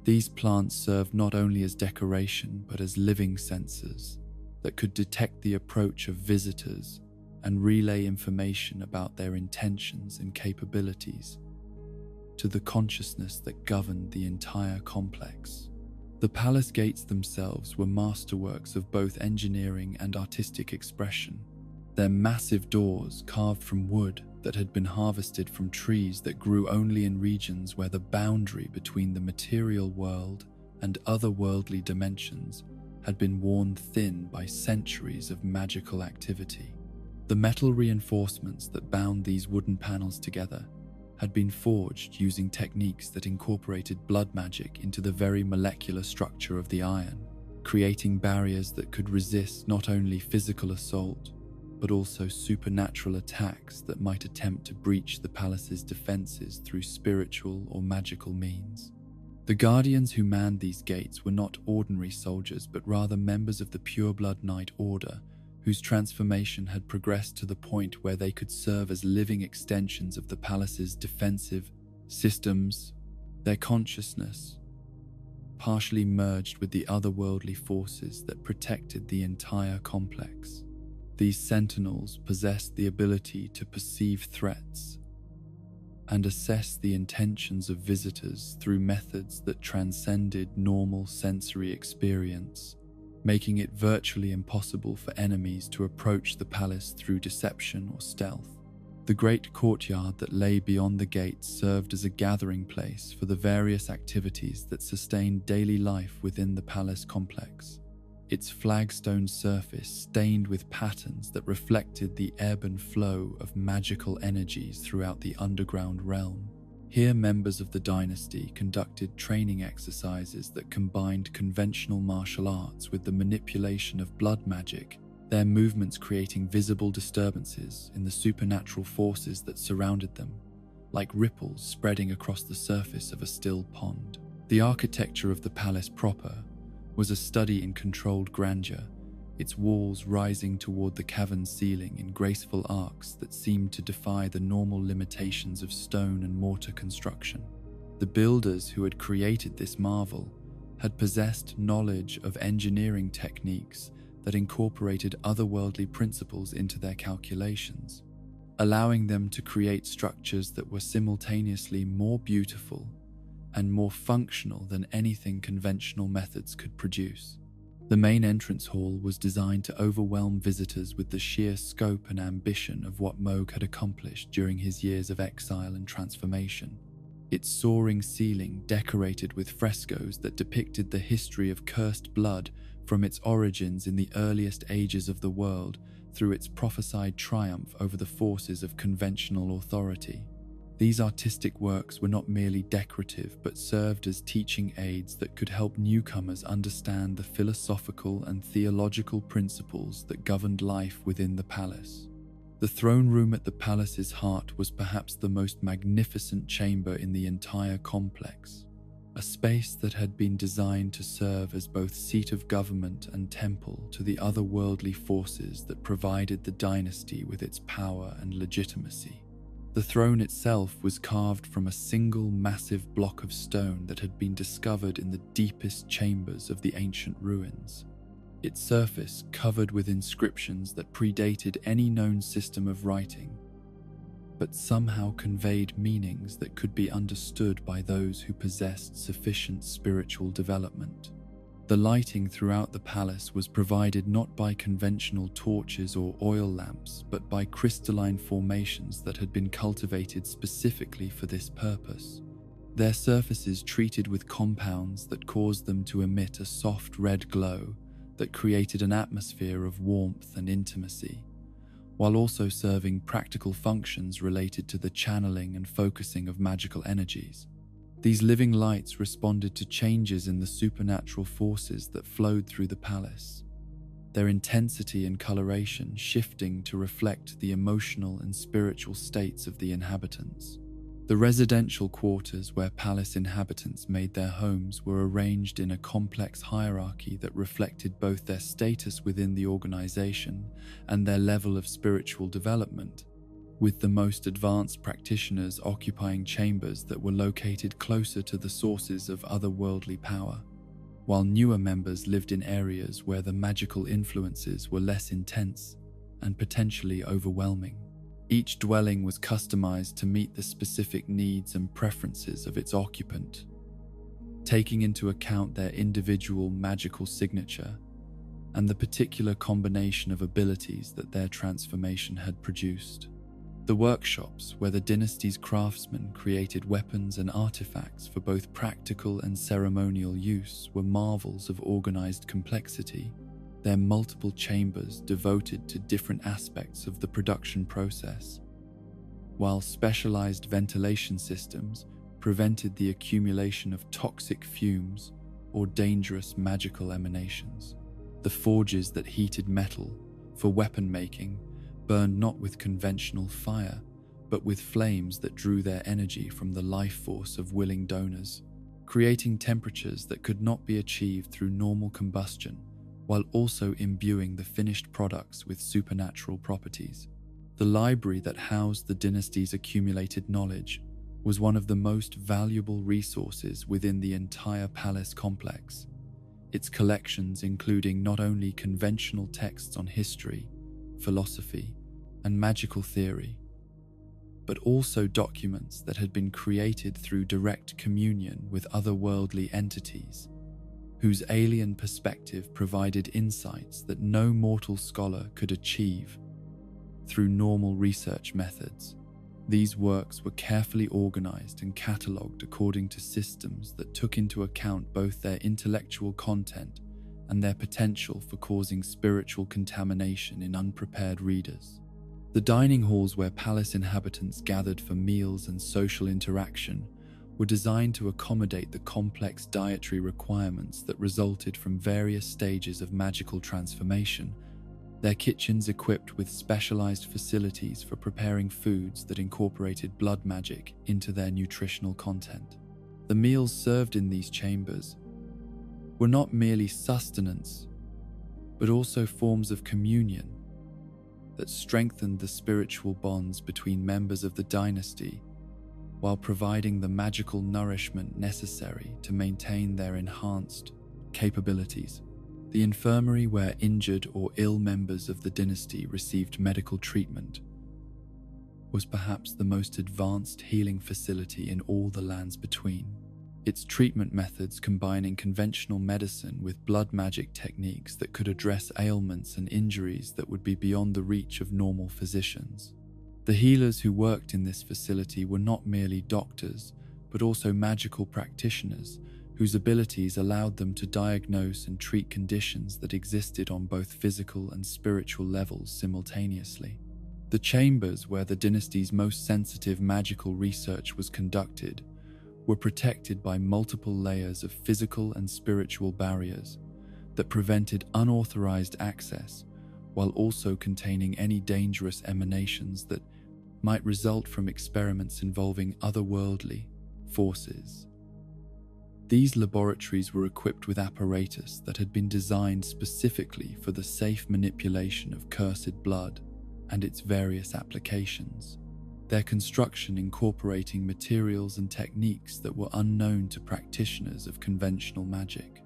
Speaker 1: These plants served not only as decoration but as living sensors that could detect the approach of visitors and relay information about their intentions and capabilities to the consciousness that governed the entire complex. The palace gates themselves were masterworks of both engineering and artistic expression, their massive doors carved from wood that had been harvested from trees that grew only in regions where the boundary between the material world and otherworldly dimensions had been worn thin by centuries of magical activity. The metal reinforcements that bound these wooden panels together had been forged using techniques that incorporated blood magic into the very molecular structure of the iron, creating barriers that could resist not only physical assault, but also supernatural attacks that might attempt to breach the palace's defenses through spiritual or magical means. The guardians who manned these gates were not ordinary soldiers, but rather members of the Pureblood Knight Order, whose transformation had progressed to the point where they could serve as living extensions of the palace's defensive systems. Their consciousness partially merged with the otherworldly forces that protected the entire complex. These sentinels possessed the ability to perceive threats and assess the intentions of visitors through methods that transcended normal sensory experience. making it virtually impossible for enemies to approach the palace through deception or stealth. The great courtyard that lay beyond the gates served as a gathering place for the various activities that sustained daily life within the palace complex. Its flagstone surface stained with patterns that reflected the ebb and flow of magical energies throughout the underground realm. Here, members of the dynasty conducted training exercises that combined conventional martial arts with the manipulation of blood magic, their movements creating visible disturbances in the supernatural forces that surrounded them, like ripples spreading across the surface of a still pond. The architecture of the palace proper was a study in controlled grandeur, its walls rising toward the cavern ceiling in graceful arcs that seemed to defy the normal limitations of stone and mortar construction. The builders who had created this marvel had possessed knowledge of engineering techniques that incorporated otherworldly principles into their calculations, allowing them to create structures that were simultaneously more beautiful and more functional than anything conventional methods could produce. The main entrance hall was designed to overwhelm visitors with the sheer scope and ambition of what Mohg had accomplished during his years of exile and transformation. Its soaring ceiling, decorated with frescoes that depicted the history of cursed blood from its origins in the earliest ages of the world through its prophesied triumph over the forces of conventional authority. These artistic works were not merely decorative but served as teaching aids that could help newcomers understand the philosophical and theological principles that governed life within the palace. The throne room at the palace's heart was perhaps the most magnificent chamber in the entire complex, a space that had been designed to serve as both seat of government and temple to the otherworldly forces that provided the dynasty with its power and legitimacy. The throne itself was carved from a single massive block of stone that had been discovered in the deepest chambers of the ancient ruins. Its surface covered with inscriptions that predated any known system of writing, but somehow conveyed meanings that could be understood by those who possessed sufficient spiritual development. The lighting throughout the palace was provided not by conventional torches or oil lamps, but by crystalline formations that had been cultivated specifically for this purpose. Their surfaces treated with compounds that caused them to emit a soft red glow that created an atmosphere of warmth and intimacy, while also serving practical functions related to the channeling and focusing of magical energies. These living lights responded to changes in the supernatural forces that flowed through the palace, their intensity and coloration shifting to reflect the emotional and spiritual states of the inhabitants. The residential quarters where palace inhabitants made their homes were arranged in a complex hierarchy that reflected both their status within the organization and their level of spiritual development, with the most advanced practitioners occupying chambers that were located closer to the sources of otherworldly power, while newer members lived in areas where the magical influences were less intense and potentially overwhelming. Each dwelling was customized to meet the specific needs and preferences of its occupant, taking into account their individual magical signature and the particular combination of abilities that their transformation had produced. The workshops where the dynasty's craftsmen created weapons and artifacts for both practical and ceremonial use were marvels of organized complexity, their multiple chambers devoted to different aspects of the production process, while specialized ventilation systems prevented the accumulation of toxic fumes or dangerous magical emanations. The forges that heated metal for weapon making burned not with conventional fire, but with flames that drew their energy from the life force of willing donors, creating temperatures that could not be achieved through normal combustion, while also imbuing the finished products with supernatural properties. The library that housed the dynasty's accumulated knowledge was one of the most valuable resources within the entire palace complex, its collections including not only conventional texts on history, philosophy, and magical theory, but also documents that had been created through direct communion with otherworldly entities, whose alien perspective provided insights that no mortal scholar could achieve through normal research methods. These works were carefully organized and catalogued according to systems that took into account both their intellectual content and their potential for causing spiritual contamination in unprepared readers. The dining halls where palace inhabitants gathered for meals and social interaction were designed to accommodate the complex dietary requirements that resulted from various stages of magical transformation, their kitchens equipped with specialized facilities for preparing foods that incorporated blood magic into their nutritional content. The meals served in these chambers were not merely sustenance, but also forms of communion that strengthened the spiritual bonds between members of the dynasty while providing the magical nourishment necessary to maintain their enhanced capabilities. The infirmary where injured or ill members of the dynasty received medical treatment was perhaps the most advanced healing facility in all the lands between. Its treatment methods combining conventional medicine with blood magic techniques that could address ailments and injuries that would be beyond the reach of normal physicians. The healers who worked in this facility were not merely doctors, but also magical practitioners whose abilities allowed them to diagnose and treat conditions that existed on both physical and spiritual levels simultaneously. The chambers where the dynasty's most sensitive magical research was conducted were protected by multiple layers of physical and spiritual barriers that prevented unauthorized access, while also containing any dangerous emanations that might result from experiments involving otherworldly forces. These laboratories were equipped with apparatus that had been designed specifically for the safe manipulation of cursed blood and its various applications, their construction incorporating materials and techniques that were unknown to practitioners of conventional magic.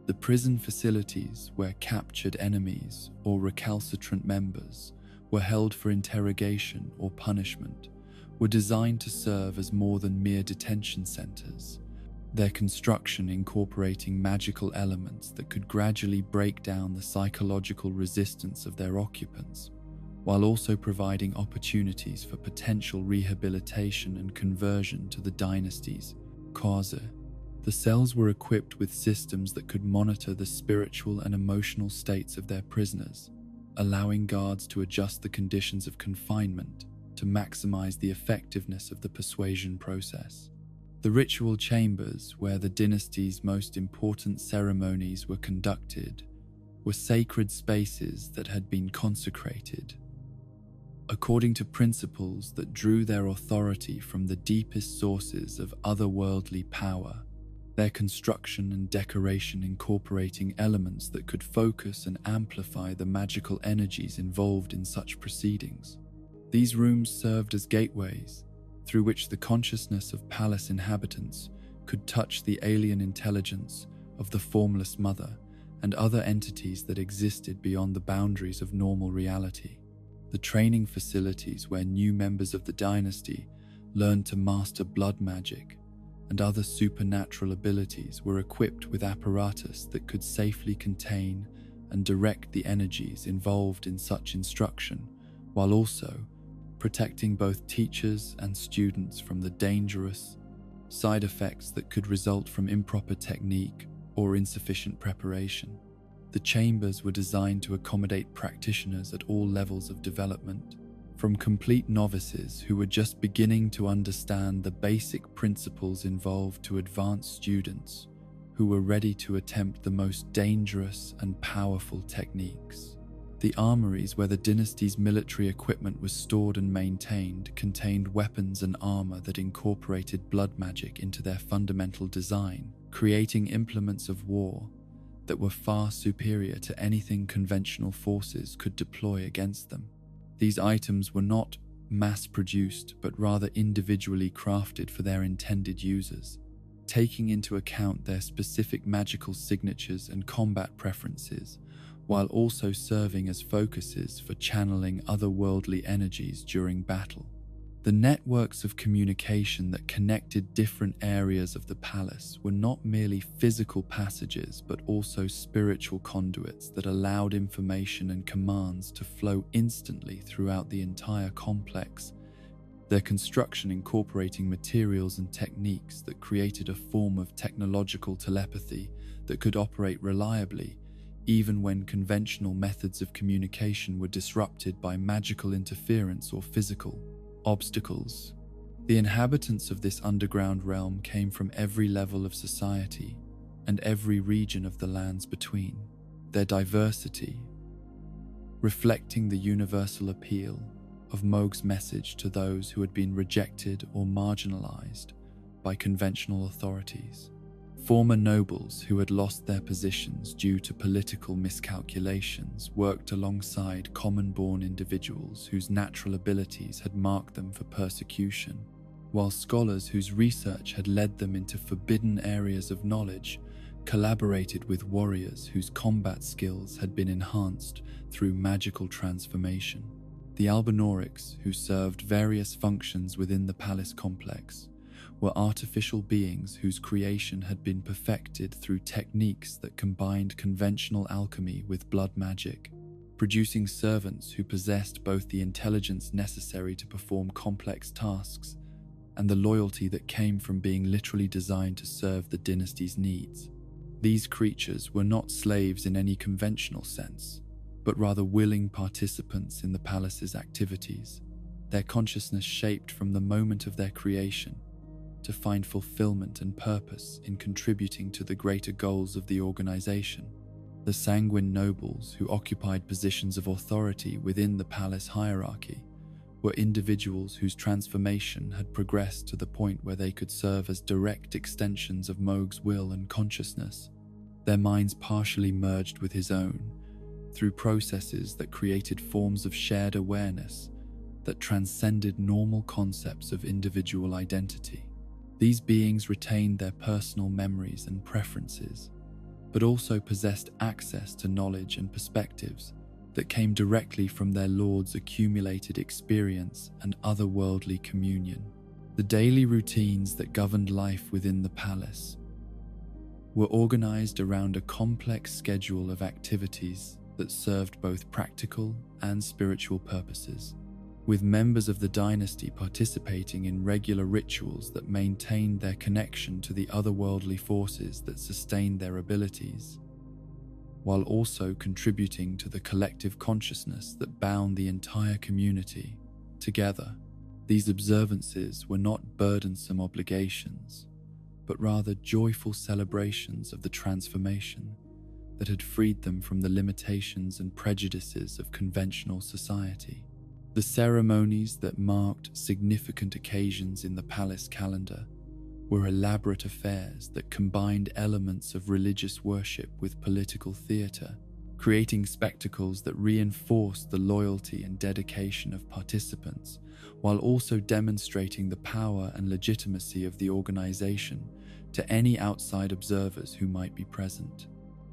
Speaker 1: The prison facilities where captured enemies or recalcitrant members were held for interrogation or punishment were designed to serve as more than mere detention centers, their construction incorporating magical elements that could gradually break down the psychological resistance of their occupants, while also providing opportunities for potential rehabilitation and conversion to the dynasty's cause. The cells were equipped with systems that could monitor the spiritual and emotional states of their prisoners, allowing guards to adjust the conditions of confinement to maximize the effectiveness of the persuasion process. The ritual chambers, where the dynasty's most important ceremonies were conducted, were sacred spaces that had been consecrated according to principles that drew their authority from the deepest sources of otherworldly power, their construction and decoration incorporating elements that could focus and amplify the magical energies involved in such proceedings. These rooms served as gateways through which the consciousness of palace inhabitants could touch the alien intelligence of the formless mother and other entities that existed beyond the boundaries of normal reality. The training facilities where new members of the dynasty learned to master blood magic and other supernatural abilities were equipped with apparatus that could safely contain and direct the energies involved in such instruction, while also protecting both teachers and students from the dangerous side effects that could result from improper technique or insufficient preparation. The chambers were designed to accommodate practitioners at all levels of development, from complete novices who were just beginning to understand the basic principles involved to advanced students who were ready to attempt the most dangerous and powerful techniques. The armories where the dynasty's military equipment was stored and maintained contained weapons and armor that incorporated blood magic into their fundamental design, creating implements of war that were far superior to anything conventional forces could deploy against them. These items were not mass-produced, but rather individually crafted for their intended users, taking into account their specific magical signatures and combat preferences, while also serving as focuses for channeling otherworldly energies during battle. The networks of communication that connected different areas of the palace were not merely physical passages, but also spiritual conduits that allowed information and commands to flow instantly throughout the entire complex, their construction incorporating materials and techniques that created a form of technological telepathy that could operate reliably, even when conventional methods of communication were disrupted by magical interference or physical obstacles. The inhabitants of this underground realm came from every level of society and every region of the lands between, their diversity reflecting the universal appeal of Mohg's message to those who had been rejected or marginalized by conventional authorities. Former nobles who had lost their positions due to political miscalculations worked alongside common-born individuals whose natural abilities had marked them for persecution, while scholars whose research had led them into forbidden areas of knowledge collaborated with warriors whose combat skills had been enhanced through magical transformation. The Albinaurics, who served various functions within the palace complex, were artificial beings whose creation had been perfected through techniques that combined conventional alchemy with blood magic, producing servants who possessed both the intelligence necessary to perform complex tasks and the loyalty that came from being literally designed to serve the dynasty's needs. These creatures were not slaves in any conventional sense, but rather willing participants in the palace's activities, their consciousness shaped from the moment of their creation to find fulfillment and purpose in contributing to the greater goals of the organization. The sanguine nobles who occupied positions of authority within the palace hierarchy were individuals whose transformation had progressed to the point where they could serve as direct extensions of Mohg's will and consciousness, their minds partially merged with his own, through processes that created forms of shared awareness that transcended normal concepts of individual identity. These beings retained their personal memories and preferences, but also possessed access to knowledge and perspectives that came directly from their lord's accumulated experience and otherworldly communion. The daily routines that governed life within the palace were organized around a complex schedule of activities that served both practical and spiritual purposes, with members of the dynasty participating in regular rituals that maintained their connection to the otherworldly forces that sustained their abilities, while also contributing to the collective consciousness that bound the entire community together. These observances were not burdensome obligations, but rather joyful celebrations of the transformation that had freed them from the limitations and prejudices of conventional society. The ceremonies that marked significant occasions in the palace calendar were elaborate affairs that combined elements of religious worship with political theatre, creating spectacles that reinforced the loyalty and dedication of participants, while also demonstrating the power and legitimacy of the organization to any outside observers who might be present.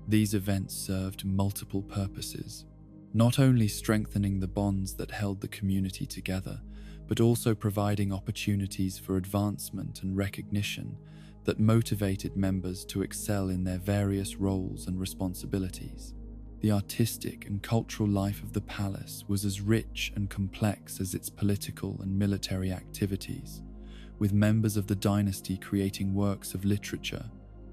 Speaker 1: These events served multiple purposes, not only strengthening the bonds that held the community together, but also providing opportunities for advancement and recognition that motivated members to excel in their various roles and responsibilities. The artistic and cultural life of the palace was as rich and complex as its political and military activities, with members of the dynasty creating works of literature,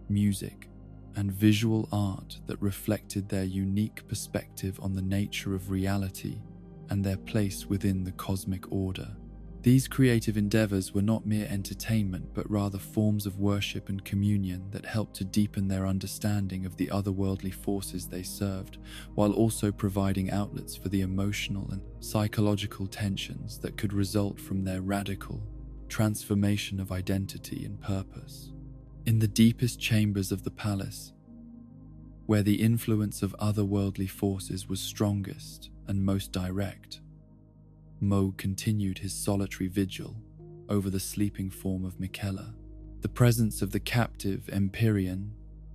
Speaker 1: music, and visual art that reflected their unique perspective on the nature of reality and their place within the cosmic order. These creative endeavors were not mere entertainment, but rather forms of worship and communion that helped to deepen their understanding of the otherworldly forces they served, while also providing outlets for the emotional and psychological tensions that could result from their radical transformation of identity and purpose. In the deepest chambers of the palace, where the influence of otherworldly forces was strongest and most direct, Mohg continued his solitary vigil over the sleeping form of Michaela, the presence of the captive Empyrean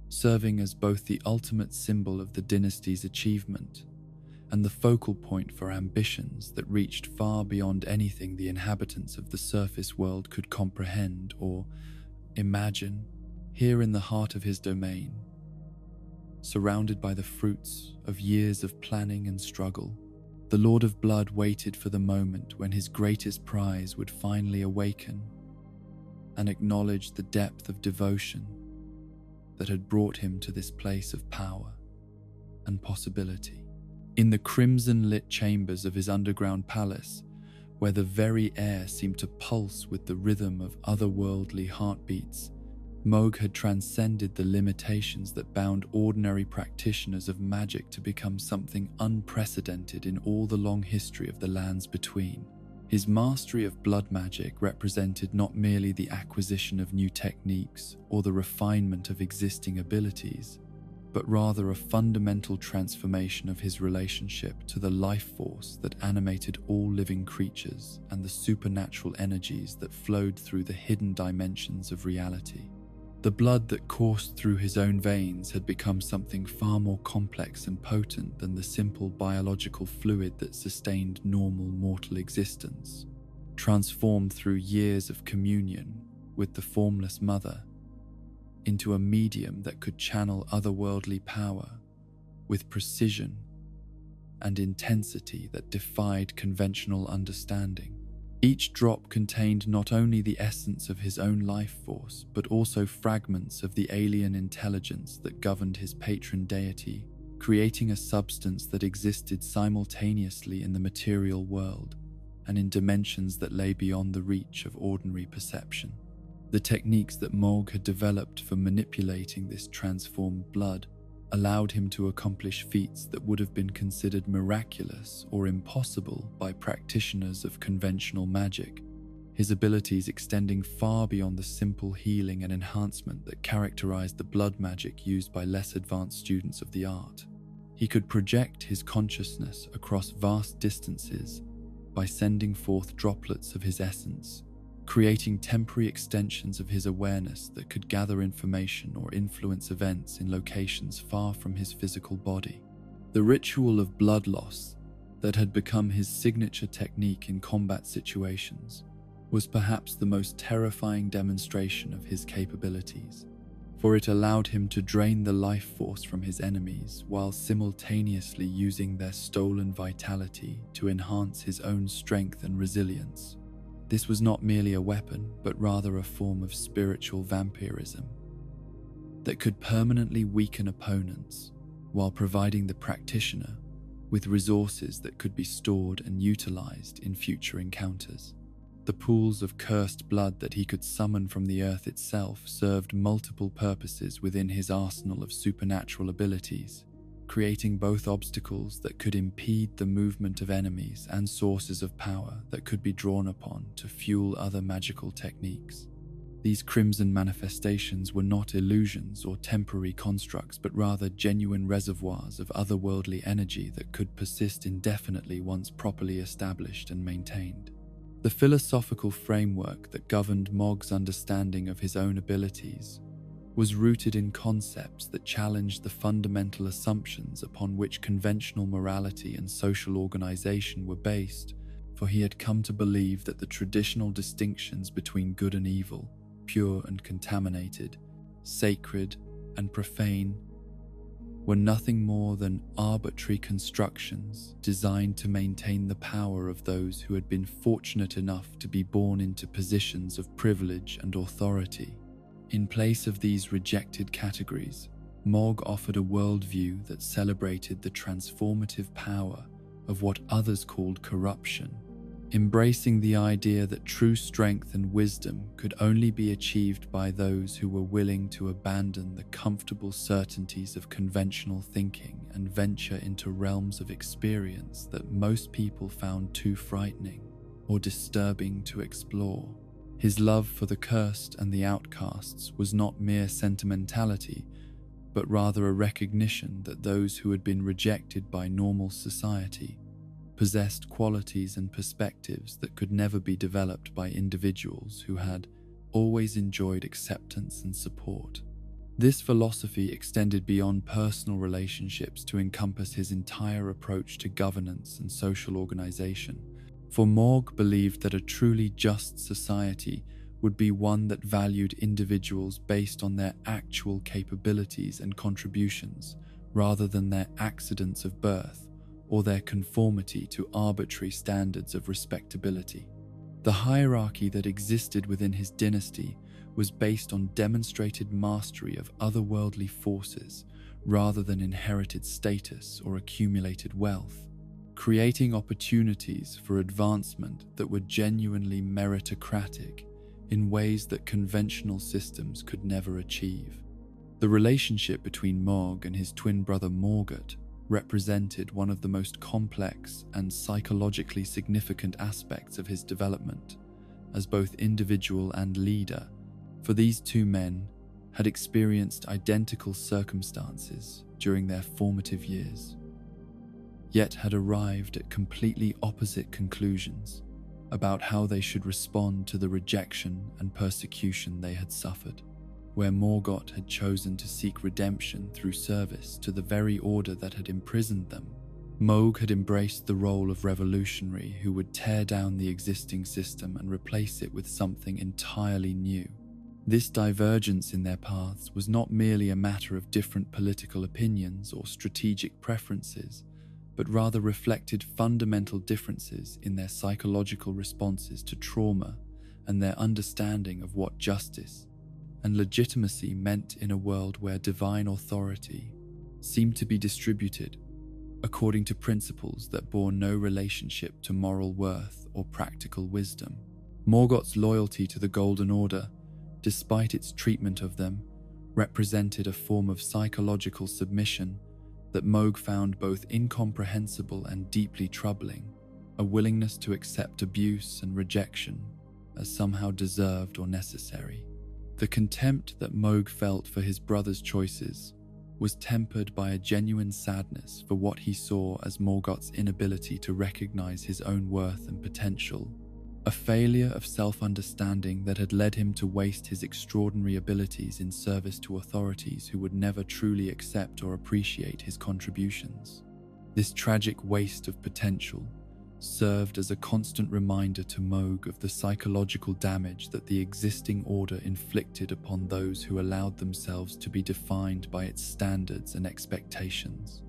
Speaker 1: serving as both the ultimate symbol of the dynasty's achievement and the focal point for ambitions that reached far beyond anything the inhabitants of the surface world could comprehend or imagine. Here in the heart of his domain, surrounded by the fruits of years of planning and struggle, the Lord of Blood waited for the moment when his greatest prize would finally awaken and acknowledge the depth of devotion that had brought him to this place of power and possibility. In the crimson-lit chambers of his underground palace, where the very air seemed to pulse with the rhythm of otherworldly heartbeats, Mohg had transcended the limitations that bound ordinary practitioners of magic to become something unprecedented in all the long history of the lands between. His mastery of blood magic represented not merely the acquisition of new techniques or the refinement of existing abilities, but rather a fundamental transformation of his relationship to the life force that animated all living creatures and the supernatural energies that flowed through the hidden dimensions of reality. The blood that coursed through his own veins had become something far more complex and potent than the simple biological fluid that sustained normal mortal existence. Transformed through years of communion with the formless mother into a medium that could channel otherworldly power with precision and intensity that defied conventional understanding. Each drop contained not only the essence of his own life force, but also fragments of the alien intelligence that governed his patron deity, creating a substance that existed simultaneously in the material world and in dimensions that lay beyond the reach of ordinary perception. The techniques that Mohg had developed for manipulating this transformed blood allowed him to accomplish feats that would have been considered miraculous or impossible by practitioners of conventional magic, his abilities extending far beyond the simple healing and enhancement that characterized the blood magic used by less advanced students of the art. He could project his consciousness across vast distances by sending forth droplets of his essence, creating temporary extensions of his awareness that could gather information or influence events in locations far from his physical body. The ritual of blood loss that had become his signature technique in combat situations was perhaps the most terrifying demonstration of his capabilities, for it allowed him to drain the life force from his enemies while simultaneously using their stolen vitality to enhance his own strength and resilience. This was not merely a weapon, but rather a form of spiritual vampirism that could permanently weaken opponents while providing the practitioner with resources that could be stored and utilized in future encounters. The pools of cursed blood that he could summon from the earth itself served multiple purposes within his arsenal of supernatural abilities, creating both obstacles that could impede the movement of enemies and sources of power that could be drawn upon to fuel other magical techniques. These crimson manifestations were not illusions or temporary constructs, but rather genuine reservoirs of otherworldly energy that could persist indefinitely once properly established and maintained. The philosophical framework that governed Mohg's understanding of his own abilities was rooted in concepts that challenged the fundamental assumptions upon which conventional morality and social organization were based, for he had come to believe that the traditional distinctions between good and evil, pure and contaminated, sacred and profane, were nothing more than arbitrary constructions designed to maintain the power of those who had been fortunate enough to be born into positions of privilege and authority. In place of these rejected categories, Mohg offered a worldview that celebrated the transformative power of what others called corruption, embracing the idea that true strength and wisdom could only be achieved by those who were willing to abandon the comfortable certainties of conventional thinking and venture into realms of experience that most people found too frightening or disturbing to explore. His love for the cursed and the outcasts was not mere sentimentality, but rather a recognition that those who had been rejected by normal society possessed qualities and perspectives that could never be developed by individuals who had always enjoyed acceptance and support. This philosophy extended beyond personal relationships to encompass his entire approach to governance and social organization. For Mohg believed that a truly just society would be one that valued individuals based on their actual capabilities and contributions, rather than their accidents of birth or their conformity to arbitrary standards of respectability. The hierarchy that existed within his dynasty was based on demonstrated mastery of otherworldly forces rather than inherited status or accumulated wealth, creating opportunities for advancement that were genuinely meritocratic in ways that conventional systems could never achieve. The relationship between Mohg and his twin brother Morgott represented one of the most complex and psychologically significant aspects of his development as both individual and leader, for these two men had experienced identical circumstances during their formative years, yet had arrived at completely opposite conclusions about how they should respond to the rejection and persecution they had suffered. Where Morgott had chosen to seek redemption through service to the very order that had imprisoned them, Mohg had embraced the role of revolutionary who would tear down the existing system and replace it with something entirely new. This divergence in their paths was not merely a matter of different political opinions or strategic preferences, but rather reflected fundamental differences in their psychological responses to trauma and their understanding of what justice and legitimacy meant in a world where divine authority seemed to be distributed according to principles that bore no relationship to moral worth or practical wisdom. Morgott's loyalty to the Golden Order, despite its treatment of them, represented a form of psychological submission that Mohg found both incomprehensible and deeply troubling, a willingness to accept abuse and rejection as somehow deserved or necessary. The contempt that Mohg felt for his brother's choices was tempered by a genuine sadness for what he saw as Morgott's inability to recognize his own worth and potential, a failure of self-understanding that had led him to waste his extraordinary abilities in service to authorities who would never truly accept or appreciate his contributions. This tragic waste of potential served as a constant reminder to Mohg of the psychological damage that the existing order inflicted upon those who allowed themselves to be defined by its standards and expectations.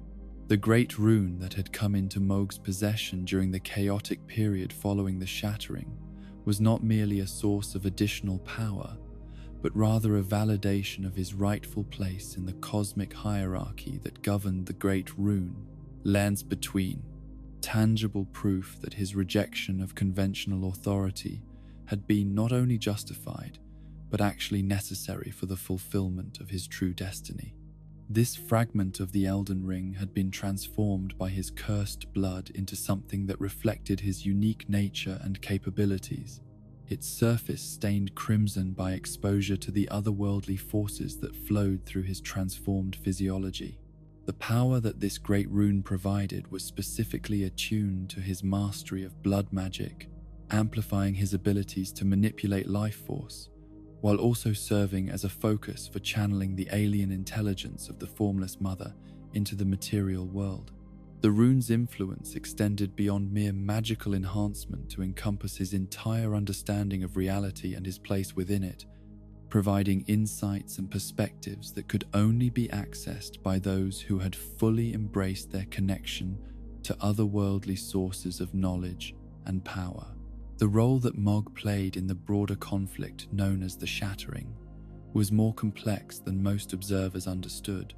Speaker 1: The great rune that had come into Mohg's possession during the chaotic period following the shattering was not merely a source of additional power, but rather a validation of his rightful place in the cosmic hierarchy that governed the great rune, lands between, tangible proof that his rejection of conventional authority had been not only justified, but actually necessary for the fulfillment of his true destiny. This fragment of the Elden Ring had been transformed by his cursed blood into something that reflected his unique nature and capabilities, its surface stained crimson by exposure to the otherworldly forces that flowed through his transformed physiology. The power that this great rune provided was specifically attuned to his mastery of blood magic, amplifying his abilities to manipulate life force, while also serving as a focus for channeling the alien intelligence of the Formless Mother into the material world. The rune's influence extended beyond mere magical enhancement to encompass his entire understanding of reality and his place within it, providing insights and perspectives that could only be accessed by those who had fully embraced their connection to otherworldly sources of knowledge and power. The role that Mohg played in the broader conflict known as the Shattering was more complex than most observers understood,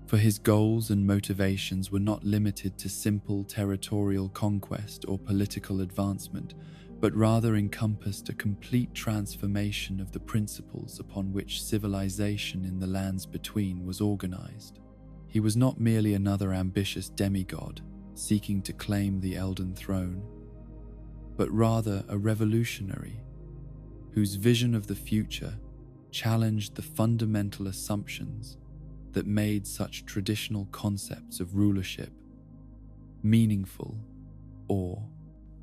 Speaker 1: for his goals and motivations were not limited to simple territorial conquest or political advancement, but rather encompassed a complete transformation of the principles upon which civilization in the lands between was organized. He was not merely another ambitious demigod seeking to claim the Elden throne, but rather a revolutionary whose vision of the future challenged the fundamental assumptions that made such traditional concepts of rulership meaningful or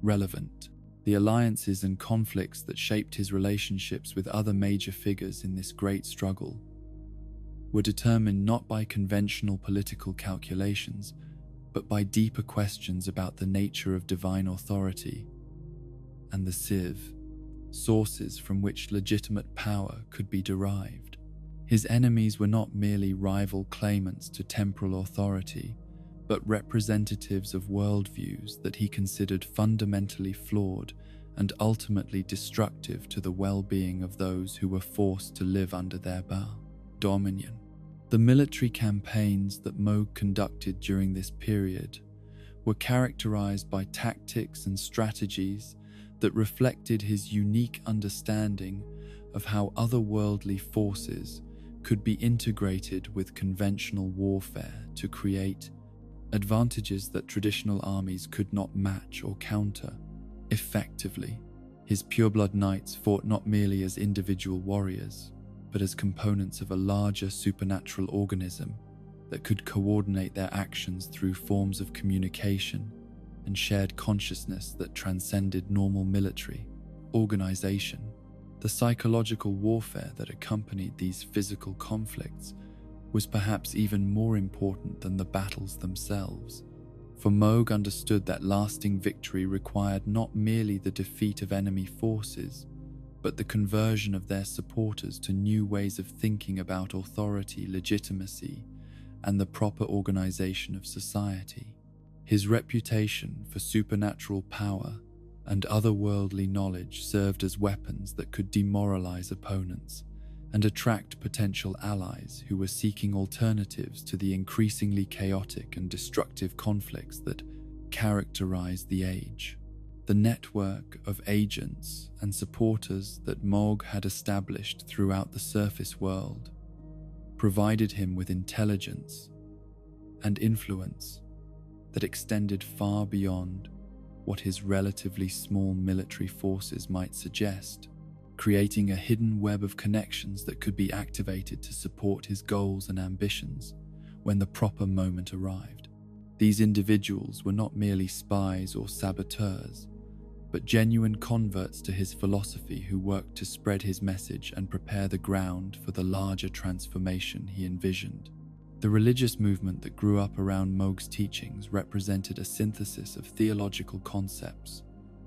Speaker 1: relevant. The alliances and conflicts that shaped his relationships with other major figures in this great struggle were determined not by conventional political calculations, but by deeper questions about the nature of divine authority and the sieve, sources from which legitimate power could be derived. His enemies were not merely rival claimants to temporal authority, but representatives of worldviews that he considered fundamentally flawed and ultimately destructive to the well-being of those who were forced to live under their dominion. The military campaigns that Mohg conducted during this period were characterized by tactics and strategies that reflected his unique understanding of how otherworldly forces could be integrated with conventional warfare to create advantages that traditional armies could not match or counter effectively. His pureblood knights fought not merely as individual warriors, but as components of a larger supernatural organism that could coordinate their actions through forms of communication and shared consciousness that transcended normal military organization. The psychological warfare that accompanied these physical conflicts was perhaps even more important than the battles themselves, for Mohg understood that lasting victory required not merely the defeat of enemy forces, but the conversion of their supporters to new ways of thinking about authority, legitimacy, and the proper organization of society. His reputation for supernatural power and otherworldly knowledge served as weapons that could demoralize opponents and attract potential allies who were seeking alternatives to the increasingly chaotic and destructive conflicts that characterized the age. The network of agents and supporters that Mohg had established throughout the surface world provided him with intelligence and influence that extended far beyond what his relatively small military forces might suggest, creating a hidden web of connections that could be activated to support his goals and ambitions when the proper moment arrived. These individuals were not merely spies or saboteurs, but genuine converts to his philosophy who worked to spread his message and prepare the ground for the larger transformation he envisioned. The religious movement that grew up around Mohg's teachings represented a synthesis of theological concepts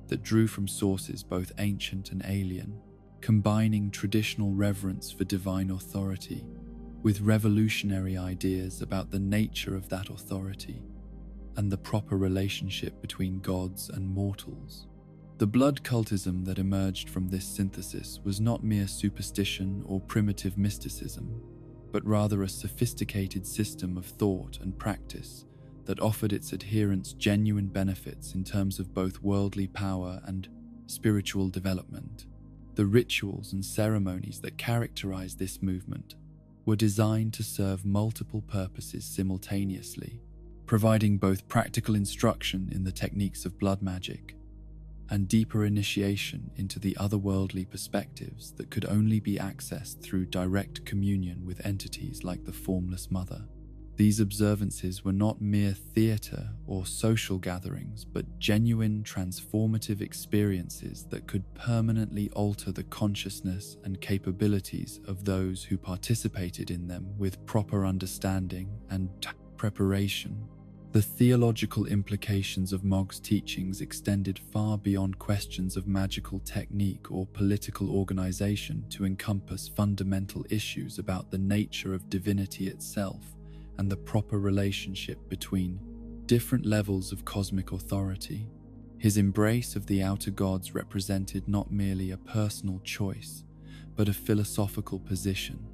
Speaker 1: that drew from sources both ancient and alien, combining traditional reverence for divine authority with revolutionary ideas about the nature of that authority and the proper relationship between gods and mortals. The blood cultism that emerged from this synthesis was not mere superstition or primitive mysticism, but rather a sophisticated system of thought and practice that offered its adherents genuine benefits in terms of both worldly power and spiritual development. The rituals and ceremonies that characterized this movement were designed to serve multiple purposes simultaneously, providing both practical instruction in the techniques of blood magic and deeper initiation into the otherworldly perspectives that could only be accessed through direct communion with entities like the Formless Mother. These observances were not mere theater or social gatherings, but genuine transformative experiences that could permanently alter the consciousness and capabilities of those who participated in them with proper understanding and preparation. The theological implications of Mohg's teachings extended far beyond questions of magical technique or political organization to encompass fundamental issues about the nature of divinity itself and the proper relationship between different levels of cosmic authority. His embrace of the outer gods represented not merely a personal choice, but a philosophical position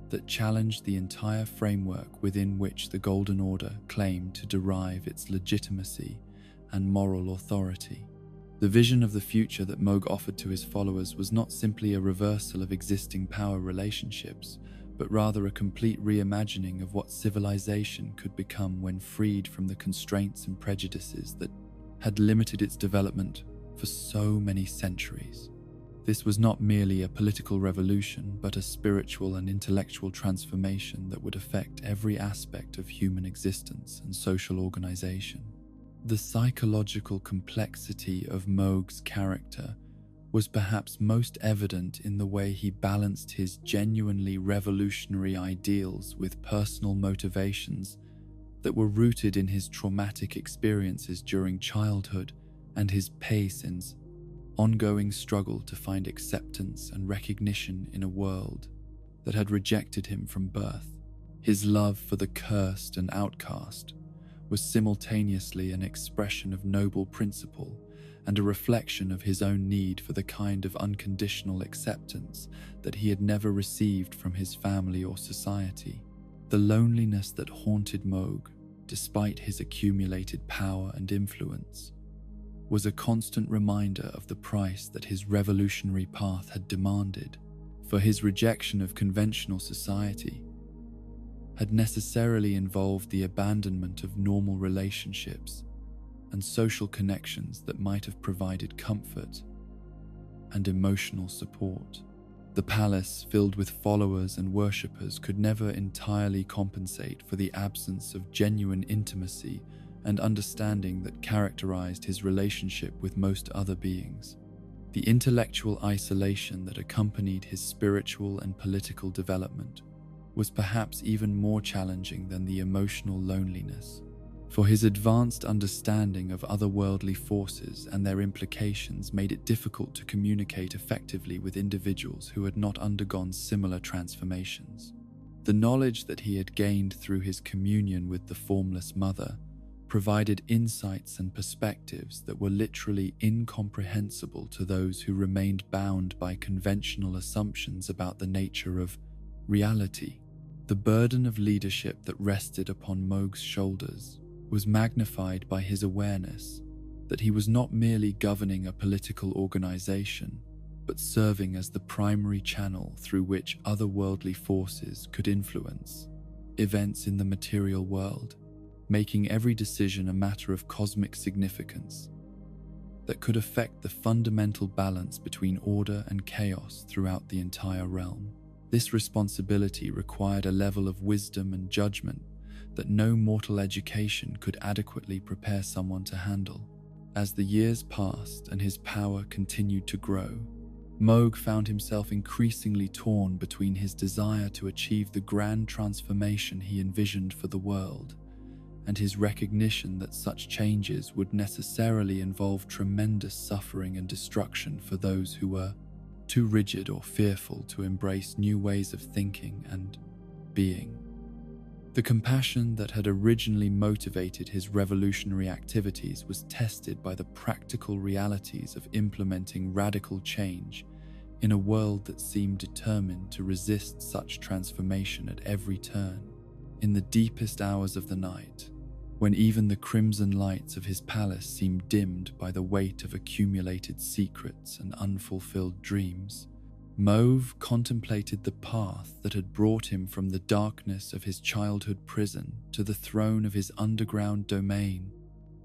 Speaker 1: that challenged the entire framework within which the Golden Order claimed to derive its legitimacy and moral authority. The vision of the future that Mohg offered to his followers was not simply a reversal of existing power relationships, but rather a complete reimagining of what civilization could become when freed from the constraints and prejudices that had limited its development for so many centuries. This was not merely a political revolution, but a spiritual and intellectual transformation that would affect every aspect of human existence and social organization. The psychological complexity of Mohg's character was perhaps most evident in the way he balanced his genuinely revolutionary ideals with personal motivations that were rooted in his traumatic experiences during childhood and his Paesin's ongoing struggle to find acceptance and recognition in a world that had rejected him from birth. His love for the cursed and outcast was simultaneously an expression of noble principle and a reflection of his own need for the kind of unconditional acceptance that he had never received from his family or society. The loneliness that haunted Mohg, despite his accumulated power and influence, was a constant reminder of the price that his revolutionary path had demanded, for his rejection of conventional society had necessarily involved the abandonment of normal relationships and social connections that might have provided comfort and emotional support. The palace, filled with followers and worshippers, could never entirely compensate for the absence of genuine intimacy and understanding that characterized his relationship with most other beings. The intellectual isolation that accompanied his spiritual and political development was perhaps even more challenging than the emotional loneliness, for his advanced understanding of otherworldly forces and their implications made it difficult to communicate effectively with individuals who had not undergone similar transformations. The knowledge that he had gained through his communion with the Formless Mother provided insights and perspectives that were literally incomprehensible to those who remained bound by conventional assumptions about the nature of reality. The burden of leadership that rested upon Mohg's shoulders was magnified by his awareness that he was not merely governing a political organization, but serving as the primary channel through which otherworldly forces could influence events in the material world, making every decision a matter of cosmic significance that could affect the fundamental balance between order and chaos throughout the entire realm. This responsibility required a level of wisdom and judgment that no mortal education could adequately prepare someone to handle. As the years passed and his power continued to grow, Mohg found himself increasingly torn between his desire to achieve the grand transformation he envisioned for the world and his recognition that such changes would necessarily involve tremendous suffering and destruction for those who were too rigid or fearful to embrace new ways of thinking and being. The compassion that had originally motivated his revolutionary activities was tested by the practical realities of implementing radical change in a world that seemed determined to resist such transformation at every turn. In the deepest hours of the night, when even the crimson lights of his palace seemed dimmed by the weight of accumulated secrets and unfulfilled dreams, Mohg contemplated the path that had brought him from the darkness of his childhood prison to the throne of his underground domain,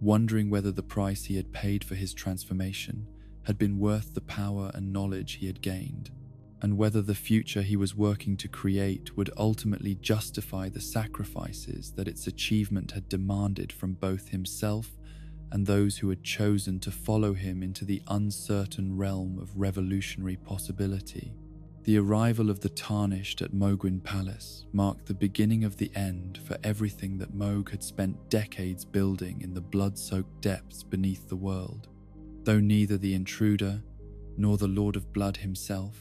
Speaker 1: wondering whether the price he had paid for his transformation had been worth the power and knowledge he had gained, and whether the future he was working to create would ultimately justify the sacrifices that its achievement had demanded from both himself and those who had chosen to follow him into the uncertain realm of revolutionary possibility. The arrival of the Tarnished at Mohgwyn Palace marked the beginning of the end for everything that Mohg had spent decades building in the blood-soaked depths beneath the world. Though neither the intruder nor the Lord of Blood himself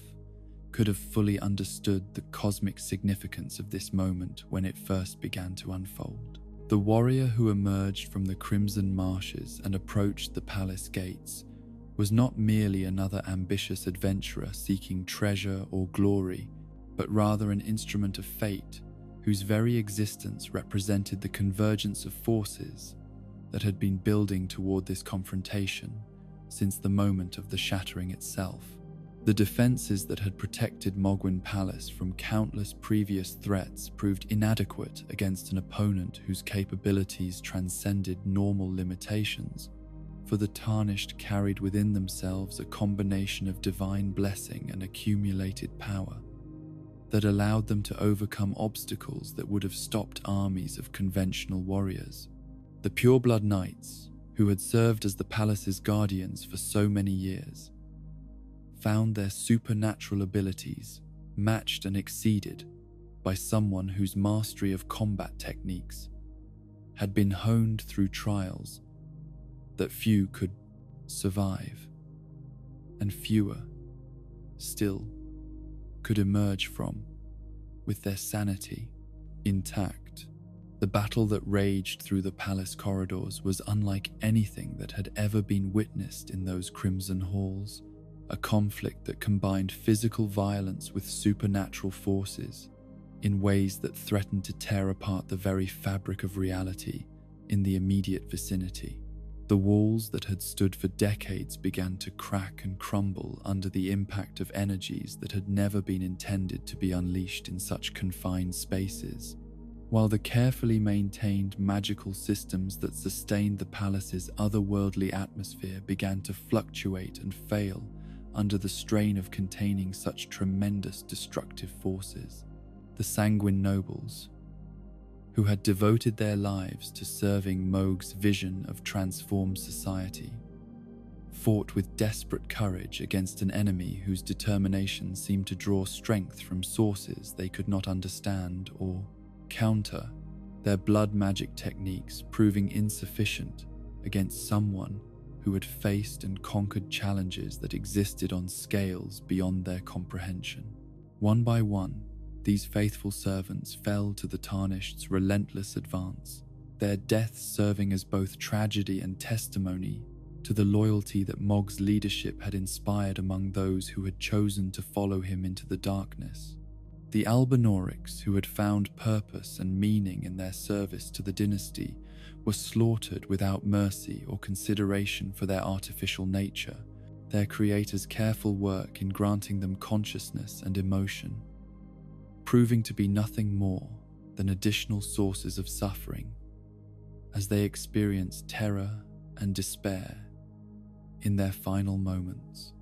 Speaker 1: could have fully understood the cosmic significance of this moment when it first began to unfold. The warrior who emerged from the Crimson Marshes and approached the palace gates was not merely another ambitious adventurer seeking treasure or glory, but rather an instrument of fate whose very existence represented the convergence of forces that had been building toward this confrontation since the moment of the shattering itself. The defenses that had protected Mohgwyn Palace from countless previous threats proved inadequate against an opponent whose capabilities transcended normal limitations, for the Tarnished carried within themselves a combination of divine blessing and accumulated power that allowed them to overcome obstacles that would have stopped armies of conventional warriors. The Pureblood Knights, who had served as the palace's guardians for so many years, found their supernatural abilities matched and exceeded by someone whose mastery of combat techniques had been honed through trials that few could survive, and fewer still could emerge from with their sanity intact. The battle that raged through the palace corridors was unlike anything that had ever been witnessed in those crimson halls, a conflict that combined physical violence with supernatural forces in ways that threatened to tear apart the very fabric of reality in the immediate vicinity. The walls that had stood for decades began to crack and crumble under the impact of energies that had never been intended to be unleashed in such confined spaces, while the carefully maintained magical systems that sustained the palace's otherworldly atmosphere began to fluctuate and fail under the strain of containing such tremendous destructive forces. The sanguine nobles, who had devoted their lives to serving Mohg's vision of transformed society, fought with desperate courage against an enemy whose determination seemed to draw strength from sources they could not understand or counter, their blood magic techniques proving insufficient against someone who had faced and conquered challenges that existed on scales beyond their comprehension. One by one, these faithful servants fell to the Tarnished's relentless advance, their deaths serving as both tragedy and testimony to the loyalty that Mohg's leadership had inspired among those who had chosen to follow him into the darkness. The Albinaurics, who had found purpose and meaning in their service to the dynasty, were slaughtered without mercy or consideration for their artificial nature, their creator's careful work in granting them consciousness and emotion, proving to be nothing more than additional sources of suffering as they experienced terror and despair in their final moments.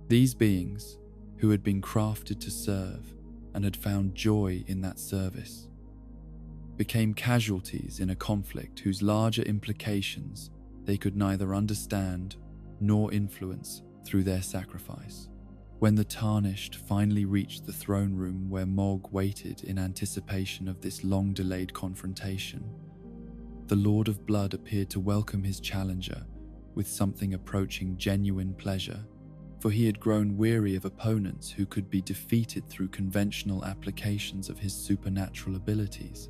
Speaker 1: These beings, who had been crafted to serve and had found joy in that service, became casualties in a conflict whose larger implications they could neither understand nor influence through their sacrifice. When the Tarnished finally reached the throne room where Mohg waited in anticipation of this long-delayed confrontation, the Lord of Blood appeared to welcome his challenger with something approaching genuine pleasure, for he had grown weary of opponents who could be defeated through conventional applications of his supernatural abilities.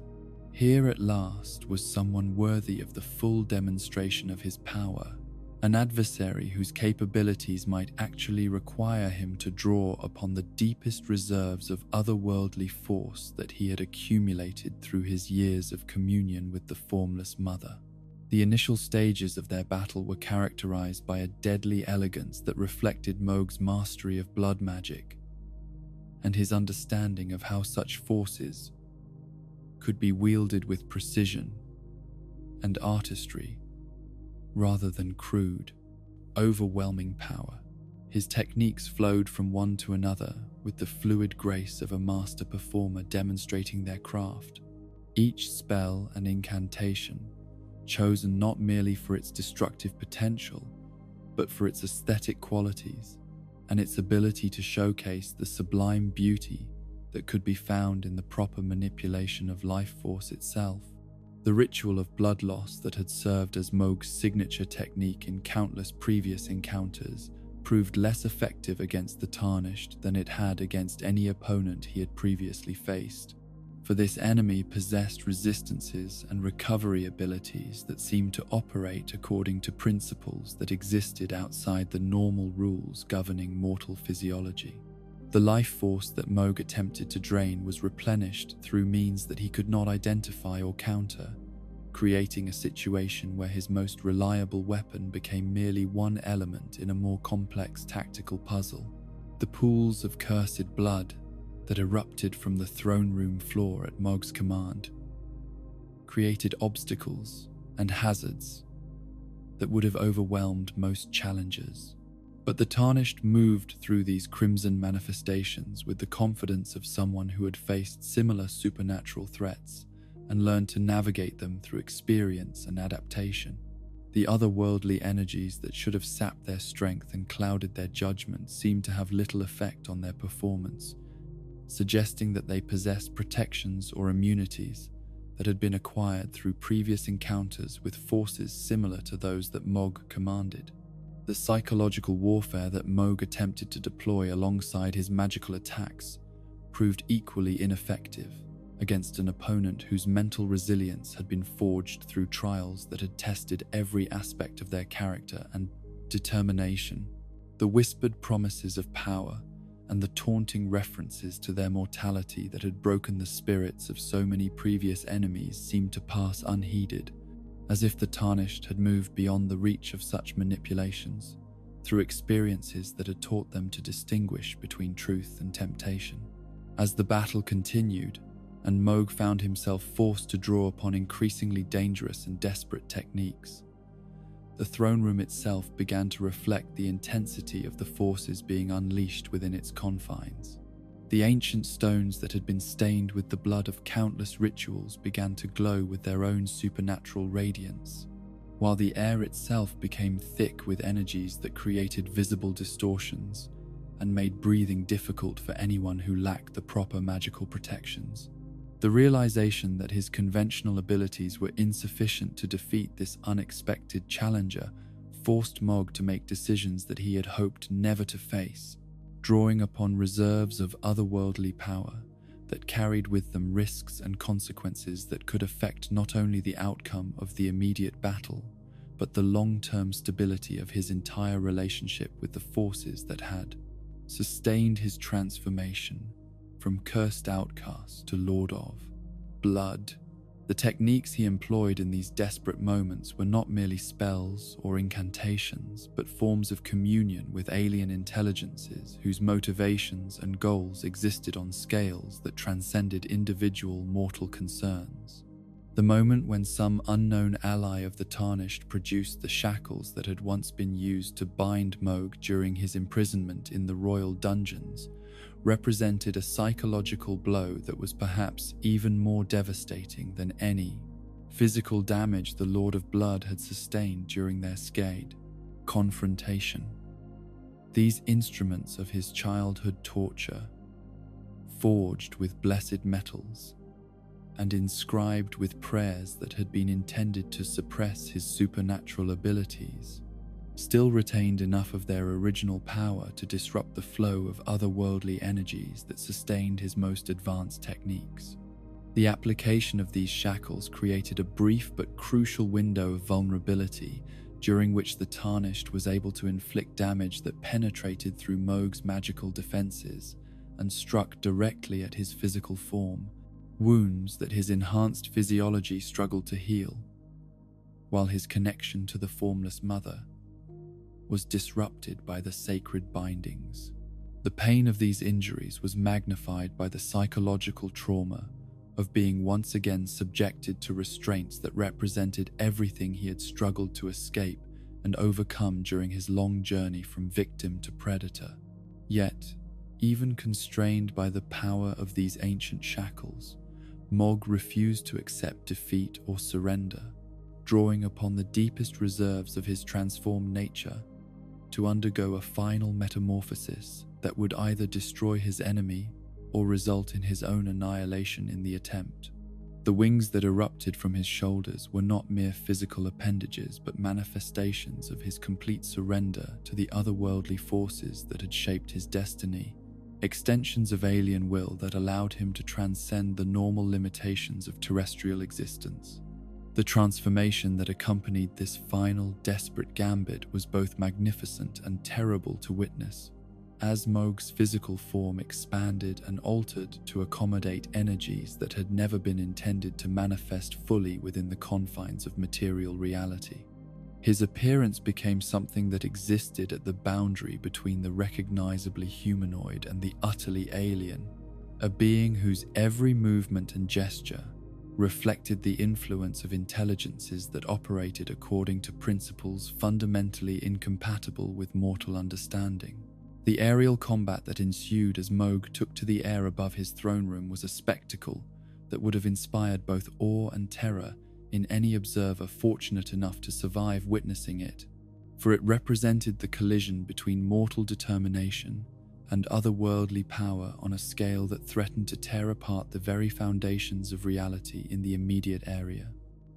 Speaker 1: Here at last was someone worthy of the full demonstration of his power, an adversary whose capabilities might actually require him to draw upon the deepest reserves of otherworldly force that he had accumulated through his years of communion with the Formless Mother. The initial stages of their battle were characterized by a deadly elegance that reflected Mohg's mastery of blood magic and his understanding of how such forces could be wielded with precision and artistry rather than crude, overwhelming power. His techniques flowed from one to another with the fluid grace of a master performer demonstrating their craft. Each spell and incantation, chosen not merely for its destructive potential, but for its aesthetic qualities and its ability to showcase the sublime beauty that could be found in the proper manipulation of life force itself. The ritual of blood loss that had served as Mohg's signature technique in countless previous encounters proved less effective against the Tarnished than it had against any opponent he had previously faced, for this enemy possessed resistances and recovery abilities that seemed to operate according to principles that existed outside the normal rules governing mortal physiology. The life force that Mohg attempted to drain was replenished through means that he could not identify or counter, creating a situation where his most reliable weapon became merely one element in a more complex tactical puzzle. The pools of cursed blood that erupted from the throne room floor at Mohg's command created obstacles and hazards that would have overwhelmed most challengers. But the Tarnished moved through these crimson manifestations with the confidence of someone who had faced similar supernatural threats and learned to navigate them through experience and adaptation. The otherworldly energies that should have sapped their strength and clouded their judgment seemed to have little effect on their performance, suggesting that they possessed protections or immunities that had been acquired through previous encounters with forces similar to those that Mohg commanded. The psychological warfare that Mohg attempted to deploy alongside his magical attacks proved equally ineffective against an opponent whose mental resilience had been forged through trials that had tested every aspect of their character and determination. The whispered promises of power and the taunting references to their mortality that had broken the spirits of so many previous enemies seemed to pass unheeded, as if the Tarnished had moved beyond the reach of such manipulations, through experiences that had taught them to distinguish between truth and temptation. As the battle continued, and Mohg found himself forced to draw upon increasingly dangerous and desperate techniques, the throne room itself began to reflect the intensity of the forces being unleashed within its confines. The ancient stones that had been stained with the blood of countless rituals began to glow with their own supernatural radiance, while the air itself became thick with energies that created visible distortions and made breathing difficult for anyone who lacked the proper magical protections. The realization that his conventional abilities were insufficient to defeat this unexpected challenger forced Mohg to make decisions that he had hoped never to face, drawing upon reserves of otherworldly power that carried with them risks and consequences that could affect not only the outcome of the immediate battle, but the long-term stability of his entire relationship with the forces that had sustained his transformation from cursed outcast to Lord of Blood. The techniques he employed in these desperate moments were not merely spells or incantations, but forms of communion with alien intelligences whose motivations and goals existed on scales that transcended individual mortal concerns. The moment when some unknown ally of the Tarnished produced the shackles that had once been used to bind Mohg during his imprisonment in the royal dungeons represented a psychological blow that was perhaps even more devastating than any physical damage the Lord of Blood had sustained during their scade confrontation. These instruments of his childhood torture, forged with blessed metals and inscribed with prayers that had been intended to suppress his supernatural abilities, still retained enough of their original power to disrupt the flow of otherworldly energies that sustained his most advanced techniques. The application of these shackles created a brief but crucial window of vulnerability during which the Tarnished was able to inflict damage that penetrated through Mohg's magical defenses and struck directly at his physical form, wounds that his enhanced physiology struggled to heal, while his connection to the formless mother was disrupted by the sacred bindings. The pain of these injuries was magnified by the psychological trauma of being once again subjected to restraints that represented everything he had struggled to escape and overcome during his long journey from victim to predator. Yet, even constrained by the power of these ancient shackles, Mohg refused to accept defeat or surrender, drawing upon the deepest reserves of his transformed nature to undergo a final metamorphosis that would either destroy his enemy or result in his own annihilation in the attempt. The wings that erupted from his shoulders were not mere physical appendages, but manifestations of his complete surrender to the otherworldly forces that had shaped his destiny, extensions of alien will that allowed him to transcend the normal limitations of terrestrial existence. The transformation that accompanied this final, desperate gambit was both magnificent and terrible to witness, as Mohg's physical form expanded and altered to accommodate energies that had never been intended to manifest fully within the confines of material reality. His appearance became something that existed at the boundary between the recognizably humanoid and the utterly alien, a being whose every movement and gesture reflected the influence of intelligences that operated according to principles fundamentally incompatible with mortal understanding. The aerial combat that ensued as Mohg took to the air above his throne room was a spectacle that would have inspired both awe and terror in any observer fortunate enough to survive witnessing it, for it represented the collision between mortal determination and otherworldly power on a scale that threatened to tear apart the very foundations of reality in the immediate area.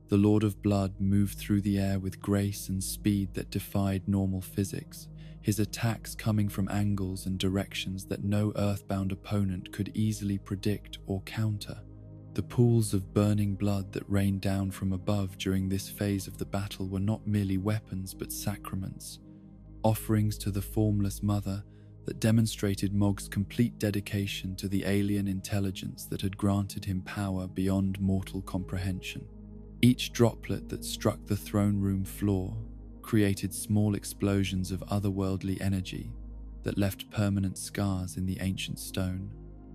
Speaker 1: The Lord of Blood moved through the air with grace and speed that defied normal physics, his attacks coming from angles and directions that no earthbound opponent could easily predict or counter. The pools of burning blood that rained down from above during this phase of the battle were not merely weapons but sacraments, offerings to the formless mother that demonstrated Mohg's complete dedication to the alien intelligence that had granted him power beyond mortal comprehension. Each droplet that struck the throne room floor created small explosions of otherworldly energy that left permanent scars in the ancient stone,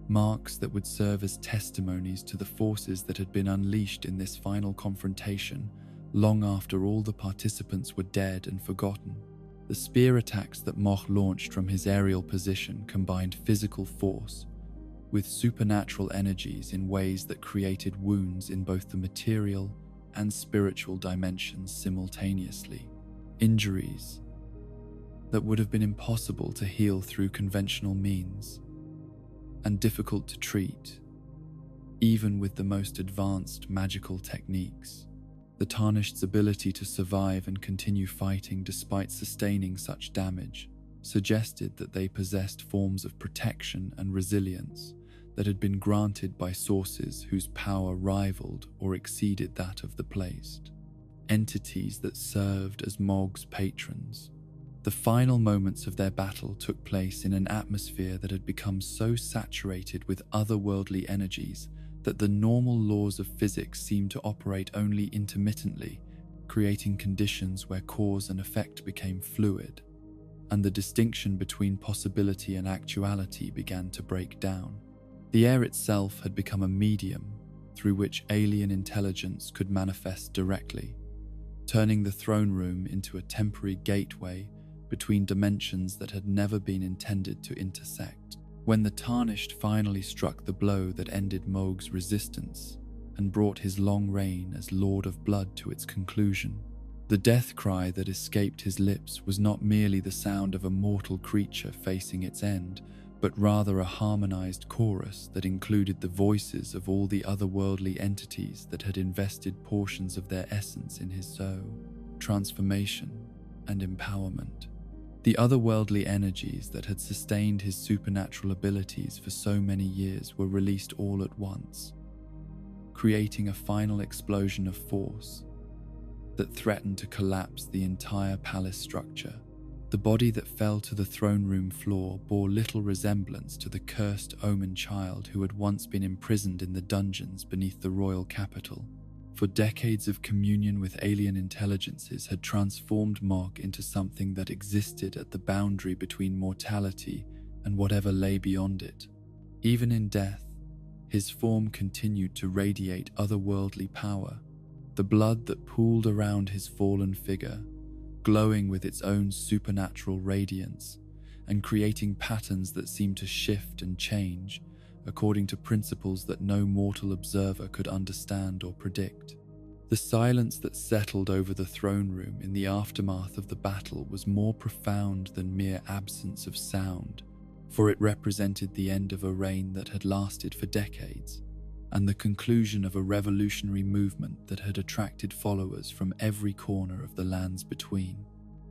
Speaker 1: marks that would serve as testimonies to the forces that had been unleashed in this final confrontation long after all the participants were dead and forgotten. The spear attacks that Mohg launched from his aerial position combined physical force with supernatural energies in ways that created wounds in both the material and spiritual dimensions simultaneously. Injuries that would have been impossible to heal through conventional means and difficult to treat, even with the most advanced magical techniques. The Tarnished's ability to survive and continue fighting despite sustaining such damage suggested that they possessed forms of protection and resilience that had been granted by sources whose power rivaled or exceeded that of the Placed, entities that served as Mohg's patrons. The final moments of their battle took place in an atmosphere that had become so saturated with otherworldly energies that the normal laws of physics seemed to operate only intermittently, creating conditions where cause and effect became fluid, and the distinction between possibility and actuality began to break down. The air itself had become a medium through which alien intelligence could manifest directly, turning the throne room into a temporary gateway between dimensions that had never been intended to intersect. When the Tarnished finally struck the blow that ended Mohg's resistance and brought his long reign as Lord of Blood to its conclusion, the death cry that escaped his lips was not merely the sound of a mortal creature facing its end, but rather a harmonized chorus that included the voices of all the otherworldly entities that had invested portions of their essence in his soul, transformation, and empowerment. The otherworldly energies that had sustained his supernatural abilities for so many years were released all at once, creating a final explosion of force that threatened to collapse the entire palace structure. The body that fell to the throne room floor bore little resemblance to the cursed Omen child who had once been imprisoned in the dungeons beneath the royal capital. For decades of communion with alien intelligences had transformed Mohg into something that existed at the boundary between mortality and whatever lay beyond it. Even in death, his form continued to radiate otherworldly power, the blood that pooled around his fallen figure, glowing with its own supernatural radiance and creating patterns that seemed to shift and change according to principles that no mortal observer could understand or predict. The silence that settled over the throne room in the aftermath of the battle was more profound than mere absence of sound, for it represented the end of a reign that had lasted for decades, and the conclusion of a revolutionary movement that had attracted followers from every corner of the lands between.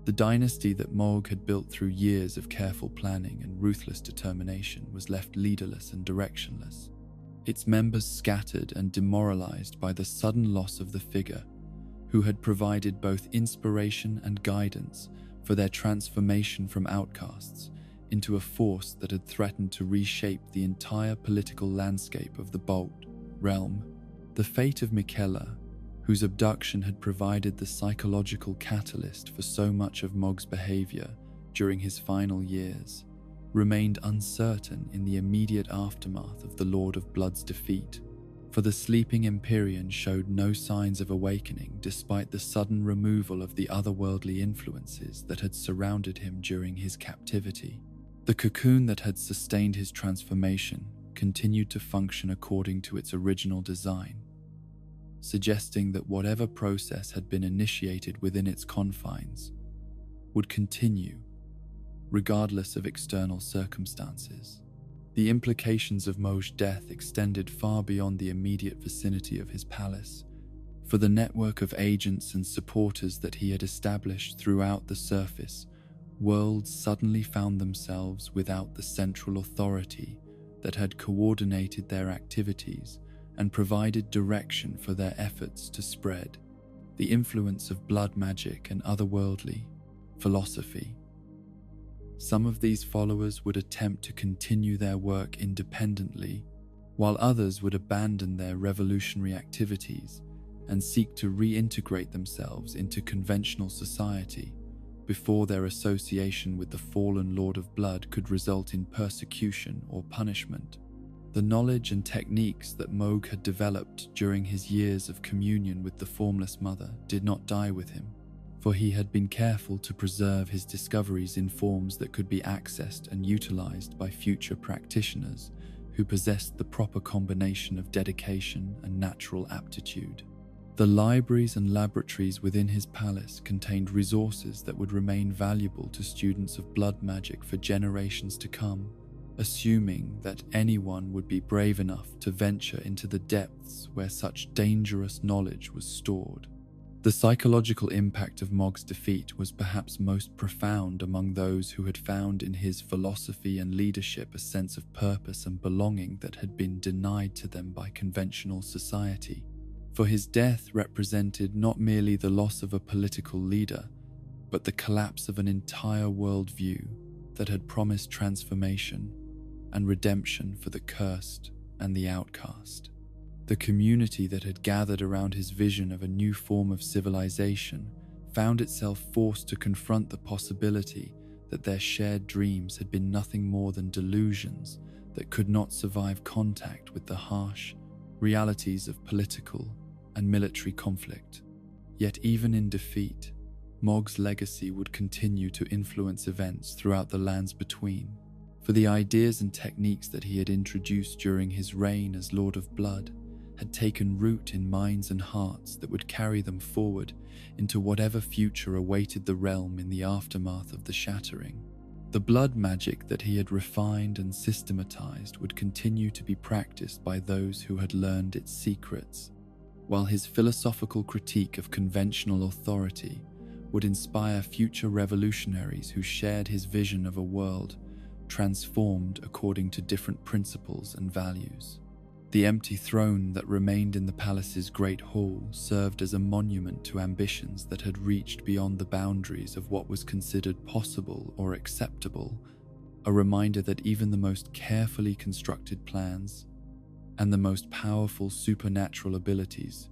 Speaker 1: The dynasty that Mohg had built through years of careful planning and ruthless determination was left leaderless and directionless, its members scattered and demoralized by the sudden loss of the figure who had provided both inspiration and guidance for their transformation from outcasts into a force that had threatened to reshape the entire political landscape of the Bonked realm. The fate of Miquella, whose abduction had provided the psychological catalyst for so much of Mohg's behavior during his final years, remained uncertain in the immediate aftermath of the Lord of Blood's defeat, for the sleeping Empyrean showed no signs of awakening despite the sudden removal of the otherworldly influences that had surrounded him during his captivity. The cocoon that had sustained his transformation continued to function according to its original design, suggesting that whatever process had been initiated within its confines would continue, regardless of external circumstances. The implications of Mohg's death extended far beyond the immediate vicinity of his palace, for the network of agents and supporters that he had established throughout the surface worlds suddenly found themselves without the central authority that had coordinated their activities and provided direction for their efforts to spread the influence of blood magic and otherworldly philosophy. Some of these followers would attempt to continue their work independently, while others would abandon their revolutionary activities and seek to reintegrate themselves into conventional society before their association with the fallen Lord of Blood could result in persecution or punishment. The knowledge and techniques that Mohg had developed during his years of communion with the Formless Mother did not die with him, for he had been careful to preserve his discoveries in forms that could be accessed and utilized by future practitioners who possessed the proper combination of dedication and natural aptitude. The libraries and laboratories within his palace contained resources that would remain valuable to students of blood magic for generations to come, assuming that anyone would be brave enough to venture into the depths where such dangerous knowledge was stored. The psychological impact of Mohg's defeat was perhaps most profound among those who had found in his philosophy and leadership a sense of purpose and belonging that had been denied to them by conventional society. For his death represented not merely the loss of a political leader, but the collapse of an entire worldview that had promised transformation and redemption for the cursed and the outcast. The community that had gathered around his vision of a new form of civilization found itself forced to confront the possibility that their shared dreams had been nothing more than delusions that could not survive contact with the harsh realities of political and military conflict. Yet even in defeat, Mohg's legacy would continue to influence events throughout the lands between, for the ideas and techniques that he had introduced during his reign as Lord of Blood had taken root in minds and hearts that would carry them forward into whatever future awaited the realm in the aftermath of the shattering. The blood magic that he had refined and systematized would continue to be practiced by those who had learned its secrets, while his philosophical critique of conventional authority would inspire future revolutionaries who shared his vision of a world transformed according to different principles and values. The empty throne that remained in the palace's great hall served as a monument to ambitions that had reached beyond the boundaries of what was considered possible or acceptable, a reminder that even the most carefully constructed plans and the most powerful supernatural abilities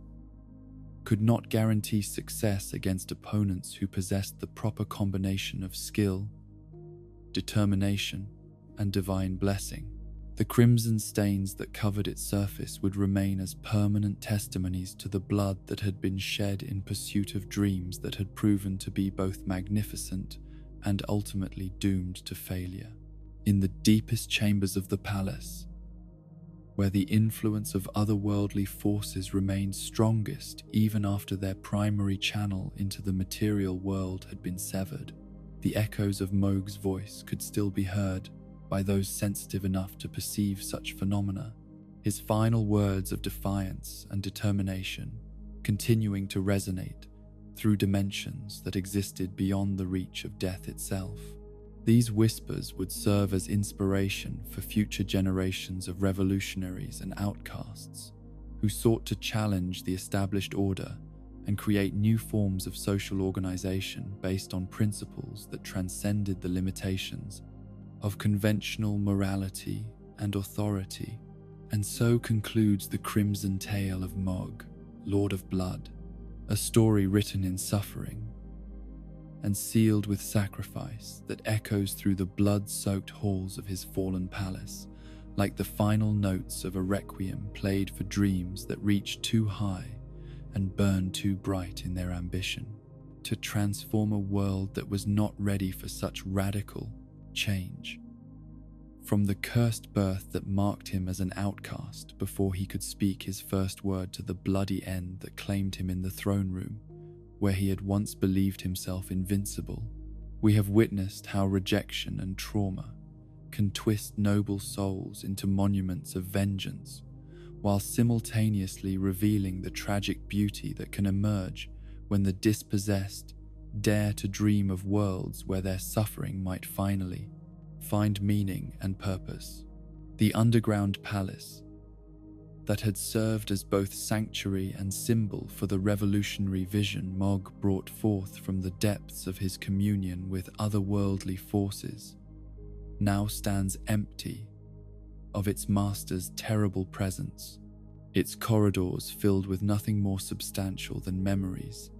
Speaker 1: could not guarantee success against opponents who possessed the proper combination of skill, determination, and divine blessing. The crimson stains that covered its surface would remain as permanent testimonies to the blood that had been shed in pursuit of dreams that had proven to be both magnificent and ultimately doomed to failure. In the deepest chambers of the palace, where the influence of otherworldly forces remained strongest even after their primary channel into the material world had been severed, the echoes of Mohg's voice could still be heard by those sensitive enough to perceive such phenomena, his final words of defiance and determination continuing to resonate through dimensions that existed beyond the reach of death itself. These whispers would serve as inspiration for future generations of revolutionaries and outcasts who sought to challenge the established order and create new forms of social organization based on principles that transcended the limitations of conventional morality and authority. And so concludes the crimson tale of Mohg, Lord of Blood, a story written in suffering and sealed with sacrifice that echoes through the blood-soaked halls of his fallen palace, like the final notes of a requiem played for dreams that reached too high and burned too bright in their ambition to transform a world that was not ready for such radical change. From the cursed birth that marked him as an outcast before he could speak his first word to the bloody end that claimed him in the throne room, where he had once believed himself invincible, we have witnessed how rejection and trauma can twist noble souls into monuments of vengeance, while simultaneously revealing the tragic beauty that can emerge when the dispossessed dare to dream of worlds where their suffering might finally find meaning and purpose. The underground palace that had served as both sanctuary and symbol for the revolutionary vision Mohg brought forth from the depths of his communion with otherworldly forces, now stands empty of its master's terrible presence, its corridors filled with nothing more substantial than memories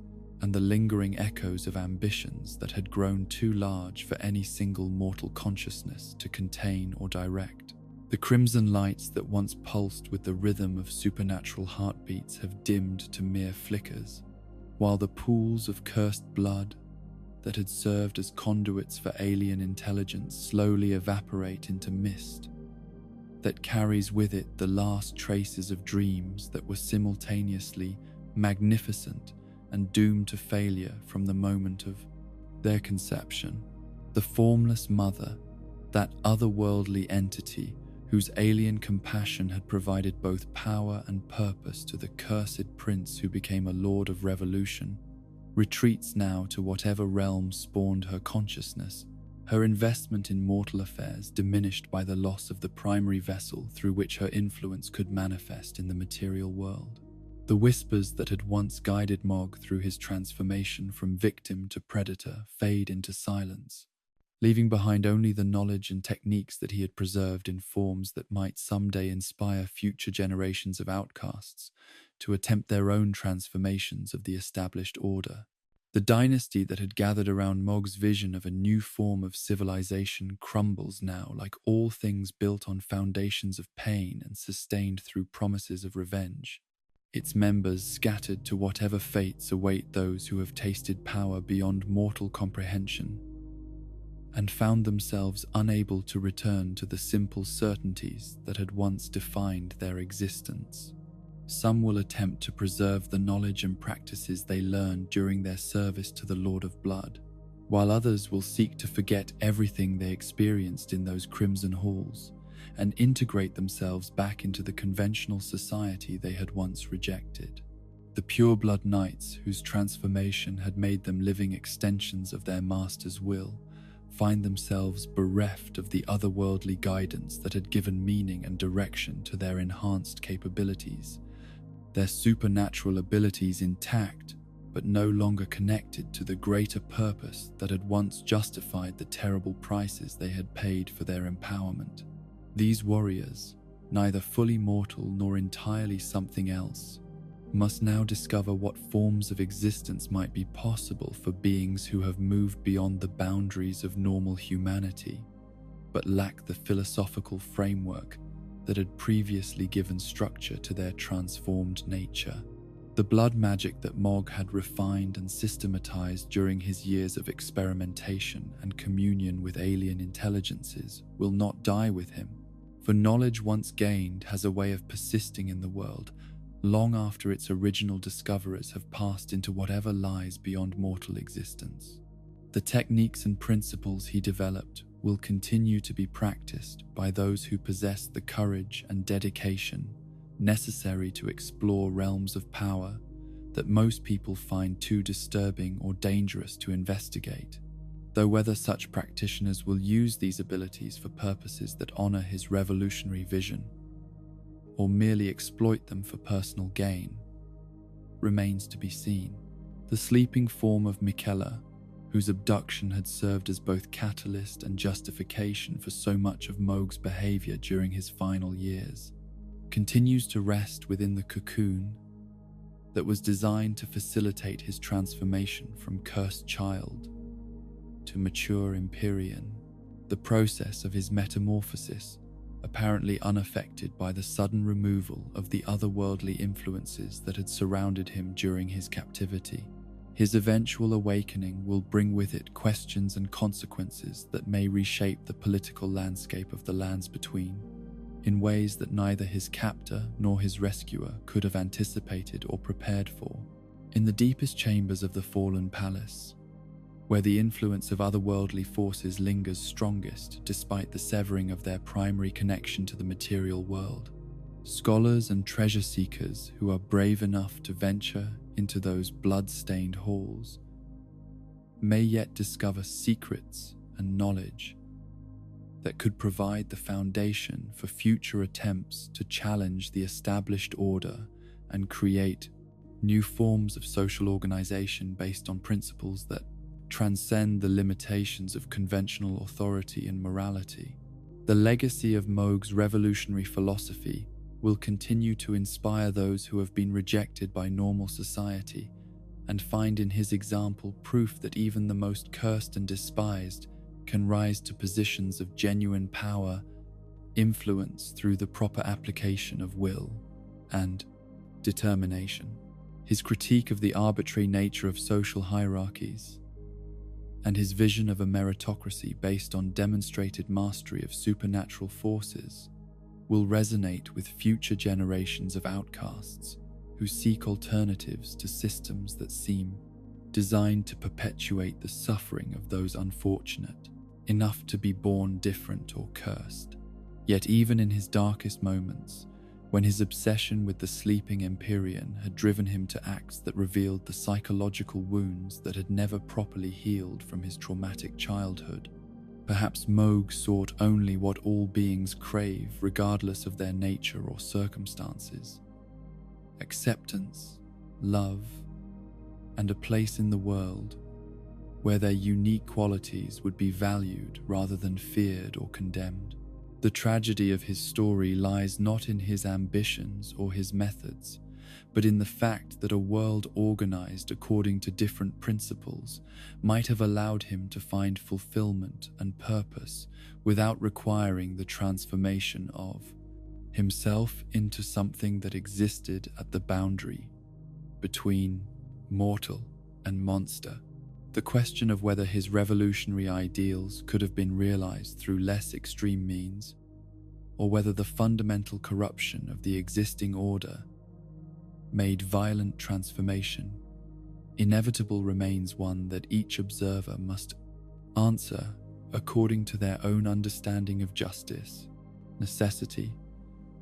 Speaker 1: and the lingering echoes of ambitions that had grown too large for any single mortal consciousness to contain or direct. The crimson lights that once pulsed with the rhythm of supernatural heartbeats have dimmed to mere flickers, while the pools of cursed blood that had served as conduits for alien intelligence slowly evaporate into mist that carries with it the last traces of dreams that were simultaneously magnificent and doomed to failure from the moment of their conception. The formless mother, that otherworldly entity whose alien compassion had provided both power and purpose to the cursed prince who became a lord of revolution, retreats now to whatever realm spawned her consciousness, her investment in mortal affairs diminished by the loss of the primary vessel through which her influence could manifest in the material world. The whispers that had once guided Mohg through his transformation from victim to predator fade into silence, leaving behind only the knowledge and techniques that he had preserved in forms that might someday inspire future generations of outcasts to attempt their own transformations of the established order. The dynasty that had gathered around Mohg's vision of a new form of civilization crumbles now like all things built on foundations of pain and sustained through promises of revenge. Its members scattered to whatever fates await those who have tasted power beyond mortal comprehension and found themselves unable to return to the simple certainties that had once defined their existence. Some will attempt to preserve the knowledge and practices they learned during their service to the Lord of Blood, while others will seek to forget everything they experienced in those crimson halls and integrate themselves back into the conventional society they had once rejected. The pure-blood knights, whose transformation had made them living extensions of their master's will, find themselves bereft of the otherworldly guidance that had given meaning and direction to their enhanced capabilities, their supernatural abilities intact, but no longer connected to the greater purpose that had once justified the terrible prices they had paid for their empowerment. These warriors, neither fully mortal nor entirely something else, must now discover what forms of existence might be possible for beings who have moved beyond the boundaries of normal humanity, but lack the philosophical framework that had previously given structure to their transformed nature. The blood magic that Mohg had refined and systematized during his years of experimentation and communion with alien intelligences will not die with him, for knowledge once gained has a way of persisting in the world long after its original discoverers have passed into whatever lies beyond mortal existence. The techniques and principles he developed will continue to be practiced by those who possess the courage and dedication necessary to explore realms of power that most people find too disturbing or dangerous to investigate, though whether such practitioners will use these abilities for purposes that honor his revolutionary vision or merely exploit them for personal gain remains to be seen. The sleeping form of Miquella, whose abduction had served as both catalyst and justification for so much of Mohg's behavior during his final years, continues to rest within the cocoon that was designed to facilitate his transformation from cursed child to mature Empyrean, the process of his metamorphosis apparently unaffected by the sudden removal of the otherworldly influences that had surrounded him during his captivity. His eventual awakening will bring with it questions and consequences that may reshape the political landscape of the lands between, in ways that neither his captor nor his rescuer could have anticipated or prepared for. In the deepest chambers of the fallen palace, where the influence of otherworldly forces lingers strongest despite the severing of their primary connection to the material world, scholars and treasure seekers who are brave enough to venture into those blood-stained halls may yet discover secrets and knowledge that could provide the foundation for future attempts to challenge the established order and create new forms of social organization based on principles that transcend the limitations of conventional authority and morality. The legacy of Mohg's revolutionary philosophy will continue to inspire those who have been rejected by normal society and find in his example proof that even the most cursed and despised can rise to positions of genuine power, influence through the proper application of will and determination. His critique of the arbitrary nature of social hierarchies and his vision of a meritocracy based on demonstrated mastery of supernatural forces will resonate with future generations of outcasts who seek alternatives to systems that seem designed to perpetuate the suffering of those unfortunate enough to be born different or cursed. Yet even in his darkest moments, when his obsession with the sleeping Empyrean had driven him to acts that revealed the psychological wounds that had never properly healed from his traumatic childhood, perhaps Mohg sought only what all beings crave regardless of their nature or circumstances: acceptance, love, and a place in the world where their unique qualities would be valued rather than feared or condemned. The tragedy of his story lies not in his ambitions or his methods, but in the fact that a world organized according to different principles might have allowed him to find fulfillment and purpose without requiring the transformation of himself into something that existed at the boundary between mortal and monster. The question of whether his revolutionary ideals could have been realized through less extreme means, or whether the fundamental corruption of the existing order made violent transformation inevitable, remains one that each observer must answer according to their own understanding of justice, necessity,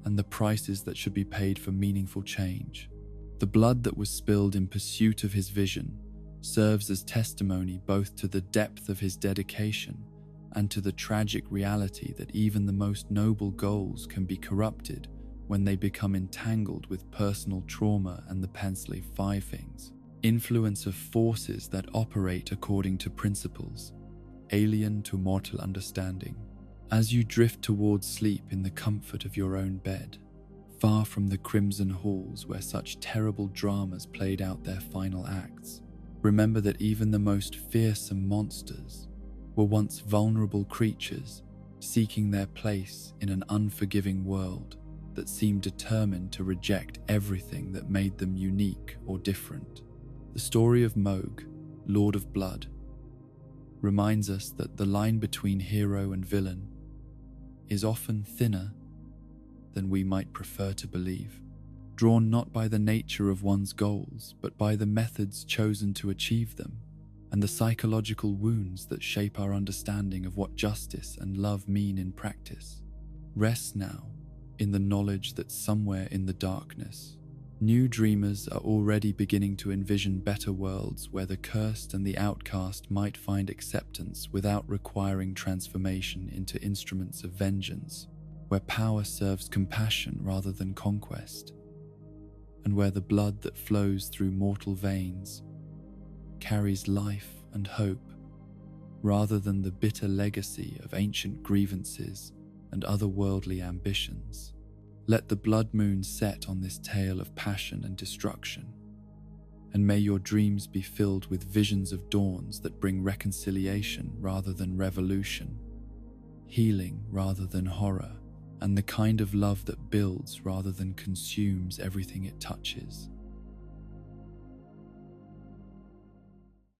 Speaker 1: and the prices that should be paid for meaningful change. The blood that was spilled in pursuit of his vision serves as testimony both to the depth of his dedication and to the tragic reality that even the most noble goals can be corrupted when they become entangled with personal trauma and the Penslev Five Things. Influence of forces that operate according to principles alien to mortal understanding. As you drift towards sleep in the comfort of your own bed, far from the crimson halls where such terrible dramas played out their final acts, remember that even the most fearsome monsters were once vulnerable creatures seeking their place in an unforgiving world that seemed determined to reject everything that made them unique or different. The story of Mohg, Lord of Blood, reminds us that the line between hero and villain is often thinner than we might prefer to believe, drawn not by the nature of one's goals, but by the methods chosen to achieve them, and the psychological wounds that shape our understanding of what justice and love mean in practice. Rest now in the knowledge that somewhere in the darkness, new dreamers are already beginning to envision better worlds where the cursed and the outcast might find acceptance without requiring transformation into instruments of vengeance, where power serves compassion rather than conquest, and where the blood that flows through mortal veins carries life and hope rather than the bitter legacy of ancient grievances and otherworldly ambitions. Let the blood moon set on this tale of passion and destruction, and may your dreams be filled with visions of dawns that bring reconciliation rather than revolution, healing rather than horror, and the kind of love that builds rather than consumes everything it touches.